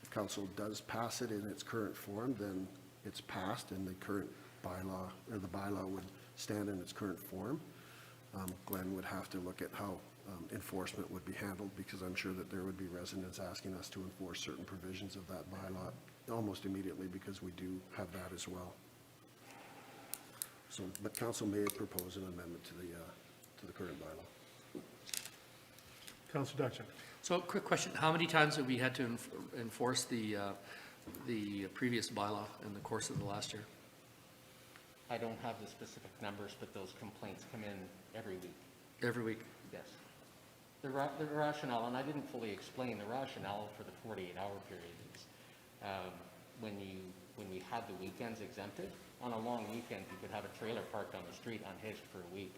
If council does pass it in its current form, then it's passed and the current bylaw, or the bylaw would stand in its current form. Glenn would have to look at how enforcement would be handled, because I'm sure that there would be residents asking us to enforce certain provisions of that bylaw almost immediately, because we do have that as well. So, but council may propose an amendment to the current bylaw. Councillor Dutton. So, quick question, how many times have we had to enforce the previous bylaw in the course of the last year? I don't have the specific numbers, but those complaints come in every week. Every week? Yes. The rationale, and I didn't fully explain, the rationale for the 48-hour period is when we had the weekends exempted, on a long weekend, you could have a trailer parked on the street unhitched for a week.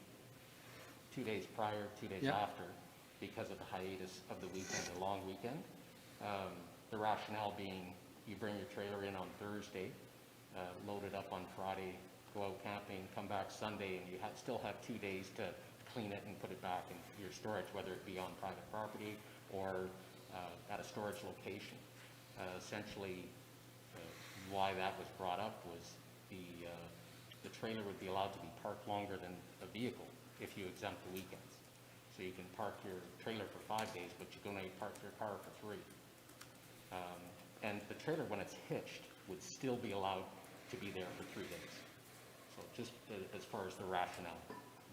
2 days prior, 2 days after, because of the hiatus of the weekend, the long weekend. The rationale being, you bring your trailer in on Thursday, load it up on Friday, go out camping, come back Sunday, and you still have 2 days to clean it and put it back in your storage, whether it be on private property or at a storage location. Essentially, why that was brought up was the trailer would be allowed to be parked longer than a vehicle if you exempt the weekends. So you can park your trailer for 5 days, but you can only park your car for 3. And the trailer, when it's hitched, would still be allowed to be there for 3 days. So just as far as the rationale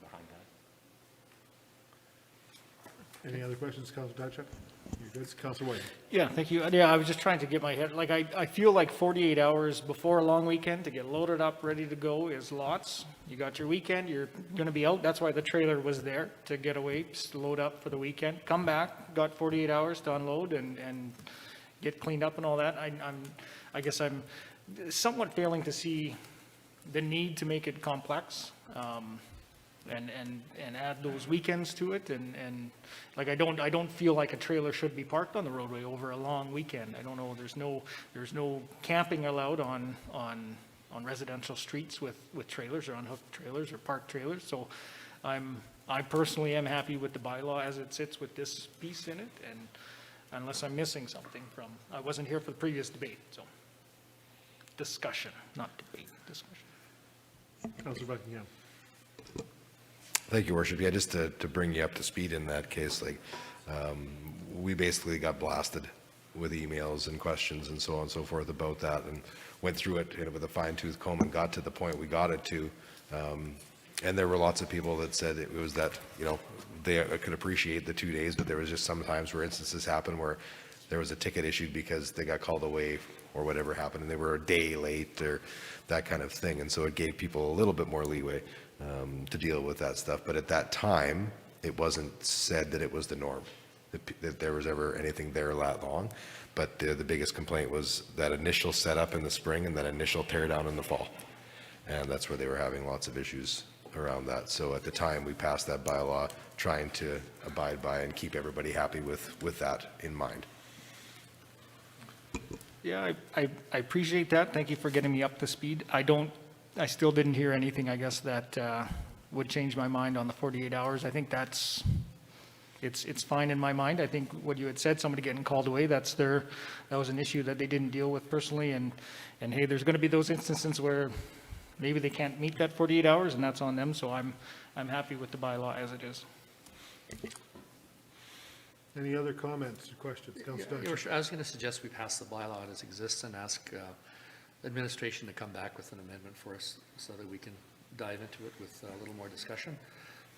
behind that. Any other questions, Councillor Dutton? You're good. Councillor White. Yeah, thank you. Yeah, I was just trying to get my head, like, I feel like 48 hours before a long weekend to get loaded up, ready to go is lots. You got your weekend, you're going to be out. That's why the trailer was there, to get away, just load up for the weekend, come back, got 48 hours to unload and get cleaned up and all that. I guess I'm somewhat failing to see the need to make it complex. And add those weekends to it, and like I don't feel like a trailer should be parked on the roadway over a long weekend. I don't know. There's no camping allowed on residential streets with trailers or unhooked trailers or parked trailers. So I personally am happy with the bylaw as it sits with this piece in it, and unless I'm missing something from, I wasn't here for the previous debate, so discussion, not debate, discussion. Councillor Buckingham. Thank you, Worship. Yeah, just to bring you up to speed in that case, like, we basically got blasted with emails and questions and so on and so forth about that, and went through it with a fine-tooth comb and got to the point we got it to. And there were lots of people that said it was that, they could appreciate the 2 days, but there was just sometimes where instances happened where there was a ticket issued because they got called away or whatever happened, and they were a day late or that kind of thing. And so it gave people a little bit more leeway to deal with that stuff. But at that time, it wasn't said that it was the norm, that there was ever anything there that long. But the biggest complaint was that initial setup in the spring and that initial tear down in the fall. And that's where they were having lots of issues around that. So at the time, we passed that bylaw trying to abide by and keep everybody happy with that in mind. Yeah, I appreciate that. Thank you for getting me up to speed. I still didn't hear anything, I guess, that would change my mind on the 48 hours. I think it's fine in my mind. I think what you had said, somebody getting called away, that was an issue that they didn't deal with personally. And hey, there's going to be those instances where maybe they can't meet that 48 hours, and that's on them. So I'm happy with the bylaw as it is. Any other comments or questions? Councillor Dutton. I was going to suggest we pass the bylaw as it exists and ask administration to come back with an amendment for us so that we can dive into it with a little more discussion.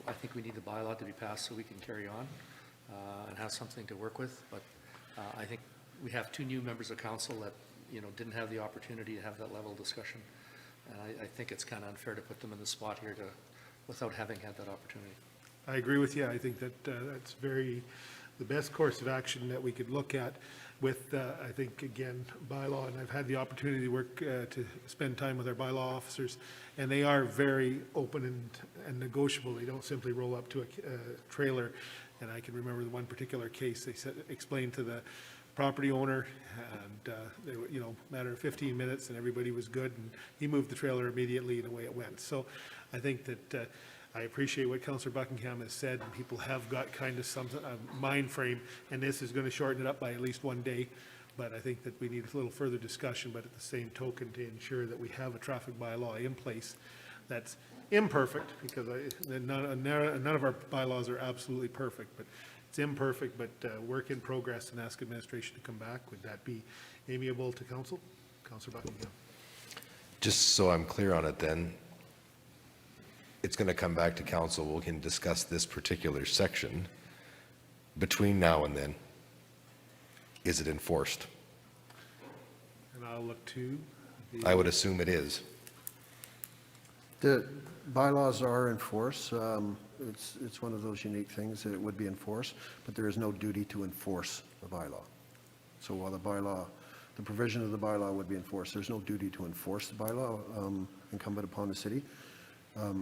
I think we need the bylaw to be passed so we can carry on and have something to work with. But I think we have 2 new members of council that didn't have the opportunity to have that level of discussion. And I think it's kind of unfair to put them in the spot here without having had that opportunity. I agree with you. I think that that's the best course of action that we could look at. with, I think, again, bylaw, and I've had the opportunity to work, to spend time with our bylaw officers, and they are very open and negotiable. They don't simply roll up to a trailer. And I can remember the one particular case, they said, explained to the property owner, and they were, you know, matter of 15 minutes, and everybody was good, and he moved the trailer immediately, and away it went. So I think that I appreciate what Councillor Buckingham has said, and people have got kind of some mind frame, and this is going to shorten it up by at least one day. But I think that we need a little further discussion, but at the same token, to ensure that we have a traffic bylaw in place that's imperfect, because none of our bylaws are absolutely perfect, but it's imperfect, but work in progress, and ask administration to come back. Would that be amiable to council? Councillor Buckingham. Just so I'm clear on it then, it's going to come back to council. We can discuss this particular section. Between now and then, is it enforced? And I'll look to I would assume it is. The bylaws are enforced. It's one of those unique things that it would be enforced, but there is no duty to enforce the bylaw. So while the provision of the bylaw would be enforced, there's no duty to enforce the bylaw incumbent upon the city.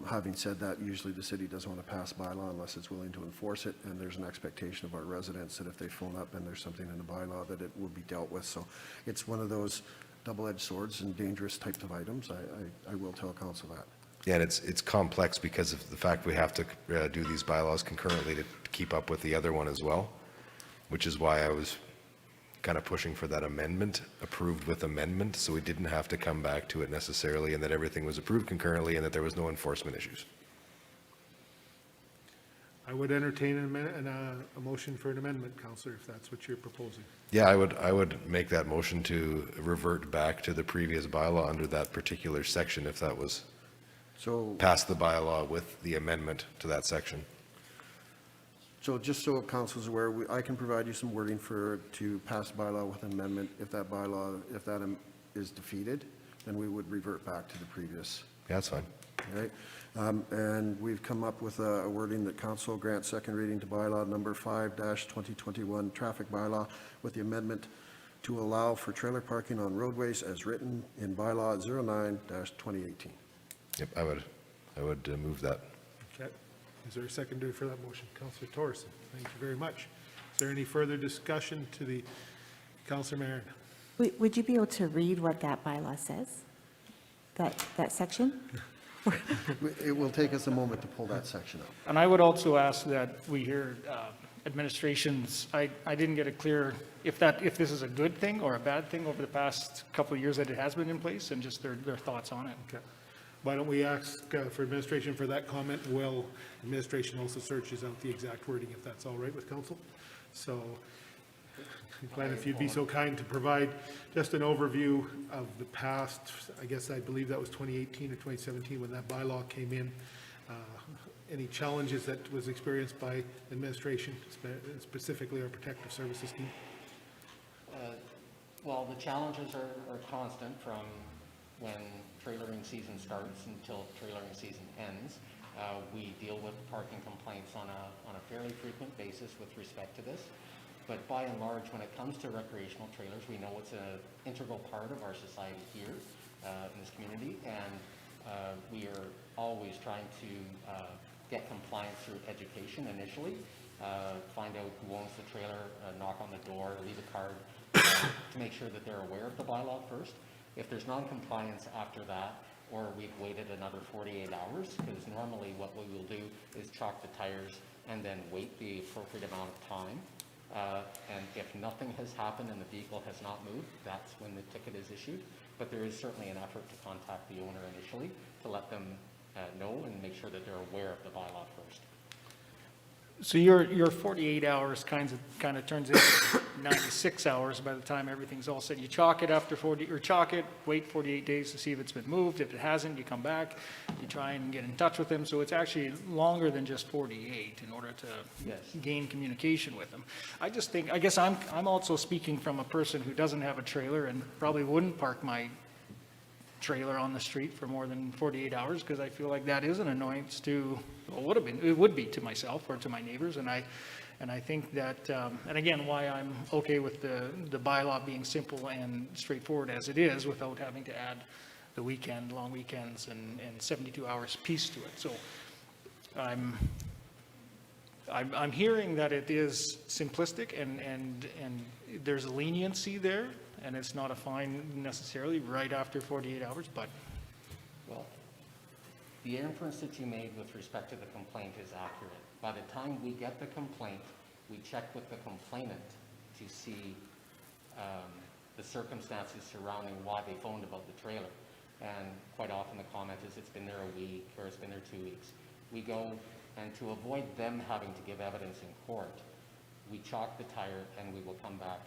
Having said that, usually the city doesn't want to pass bylaw unless it's willing to enforce it, and there's an expectation of our residents that if they phone up and there's something in the bylaw, that it will be dealt with. So it's one of those double-edged swords and dangerous types of items. I will tell council that. Yeah, and it's complex because of the fact we have to do these bylaws concurrently to keep up with the other one as well, which is why I was kind of pushing for that amendment, approved with amendment, so we didn't have to come back to it necessarily, and that everything was approved concurrently and that there was no enforcement issues. I would entertain a motion for an amendment, Councillor, if that's what you're proposing. Yeah, I would make that motion to revert back to the previous bylaw under that particular section if that was pass the bylaw with the amendment to that section. So just so council is aware, I can provide you some wording to pass bylaw with an amendment. If that bylaw, if that is defeated, then we would revert back to the previous. Yeah, that's fine. All right. And we've come up with a wording that council grants second reading to bylaw number 5-2021 traffic bylaw with the to allow for trailer parking on roadways as written in bylaw 09-2018. Yep, I would move that. Okay. Is there a seconder for that motion? Councillor Torson, thank you very much. Is there any further discussion to the Councillor Marin? Would you be able to read what that bylaw says? That section? It will take us a moment to pull that section up. And I would also ask that we hear administrations, I didn't get it clear if this is a good thing or a bad thing over the past couple of years that it has been in place, and just their thoughts on it. Okay. Why don't we ask for administration for that comment? Will administration also searches out the exact wording, if that's all right with council? So, Glenn, if you'd be so kind to provide just an overview of the past, I guess I believe that was 2018 or 2017 when that bylaw came in. Any challenges that was experienced by administration, specifically our protective services team? Well, the challenges are constant from when trailering season starts until trailering season ends. We deal with parking complaints on a fairly frequent basis with respect to this. But by and large, when it comes to recreational trailers, we know it's an integral part of our society here in this community, and we are always trying to get compliance through education initially, find out who owns the trailer, knock on the door, leave a card to make sure that they're aware of the bylaw first. If there's non-compliance after that, or we've waited another 48 hours, because normally what we will do is chalk the tires and then wait the appropriate amount of time. And if nothing has happened and the vehicle has not moved, that's when the ticket is issued. But there is certainly an effort to contact the owner initially to let them know and make sure that they're aware of the bylaw first. So your 48 hours kind of turns into 96 hours by the time everything's all set. You chalk it after 40, or chalk it, wait 48 days to see if it's been moved. If it hasn't, you come back, you try and get in touch with them. So it's actually longer than just 48 in order to gain communication with them. I guess I'm also speaking from a person who doesn't have a trailer and probably wouldn't park my trailer on the street for more than 48 hours because I feel like that is an annoyance to, well, it would be to myself or to my neighbors, and And I think that, and again, why I'm okay with the bylaw being simple and straightforward as it is without having to add the weekend, long weekends and 72 hours piece to it. So I'm hearing that it is simplistic and there's a leniency there, and it's not a fine necessarily right after 48 hours, but. Well, the inference that you made with respect to the complaint is accurate. By the time we get the complaint, we check with the complainant to see the circumstances surrounding why they phoned about the trailer. And quite often the comment is it's been there a week or it's been there 2 weeks. We go, and to avoid them having to give evidence in court, we chalk the tire and we will come back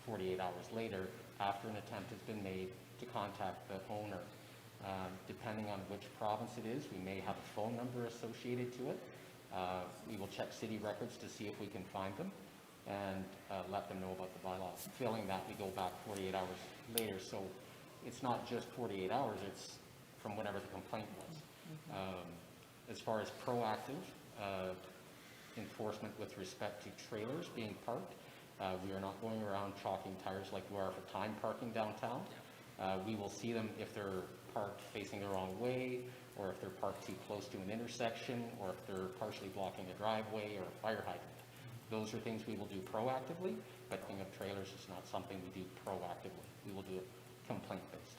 48 hours later after an attempt has been made to contact the owner. Depending on which province it is, we may have a phone number associated to it. We will check city records to see if we can find them and let them know about the bylaw. Failing that, we go back 48 hours later. So it's not just 48 hours, it's from whenever the complaint was. As far as proactive enforcement with respect to trailers being parked, we are not going around chalking tires like we are for time parking downtown. We will see them if they're parked facing the wrong way, or if they're parked too close to an intersection, or if they're partially blocking a driveway or a fire hydrant. Those are things we will do proactively, but thinking of trailers is not something we do proactively. We will do it complaint-based.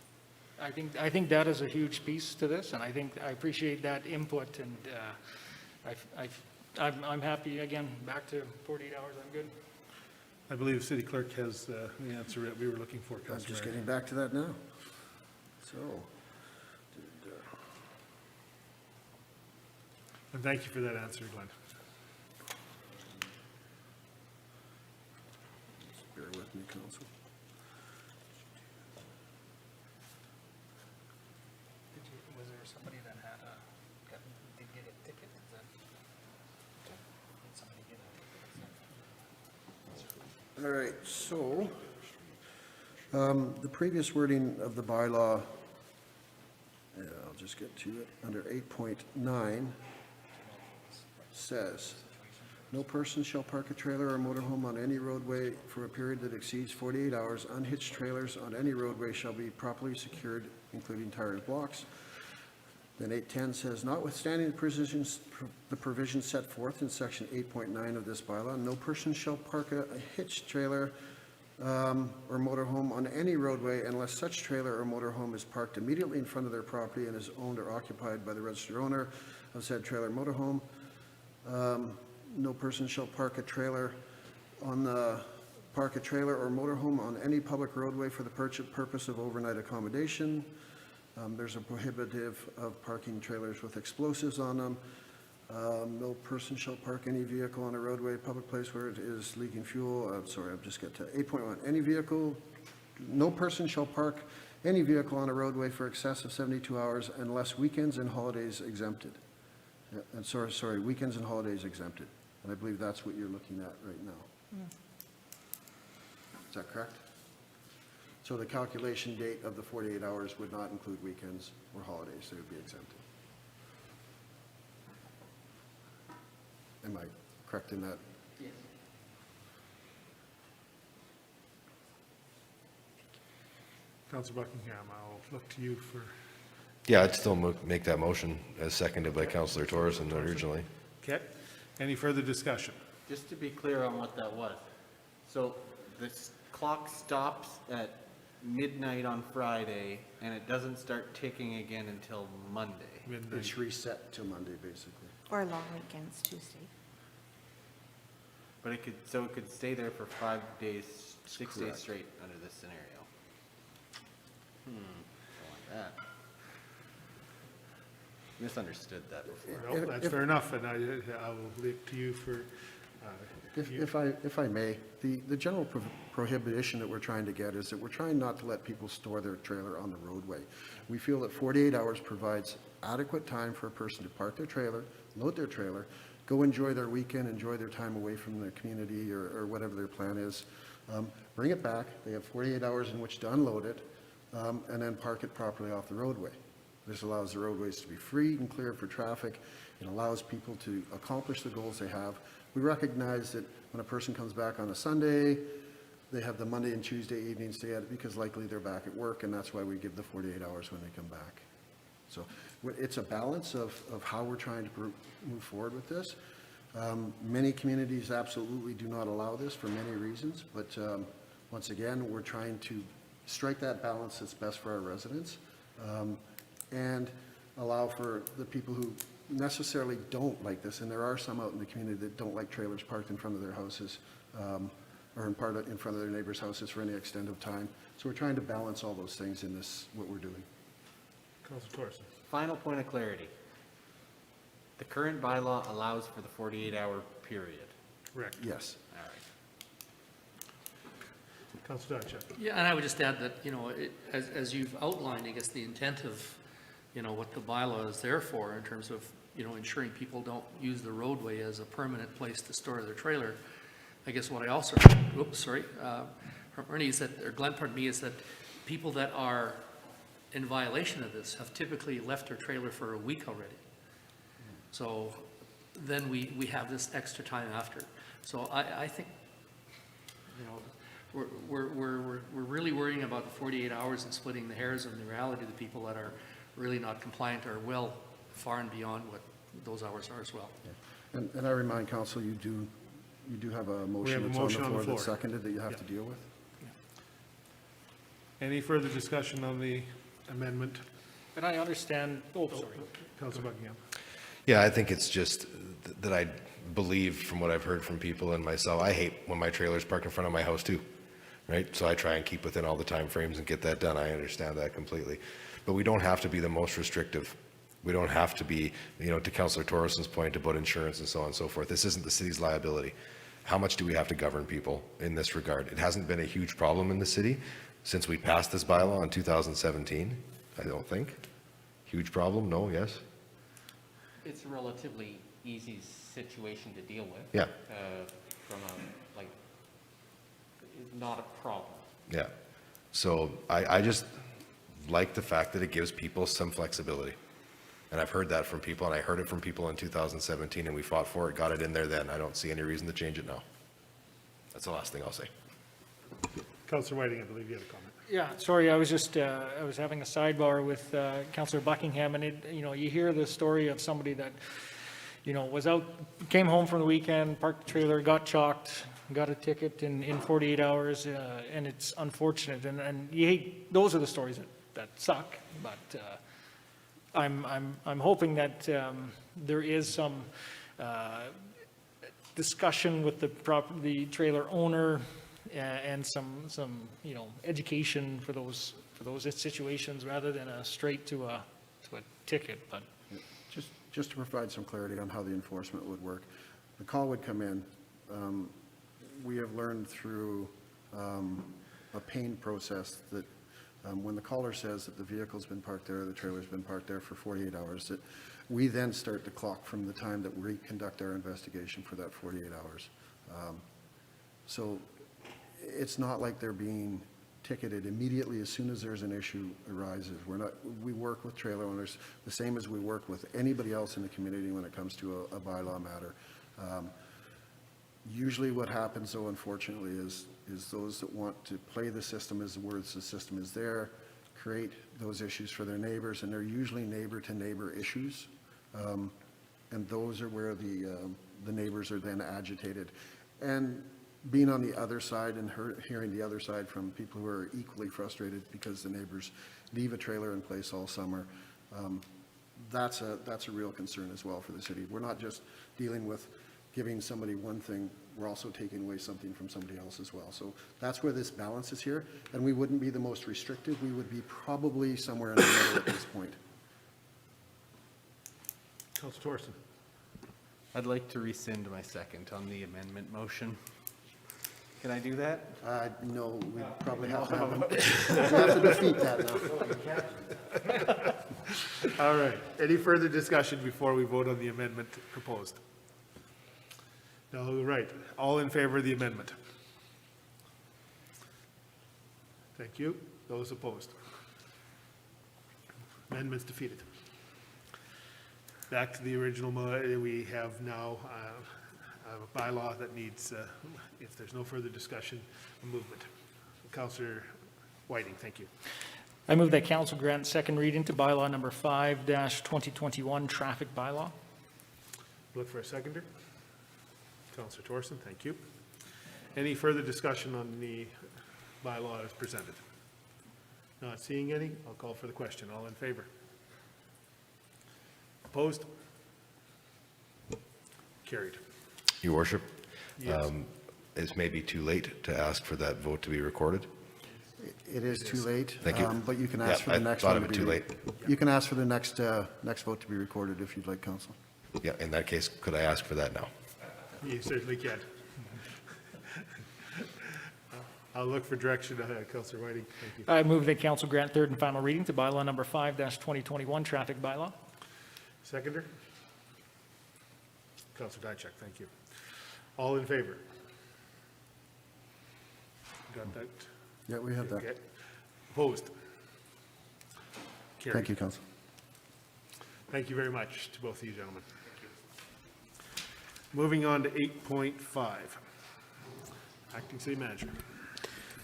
I think that is a huge piece to this, and I appreciate that input, and I'm happy, again, back to 48 hours, I'm good. I believe the city clerk has the answer that we were looking for, I'm Councillor. just getting back to that now. So, And thank you for that answer, Glenn. just bear with me, council. Was there somebody that did get a ticket? Did somebody get a ticket? All right, so, the previous wording of the bylaw, I'll just get to it, under 8.9 says, no person shall park a trailer or motorhome on any roadway for a period that exceeds 48 hours. Unhitched trailers on any roadway shall be properly secured, including tires, blocks. Then 8.10 says, notwithstanding the provisions set forth in section 8.9 of this bylaw, no person shall park a hitched trailer or motorhome on any roadway unless such trailer or motorhome is parked immediately in front of their property and is owned or occupied by the registered owner of said trailer or motorhome. No person shall park a trailer or motorhome on any public roadway for the purpose of overnight accommodation. There's a prohibitive of parking trailers with explosives on them. No person shall park any vehicle on a roadway, public place where it is leaking fuel. I'm sorry, I'll just get to 8.1. No person shall park any vehicle on a roadway for excess of 72 hours unless weekends and holidays exempted. And sorry, weekends and holidays exempted. And I believe that's what you're looking at right now. Is that correct? So the calculation date of the 48 hours would not include weekends or holidays, they would be exempted. Am I correct in that? Yes. Councillor Buckingham, I'll look to you for. Yeah, I'd still make that motion as seconded by Councillor Torres originally. Okay. Any further discussion? Just to be clear on what that was. So the clock stops at midnight on Friday and it doesn't start ticking again until Monday. Midnight. It's reset to Monday, basically. Or long weekends, Tuesday. But it could stay there for 5 days, 6 days Correct. straight under this scenario. I like that. Misunderstood that before. No, that's fair enough, and I will look to you for. If I may, the general prohibition that we're trying to get is that we're trying not to let people store their trailer on the roadway. We feel that 48 hours provides adequate time for a person to park their trailer, load their trailer, go enjoy their weekend, enjoy their time away from their community or whatever their plan is. Bring it back, they have 48 hours in which to unload it, and then park it properly off the roadway. This allows the roadways to be free and clear for traffic. It allows people to accomplish the goals they have we recognize that when a person comes back on a Sunday, they have the Monday and Tuesday evenings to get it because likely they're back at work, and that's why we give the 48 hours when they come back. So it's a balance of how we're trying to move forward with this. Many communities absolutely do not allow this for many reasons, but once again, we're trying to strike that balance that's best for our residents, and allow for the people who necessarily don't like this, and there are some out in the community that don't like trailers parked in front of their houses, or in front of their neighbors' houses for any extent of time. So we're trying to balance all those things in this, what we're doing. Councilor Thorson. Final point of clarity. The current bylaw allows for the 48-hour period. Correct. Yes. All right. Councilor Diacek. Yeah, and I would just add that, as you've outlined, I guess the intent of, what the bylaw is there for in terms of, ensuring people don't use the roadway as a permanent place to store their trailer. I guess what I also, from Ernie is that, or Glenn, pardon me, is that people that are in violation of this have typically left their trailer for a week already. So then we have this extra time after. So I think, we're really worrying about the 48 hours and splitting the hairs, and the reality of the people that are really not compliant are well far and beyond what those hours are as well. And I remind council, you do have a motion that's on the floor that's seconded that you have to deal with. Any further discussion on the amendment? And I understand, sorry. Councilor Buckingham. Yeah, I think it's just that I believe from what I've heard from people and myself, I hate when my trailer's parked in front of my house too, right? So I try and keep within all the time frames and get that done. I understand that completely. But we don't have to be the most restrictive. We don't have to be, to Councillor Torreson's point about insurance and so on and so forth. This isn't the city's liability. How much do we have to govern people in this regard? It hasn't been a huge problem in the city since we passed this bylaw in 2017, I don't think. Huge problem? No, yes? It's a relatively easy situation to deal with. Yeah. Not a problem. Yeah. So I just like the fact that it gives people some flexibility. And I've heard that from people, and I heard it from people in 2017, and we fought for it, got it in there then. I don't see any reason to change it now. That's the last thing I'll say. Councilor Whiting, I believe you had a comment. Yeah, sorry, I was just, I was having a sidebar with Councillor Buckingham, and you hear the story of somebody that, was out, came home from the weekend, parked the trailer, got chalked, got a ticket in 48 hours, and it's unfortunate, and you hate, those are the stories that suck, but I'm hoping that there is some discussion with the trailer owner and some education for those situations rather than a straight to a ticket. But just to provide some clarity on how the enforcement would work, the call would come in. We have learned through a pain process that when the caller says that the vehicle's been parked there, the trailer's been parked there for 48 hours, that we then start the clock from the time that we conduct our investigation for that 48 hours. So it's not like they're being ticketed immediately as soon as there's an issue arises. We work with trailer owners the same as we work with anybody else in the community when it comes to a bylaw matter. Usually what happens, though, unfortunately, is those that want to play the system as the words the system is there, create those issues for their neighbors, and they're usually neighbor-to-neighbor issues. And those are where the neighbors are then agitated. And being on the other side and hearing the other side from people who are equally frustrated because the neighbors leave a trailer in place all summer, that's a real concern as well for the city. We're not just dealing with giving somebody one thing, we're also taking away something from somebody else as well. So that's where this balance is here, and we wouldn't be the most restrictive. We would be probably somewhere in the middle at this point. Councilor Thorson. I'd like to rescind my second on the amendment motion. Can I do that? No, we probably have to have to defeat that now. All right. Any further discussion before we vote on the amendment proposed? No, right. All in favor of the amendment? Thank you. Those opposed? Amendment's defeated. Back to the original, we have now a bylaw that needs, if there's no further discussion, a movement. Councillor Whiting, thank you. I move that council grant second reading to bylaw number 5-2021 traffic bylaw. Look for a seconder. Councillor Thorson, thank you. Any further discussion on the bylaw as presented? Not seeing any, I'll call for the question. All in favor? Opposed? Carried. Your worship, Yes. it's maybe too late to ask for that vote to be recorded. It is too late. Thank you. But you can Yeah, ask for the I next thought one of to it be. too late. You can ask for the next vote to be recorded if you'd like, Council. Yeah, in that case, could I ask for that now? You certainly can. I'll look for direction. Councillor Whiting, thank you. I move that council grant third and final reading to bylaw number 5-2021 traffic bylaw. Seconder? Councillor Diachak, thank you. All in favor? Got that? Yeah, we have that. Okay. Opposed? Carried. Thank you, Council. Thank you very much to both of you gentlemen. Moving on to 8.5. Acting City Manager.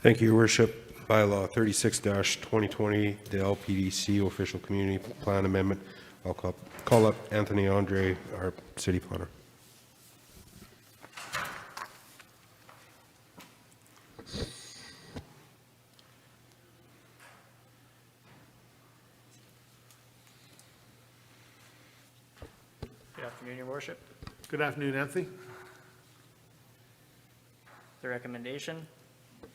Thank you, Your Worship. Bylaw 36-2020, the LPDC Official Community Plan Amendment. I'll call up Anthony Andre, our city planner. Good afternoon, Your Worship. Good afternoon, Anthony. The recommendation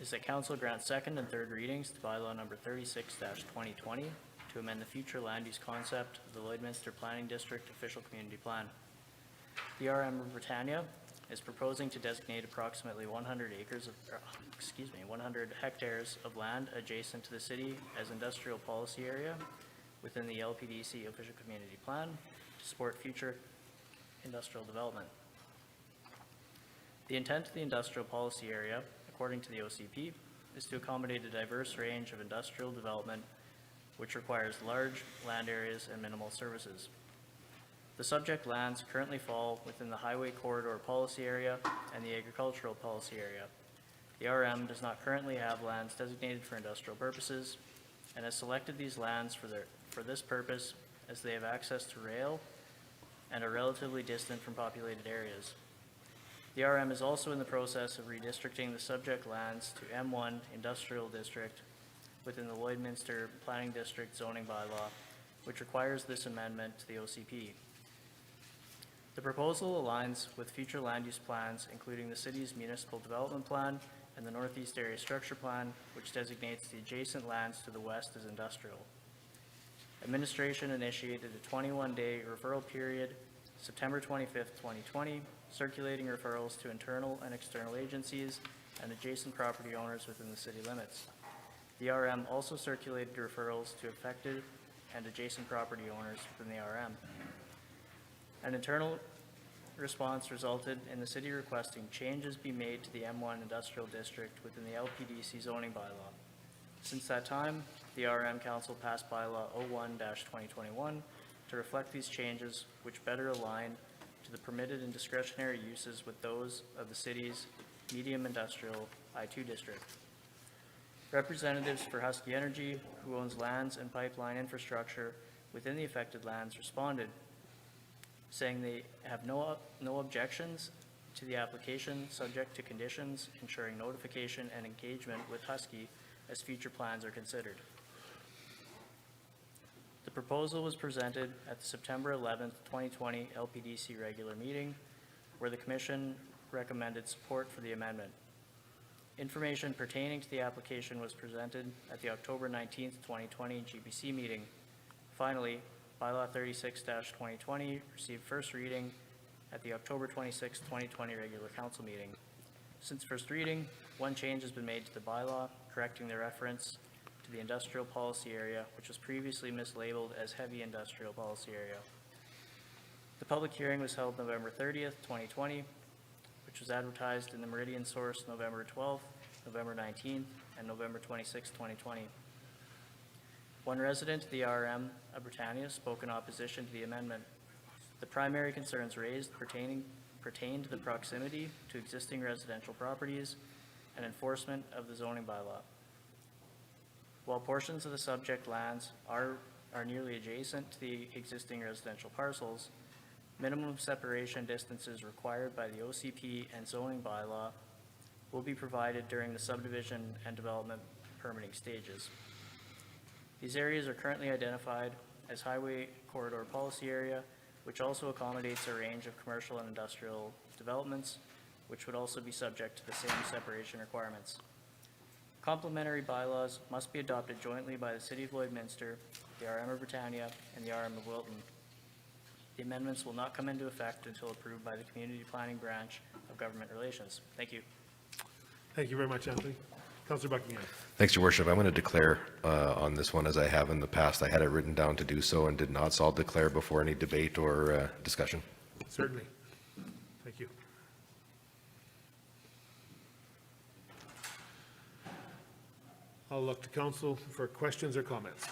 is that council grant second and third readings to bylaw number 36-2020 to amend the future land use concept of the Lloydminster Planning District Official Community Plan. The RM of Britannia is proposing to designate approximately 100 hectares of land adjacent to the city as industrial policy area within the LPDC Official Community Plan to support future industrial development. The intent of the industrial policy area, according to the OCP, is to accommodate a diverse range of industrial development which requires large land areas and minimal services. The subject lands currently fall within the highway corridor policy area and the agricultural policy area. The RM does not currently have lands designated for industrial purposes and has selected these lands for this purpose as they have access to rail and are relatively distant from populated areas. The RM is also in the process of redistricting the subject lands to M1 Industrial District within the Lloydminster Planning District zoning bylaw, which requires this amendment to the OCP. The proposal aligns with future land use plans, including the city's municipal development plan and the Northeast Area Structure Plan, which designates the adjacent lands to the west as industrial. Administration initiated a 21-day referral period, September 25th, 2020, circulating referrals to internal and external agencies and adjacent property owners within the city limits. The RM also circulated referrals to affected and adjacent property owners within the RM. An internal response resulted in the city requesting changes be made to the M1 Industrial District within the LPDC zoning bylaw. Since that time, the RM Council passed Bylaw 01-2021 to reflect these changes, which better align to the permitted and discretionary uses with those of the city's medium industrial I2 district. Representatives for Husky Energy, who owns lands and pipeline infrastructure within the affected lands, responded, saying they have no objections to the application, subject to conditions ensuring notification and engagement with Husky as future plans are considered. The proposal was presented at the September 11th, 2020 LPDC regular meeting, where the Commission recommended support for the amendment. Information pertaining to the application was presented at the October 19th, 2020 GBC meeting. Finally, Bylaw 36-2020 received first reading at the October 26th, 2020 regular council meeting. Since first reading, one change has been made to the bylaw, correcting the reference to the industrial policy area, which was previously mislabeled as heavy industrial policy area. The public hearing was held November 30th, 2020, which was advertised in the Meridian Source November 12th, November 19th, and November 26th, 2020. One resident of the RM of Britannia spoke in opposition to the amendment. The primary concerns raised pertaining pertain to the proximity to existing residential properties and enforcement of the zoning bylaw. While portions of the subject lands are nearly adjacent to the existing residential parcels, minimum separation distances required by the OCP and zoning bylaw will be provided during the subdivision and development permitting stages. These areas are currently identified as highway corridor policy area, which also accommodates a range of commercial and industrial developments, which would also be subject to the same separation requirements. Complementary bylaws must be adopted jointly by the City of Lloydminster, the RM of Britannia, and the RM of Wilton. The amendments will not come into effect until approved by the Community Planning Branch of Government Relations. Thank you. Thank you very much, Anthony. Councillor Buckingham. Thanks, Your Worship. I'm going to declare on this one as I have in the past. I had it written down to do so and did not, so I'll declare before any debate or discussion. Certainly. Thank you. I'll look to council for questions or comments.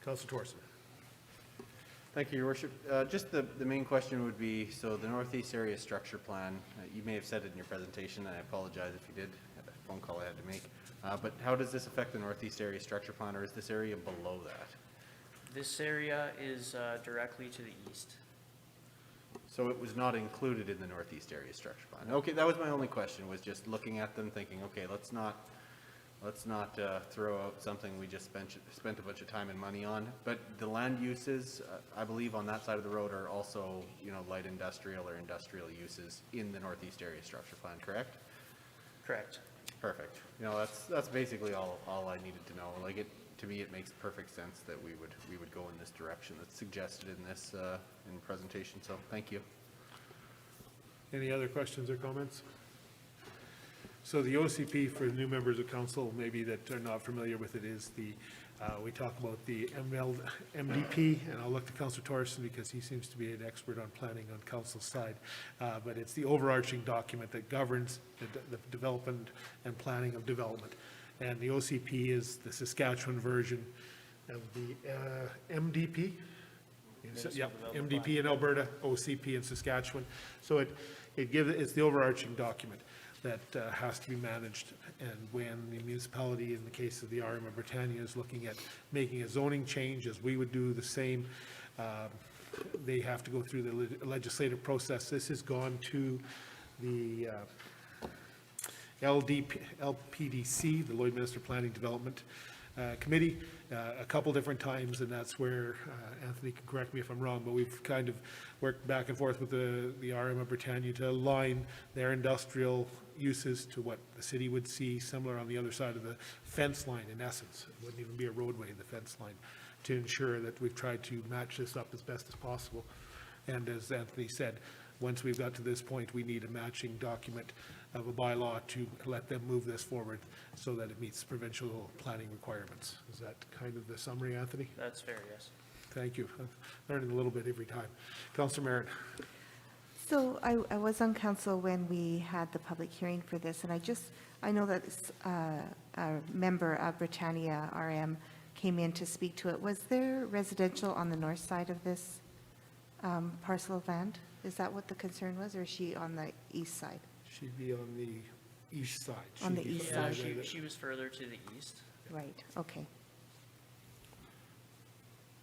Councillor Thorson. Thank you, Your Worship. Just the main question would be, so the Northeast Area Structure Plan, you may have said it in your presentation, and I apologize if you did, I had a phone call I had to make. But how does this affect the Northeast Area Structure Plan, or is this area below that? This area is directly to the east. So it was not included in the Northeast Area Structure Plan. Okay, that was my only question, was just looking at them thinking, okay, let's not throw out something we just spent a bunch of time and money on. But the land uses, I believe on that side of the road are also, you know, light industrial or industrial uses in the Northeast Area Structure Plan, correct? Correct. Perfect. You know, that's basically all I needed to know. Like, to me, it makes perfect sense that we would go in this direction that's suggested in this in the presentation. So thank you. Any other questions or comments? So the OCP, for the new members of council maybe that are not familiar with it, is the, we talk about the MDP, and I'll look to Councillor Torreson because he seems to be an expert on planning on council's side. But it's the overarching document that governs the development and planning of development. And the OCP is the Saskatchewan version of the MDP. Yeah, MDP in Alberta, OCP in Saskatchewan. So it's the overarching document that has to be managed. And when the municipality, in the case of the RM of Britannia, is looking at making a zoning change, as we would do the same, they have to go through the legislative process. This has gone to the LPDC, the Lloydminster Planning Development Committee, a couple different times, and that's where, Anthony can correct me if I'm wrong, but we've kind of worked back and forth with the RM of Britannia to align their industrial uses to what the city would see similar on the other side of the fence line, in essence. It wouldn't even be a roadway, the fence line, to ensure that we've tried to match this up as best as possible. And as Anthony said, once we've got to this point, we need a matching document of a bylaw to let them move this forward so that it meets provincial planning requirements. Is that kind of the summary, Anthony? That's fair, yes. Thank you. I'm learning a little bit every time. Councillor Merritt. So I was on council when we had the public hearing for this, and I know that a member of Britannia RM came in to speak to it. Was there residential on the north side of this parcel of land? Is that what the concern was, or is she on the east side? She'd be on the east side. On the east side. She was further to the east. Right, okay.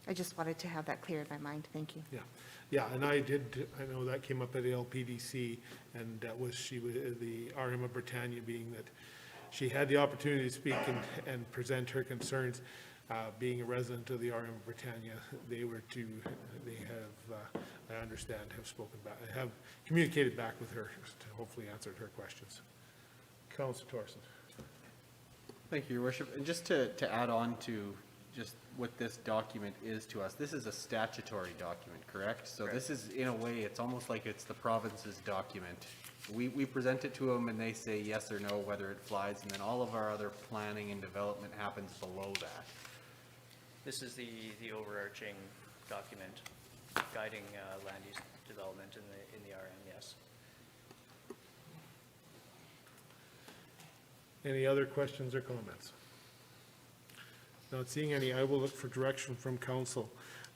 I just wanted to have that clear in my mind. Thank you. Yeah, and I know that came up at the LPDC, and that was, the RM of Britannia, being that she had the opportunity to speak and present her concerns. Being a resident of the RM of Britannia, they have, I understand, have communicated back with her to hopefully answer her questions. Councillor Thorson. Thank you, Your Worship. And just to add on to just what this document is to us, this is a statutory document, correct? So this is, in a way, it's almost like it's the province's document. We present it to them and they say yes or no, whether it flies, and then all of our other planning and development happens below that. This is the overarching document guiding land use development in the RM, yes. Any other questions or comments? Not seeing any, I will look for direction from council.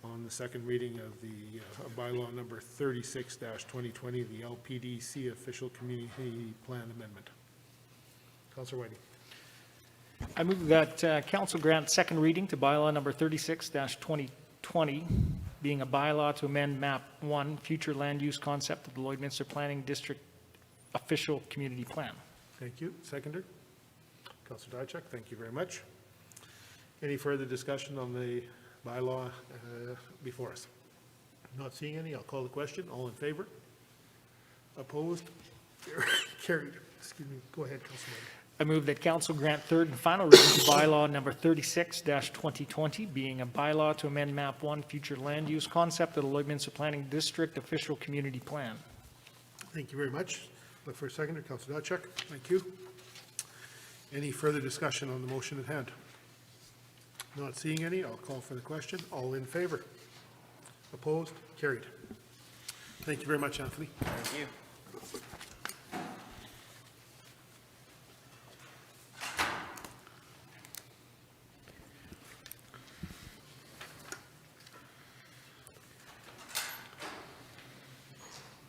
on the second reading of the bylaw number 36-2020, the LPDC Official Community Plan Amendment. Councillor Whiting. I move that council grant second reading to bylaw number 36-2020, being a bylaw to amend map 1, future land use concept of the Lloydminster Planning District Official Community Plan. Thank you. Seconder? Councillor Diachak, thank you very much. Any further discussion on the bylaw before us? Not seeing any, I'll call the question. All in favor? Opposed? Carried. Excuse me. Go ahead, Councillor. I move that council grant third and final reading to bylaw number 36-2020, being a bylaw to amend map 1, future land use concept of the Lloydminster Planning District Official Community Plan. Thank you very much. Look for a seconder. Councillor Diachak. Thank you. Any further discussion on the motion at hand? Not seeing any, I'll call for the question. All in favor? Opposed? Carried. Thank you very much, Anthony. Thank you.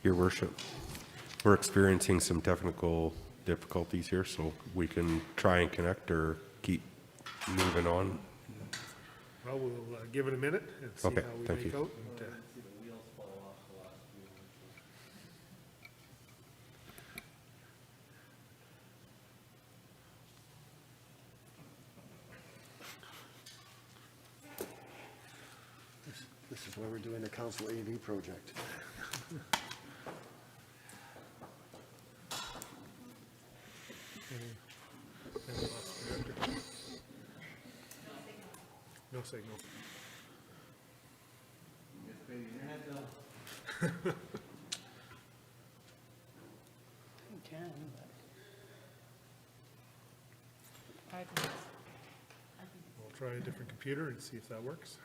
Your Worship, we're experiencing some technical difficulties here, so we can try and connect or keep moving on. Well, we'll give it a minute and see Okay, how we thank make you. out. This is why we're doing a council AV project. No signal. We'll try a different computer and see if that works.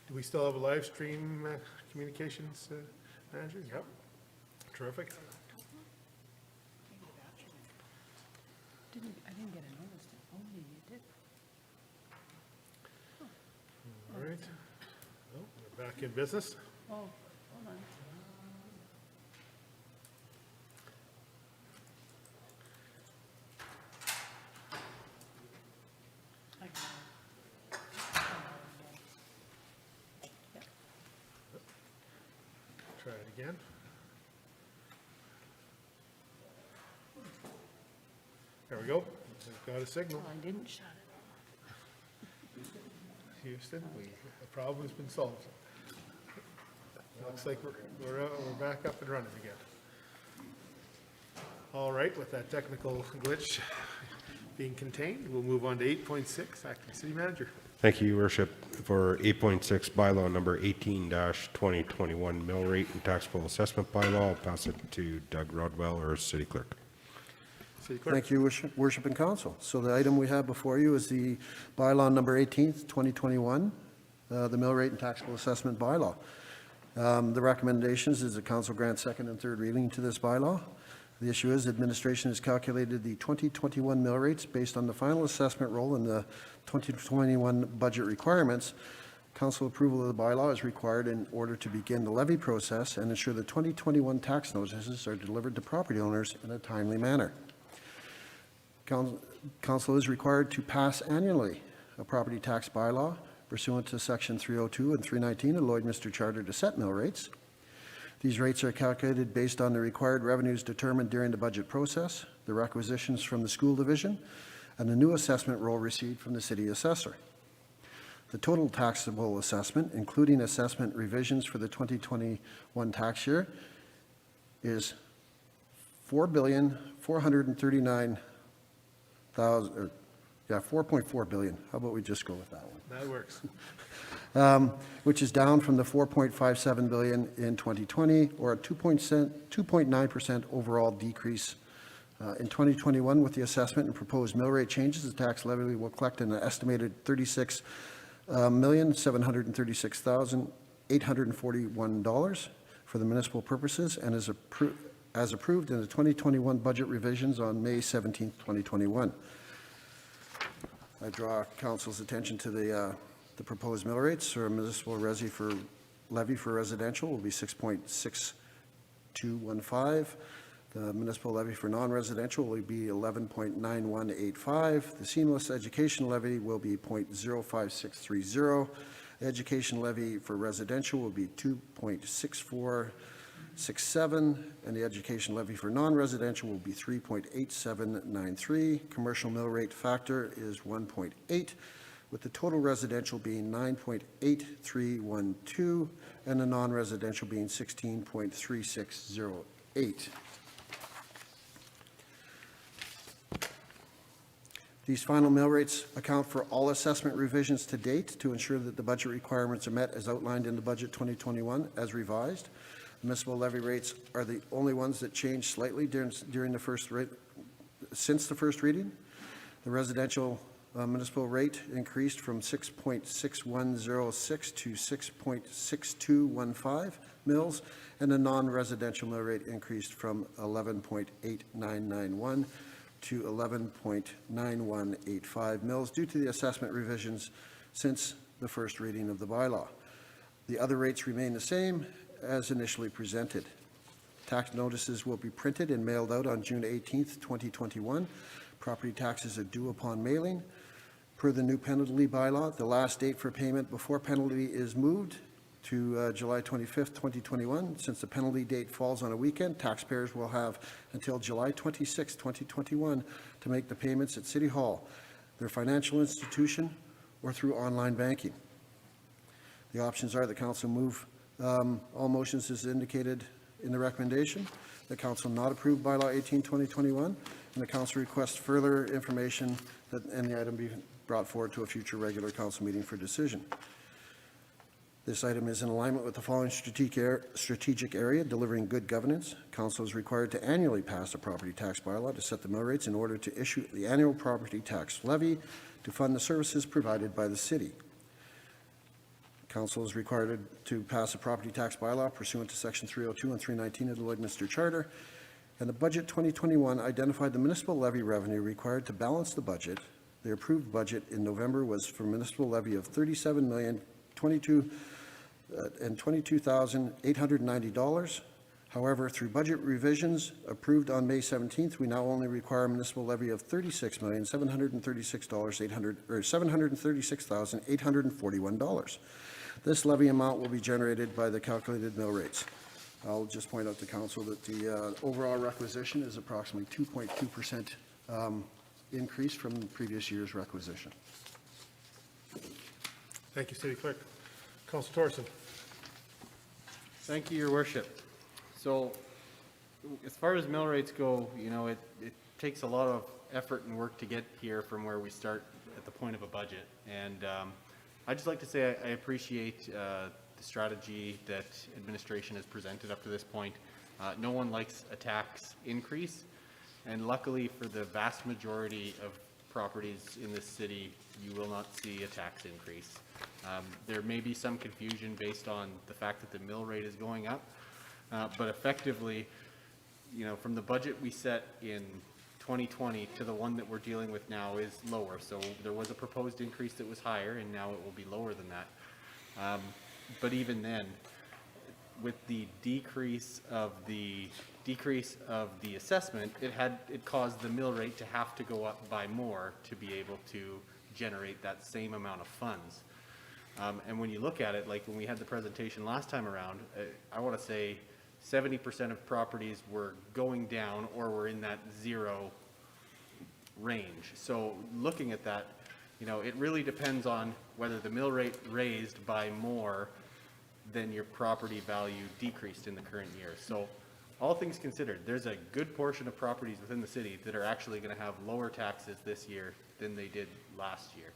Do we still have a live stream communications manager? Yep. Terrific. I didn't get a notice. Only you did. All right. Well, we're back in business. Oh, hold on. I got it. Try it again. There we go. We've got a signal. Oh, I didn't shut it. Houston, the problem has been solved. Looks like we're back up and running again. All right, with that technical glitch being contained, we'll move on to 8.6, Acting City Manager. Thank you, Your Worship. For 8.6, bylaw number 18-2021, mill rate and taxable assessment bylaw, I'll pass it to Doug Rodwell, our City Clerk. City Clerk. Thank you, Worship and Council. So the item we have before you is the bylaw number 18, 2021, the mill rate and taxable assessment bylaw. The recommendations is the council grant second and third reading to this bylaw. The issue is administration has calculated the 2021 mill rates based on the final assessment roll and the 2021 budget requirements. Council approval of the bylaw is required in order to begin the levy process and ensure the 2021 tax notices are delivered to property owners in a timely manner. Council is required to pass annually a property tax bylaw pursuant to Section 302 and 319 of Lloydminster Charter to set mill rates. These rates are calculated based on the required revenues determined during the budget process, the requisitions from the school division, and the new assessment roll received from the city assessor. The total taxable assessment, including assessment revisions for the 2021 tax year, is $4.4 billion. How about we just go with that one? That works. Which is down from the $4.57 billion in 2020, or a 2.9% overall decrease. In 2021, with the assessment and proposed mill rate changes, the tax levy will collect an estimated $36,736,841 for the municipal purposes, and is as approved in the 2021 budget revisions on May 17, 2021. I draw council's attention to the proposed mill rates. Or municipal levy for residential will be 6.6215. The municipal levy for non-residential will be 11.9185. The seamless education levy will be 0.05630. The education levy for residential will be 2.6467, and the education levy for non-residential will be 3.8793. Commercial mill rate factor is 1.8, with the total residential being 9.8312 and the non-residential being 16.3608. These final mill rates account for all assessment revisions to date to ensure that the budget requirements are met as outlined in the budget 2021 as revised. Municipal levy rates are the only ones that change slightly during the first since the first reading. The residential municipal rate increased from 6.6106 to 6.6215 mills, and the non-residential mill rate increased from 11.8991 to 11.9185 mills due to the assessment revisions since the first reading of the bylaw. The other rates remain the same as initially presented. Tax notices will be printed and mailed out on June 18th, 2021. Property taxes are due upon mailing. Per the new penalty bylaw, the last date for payment before penalty is moved to July 25th, 2021. Since the penalty date falls on a weekend, taxpayers will have until July 26th, 2021 to make the payments at City Hall, their financial institution, or through online banking. The options are the council move all motions as indicated in the recommendation, the council not approve Bylaw 18/2021, and the council requests further information and the item be brought forward to a future regular council meeting for decision. This item is in alignment with the following strategic area, delivering good governance. Council is required to annually pass a property tax bylaw to set the mill rates in order to issue the annual property tax levy to fund the services provided by the city. Council is required to pass a property tax bylaw pursuant to Section 302 and 319 of the Lloydminster Charter, and the budget 2021 identified the municipal levy revenue required to balance the budget. The approved budget in November was for municipal levy of $37,022,890. However, through budget revisions approved on May 17th, we now only require a municipal levy of $36,736,841. This levy amount will be generated by the calculated mill rates. I'll just point out to council that the overall requisition is approximately 2.2% increase from the previous year's requisition. Thank you, City Clerk. Councilor Thorson. Thank you, Your Worship. So, as far as mill rates go, you know, it takes a lot of effort and work to get here from where we start at the point of a budget. And I'd just like to say I appreciate the strategy that administration has presented up to this point. No one likes a tax increase, and luckily for the vast majority of properties in this city, you will not see a tax increase. There may be some confusion based on the fact that the mill rate is going up, but effectively, you know, from the budget we set in 2020 to the one that we're dealing with now is lower. So there was a proposed increase that was higher, and now it will be lower than that. But even then, with the decrease of the assessment, it caused the mill rate to have to go up by more to be able to generate that same amount of funds. And when you look at it, like when we had the presentation last time around, I want to say 70% of properties were going down or were in that zero range. So looking at that, you know, it really depends on whether the mill rate raised by more than your property value decreased in the current year. So all things considered, there's a good portion of properties within the city that are actually going to have lower taxes this year than they did last year.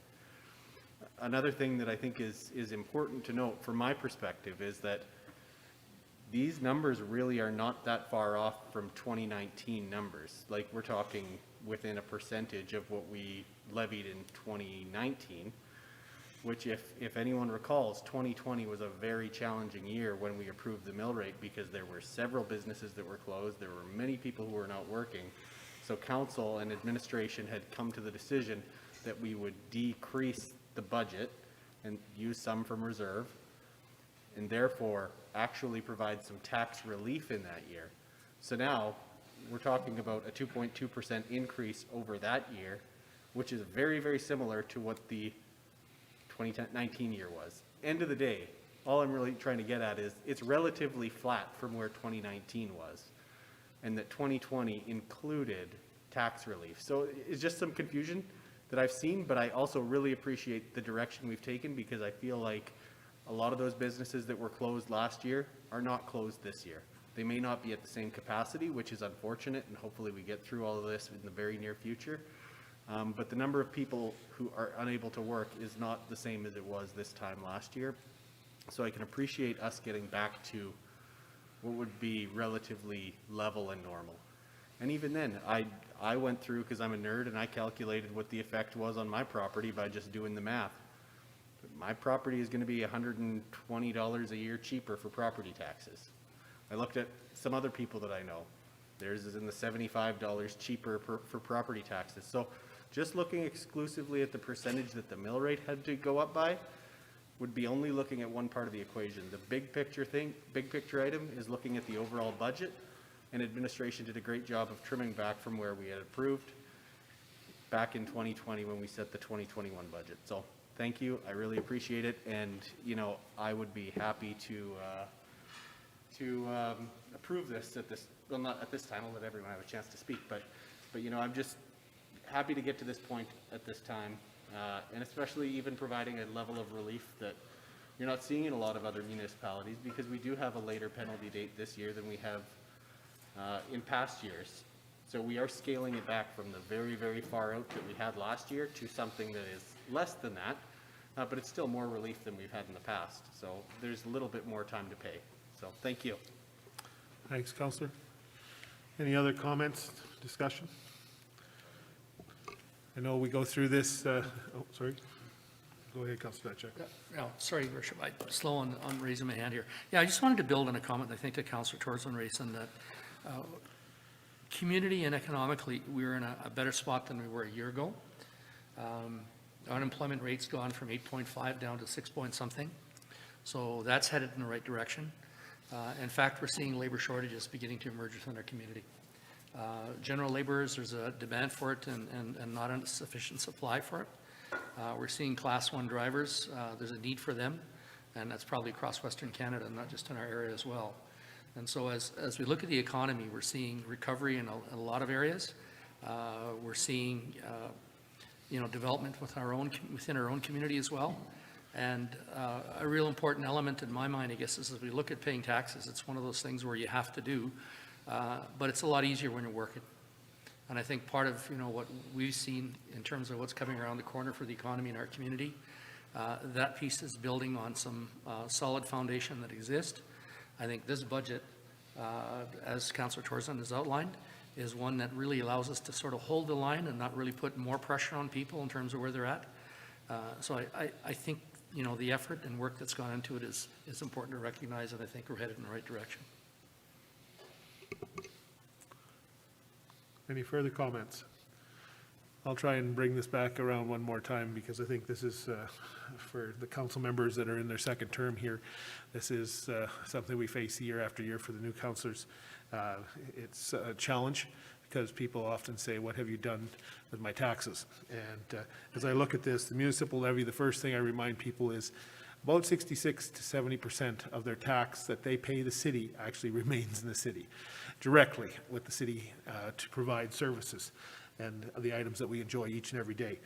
Another thing that I think is important to note from my perspective is that these numbers really are not that far off from 2019 numbers. Like, we're talking within a percentage of what we levied in 2019, which if anyone recalls, 2020 was a very challenging year when we approved the mill rate because there were several businesses that were closed. There were many people who were not working. So council and administration had come to the decision that we would decrease the budget and use some from reserve, and therefore actually provide some tax relief in that year. So now, we're talking about a 2.2% increase over that year, which is very, very similar to what the 2019 year was. End of the day, all I'm really trying to get at is it's relatively flat from where 2019 was, and that 2020 included tax relief. So it's just some confusion that I've seen, but I also really appreciate the direction we've taken, because I feel like a lot of those businesses that were closed last year are not closed this year. They may not be at the same capacity, which is unfortunate, and hopefully we get through all of this in the very near future. But the number of people who are unable to work is not the same as it was this time last year. So I can appreciate us getting back to what would be relatively level and normal. And even then, I went through, because I'm a nerd, and I calculated what the effect was on my property by just doing the math. My property is going to be $120 a year cheaper for property taxes. I looked at some other people that I know. Theirs is in the $75 cheaper for property taxes. So just looking exclusively at the percentage that the mill rate had to go up by would be only looking at one part of the equation. The big picture item is looking at the overall budget, and administration did a great job of trimming back from where we had approved back in 2020 when we set the 2021 budget. So thank you, I really appreciate it, and I would be happy to approve this at this, well, not at this time, I'll let everyone have a chance to speak, but I'm just happy to get to this point at this time, and especially even providing a level of relief that you're not seeing in a lot of other municipalities, because we do have a later penalty date this year than we have in past years. So we are scaling it back from the very, very far out that we had last year to something that is less than that, but it's still more relief than we've had in the past. So there's a little bit more time to pay. So thank you. Thanks, Councillor. Any other comments, discussion? I know we go through this, oh, sorry. Go ahead, Councillor Dychak. No, sorry, Your Worship, I'm slow on raising my hand here. Yeah, I just wanted to build on a comment I think that Councillor Torson raised, and that community and economically, we're in a better spot than we were a year ago. Unemployment rate's gone from 8.5 down to 6 point something. So that's headed in the right direction. In fact, we're seeing labor shortages beginning to emerge within our community. General laborers, there's a demand for it and not a sufficient supply for it. We're seeing Class 1 drivers, there's a need for them, and that's probably across Western Canada, not just in our area as well. And so as we look at the economy, we're seeing recovery in a lot of areas. We're seeing development within our own community as well. And a real important element in my mind, I guess, is as we look at paying taxes, it's one of those things where you have to do, but it's a lot easier when you're working. And I think part of what we've seen in terms of what's coming around the corner for the economy in our community, that piece is building on some solid foundation that exists. I think this budget, as Councillor Torson has outlined, is one that really allows us to sort of hold the line and not really put more pressure on people in terms of where they're at. So I think the effort and work that's gone into it is important to recognize, and I think we're headed in the right direction. Any further comments? I'll try and bring this back around one more time, because I think this is, for the council members that are in their second term here, this is something we face year after year for the new councillors. It's a challenge, because people often say, what have you done with my taxes? And as I look at this, the municipal levy, the first thing I remind people is about 66 to 70% of their tax that they pay the city actually remains in the city, directly with the city to provide services and the items that we enjoy each and every day.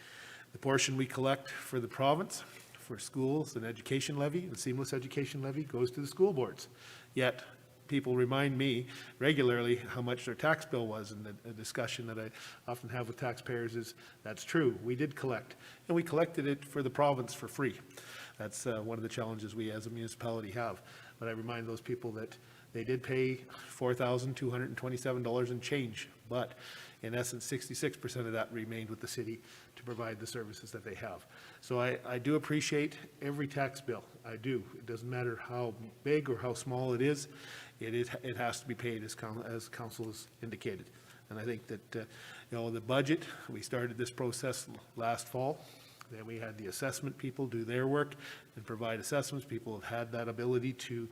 The portion we collect for the province, for schools and education levy, the seamless education levy, goes to the school boards. Yet, people remind me regularly how much their tax bill was, and the discussion that I often have with taxpayers is, that's true, we did collect, and we collected it for the province for free. That's one of the challenges we as a municipality have. But I remind those people that they did pay $4,227 and change, but in essence, 66% of that remained with the city to provide the services that they have. So I do appreciate every tax bill. I do. It doesn't matter how big or how small it is. It has to be paid, as council has indicated. And I think that, the budget, we started this process last fall. Then we had the assessment people do their work and provide assessments. People have had that ability to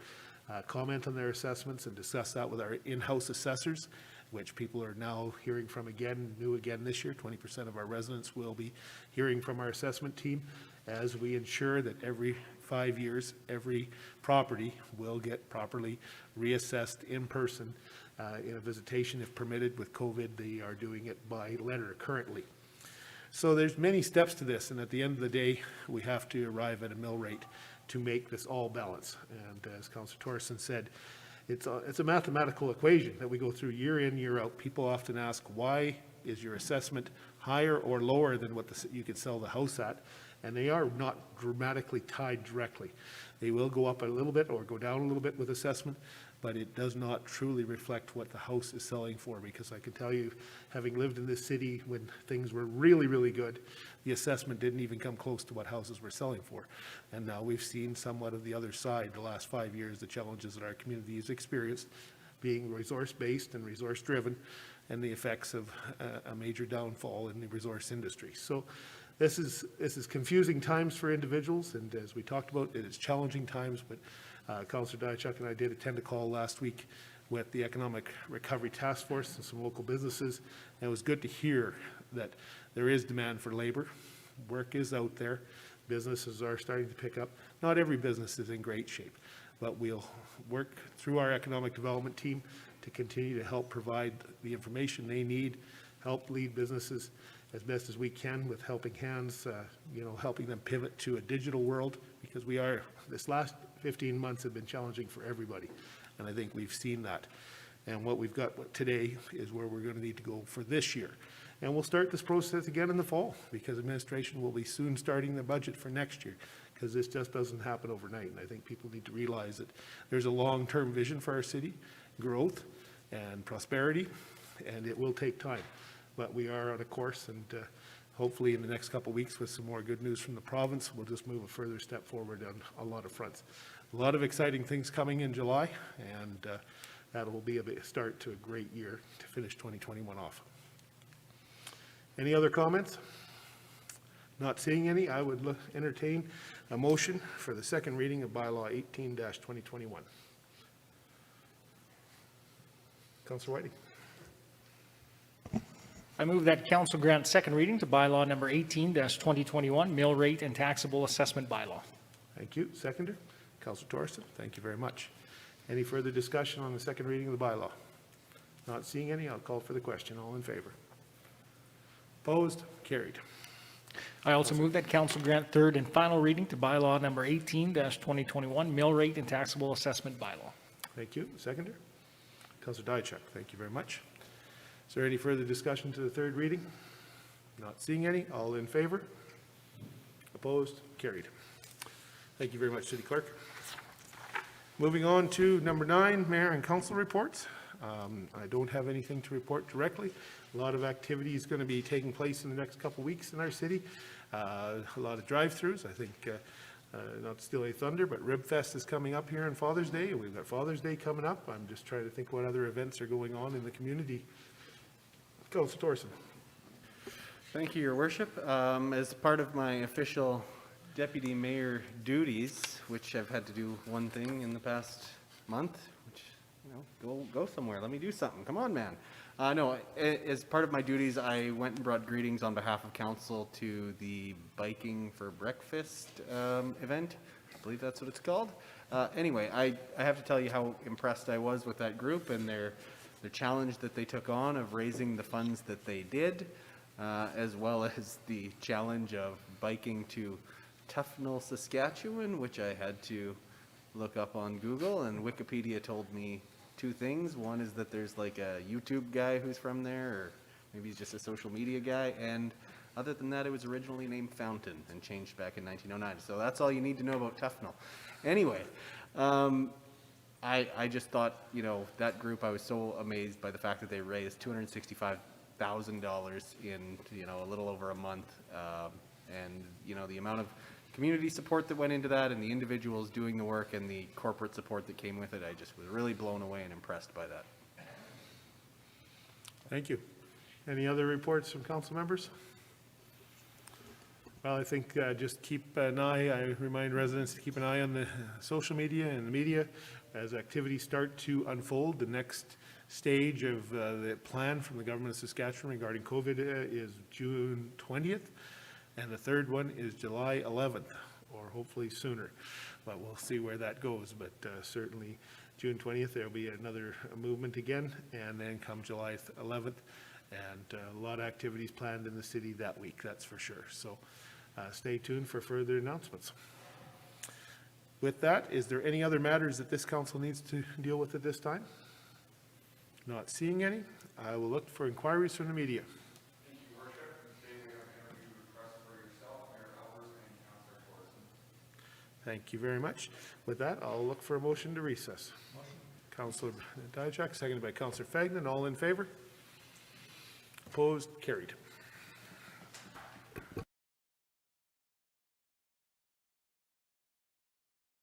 comment on their assessments and discuss that with our in-house assessors, which people are now hearing from again, new again this year. 20% of our residents will be hearing from our assessment team as we ensure that every 5 years, every property will get properly reassessed in person in a visitation if permitted. With COVID, they are doing it by letter currently. So there's many steps to this, and at the end of the day, we have to arrive at a mill rate to make this all balance. And as Councillor Torson said, it's a mathematical equation that we go through year in, year out. People often ask, why is your assessment higher or lower than what you could sell the house at? And they are not dramatically tied directly. They will go up a little bit or go down a little bit with assessment, but it does not truly reflect what the house is selling for, because I can tell you, having lived in this city when things were really, really good, the assessment didn't even come close to what houses were selling for. And now we've seen somewhat of the other side the last 5 years, the challenges that our community has experienced, being resource-based and resource-driven, and the effects of a major downfall in the resource industry. So this is confusing times for individuals, and as we talked about, it is challenging times, but Councillor Diachuk and I did attend a call last week with the Economic Recovery Task Force and some local businesses, and it was good to hear that there is demand for labor. Work is out there. Businesses are starting to pick up. Not every business is in great shape, but we'll work through our economic development team to continue to help provide the information they need, help lead businesses as best as we can with helping hands, helping them pivot to a digital world, because this last 15 months have been challenging for everybody, and I think we've seen that. And what we've got today is where we're going to need to go for this year. And we'll start this process again in the fall, because administration will be soon starting the budget for next year, because this just doesn't happen overnight. And I think people need to realize that there's a long-term vision for our city, growth and prosperity, and it will take time. But we are on a course, and hopefully in the next couple of weeks with some more good news from the province, we'll just move a further step forward on a lot of fronts. A lot of exciting things coming in July, and that will be a start to a great year to finish 2021 off. Any other comments? Not seeing any, I would entertain a motion for the second reading of Bylaw 18-2021. Councillor Whiting. I move that council grant second reading to bylaw number 18-2021, mill rate and taxable assessment bylaw. Thank you. Seconder, Councillor Torson. Thank you very much. Any further discussion on the second reading of the bylaw? Not seeing any, I'll call for the question. All in favor? Opposed? Carried. I also move that council grant third and final reading to bylaw number 18-2021, mill rate and taxable assessment bylaw. Thank you. Seconder, Councillor Diachuk. Thank you very much. Is there any further discussion to the third reading? Not seeing any. All in favor? Opposed? Carried. Thank you very much, City Clerk. Moving on to number 9, Mayor and Council reports. I don't have anything to report directly. A lot of activity is going to be taking place in the next couple of weeks in our city. A lot of drive-throughs. I think, not to steal any thunder, but Rib Fest is coming up here on Father's Day. We've got Father's Day coming up. I'm just trying to think what other events are going on in the community. Councillor Torson. Thank you, Your Worship. As part of my official deputy mayor duties, which I've had to do one thing in the past month, which, go somewhere. Let me do something. Come on, man. No, as part of my duties, I went and brought greetings on behalf of council to the Biking for Breakfast event. I believe that's what it's called. Anyway, I have to tell you how impressed I was with that group and their challenge that they took on of raising the funds that they did, as well as the challenge of biking to Tufnell, Saskatchewan, which I had to look up on Google, and Wikipedia told me 2 things. One is that there's like a YouTube guy who's from there, or maybe he's just a social media guy, and other than that, it was originally named Fountain and changed back in 1909. So that's all you need to know about Tufnell. Anyway, I just thought, that group, I was so amazed by the fact that they raised $265,000 in, a little over a month. And, the amount of community support that went into that and the individuals doing the work and the corporate support that came with it, I just was really blown away and impressed by that. Thank you. Any other reports from council members? Well, I think just keep an eye, I remind residents to keep an eye on the social media and the media as activities start to unfold. The next stage of the plan from the government of Saskatchewan regarding COVID is June 20th, and the third one is July 11th, or hopefully sooner. But we'll see where that goes. But certainly June 20th, there'll be another movement again, and then come July 11th, and a lot of activities planned in the city that week, that's for sure. So stay tuned for further announcements. With that, is there any other matters that this council needs to deal with at this time? Not seeing any. I will look for inquiries from the media. Thank you, Worship. And today we have an interview request for yourself, Mayor Albertson, and Councillor Robertson. Thank you very much. With that, I'll look for a motion to recess. Councillor Diachak, seconded by Councillor Fagnan. All in favor? Opposed? Carried.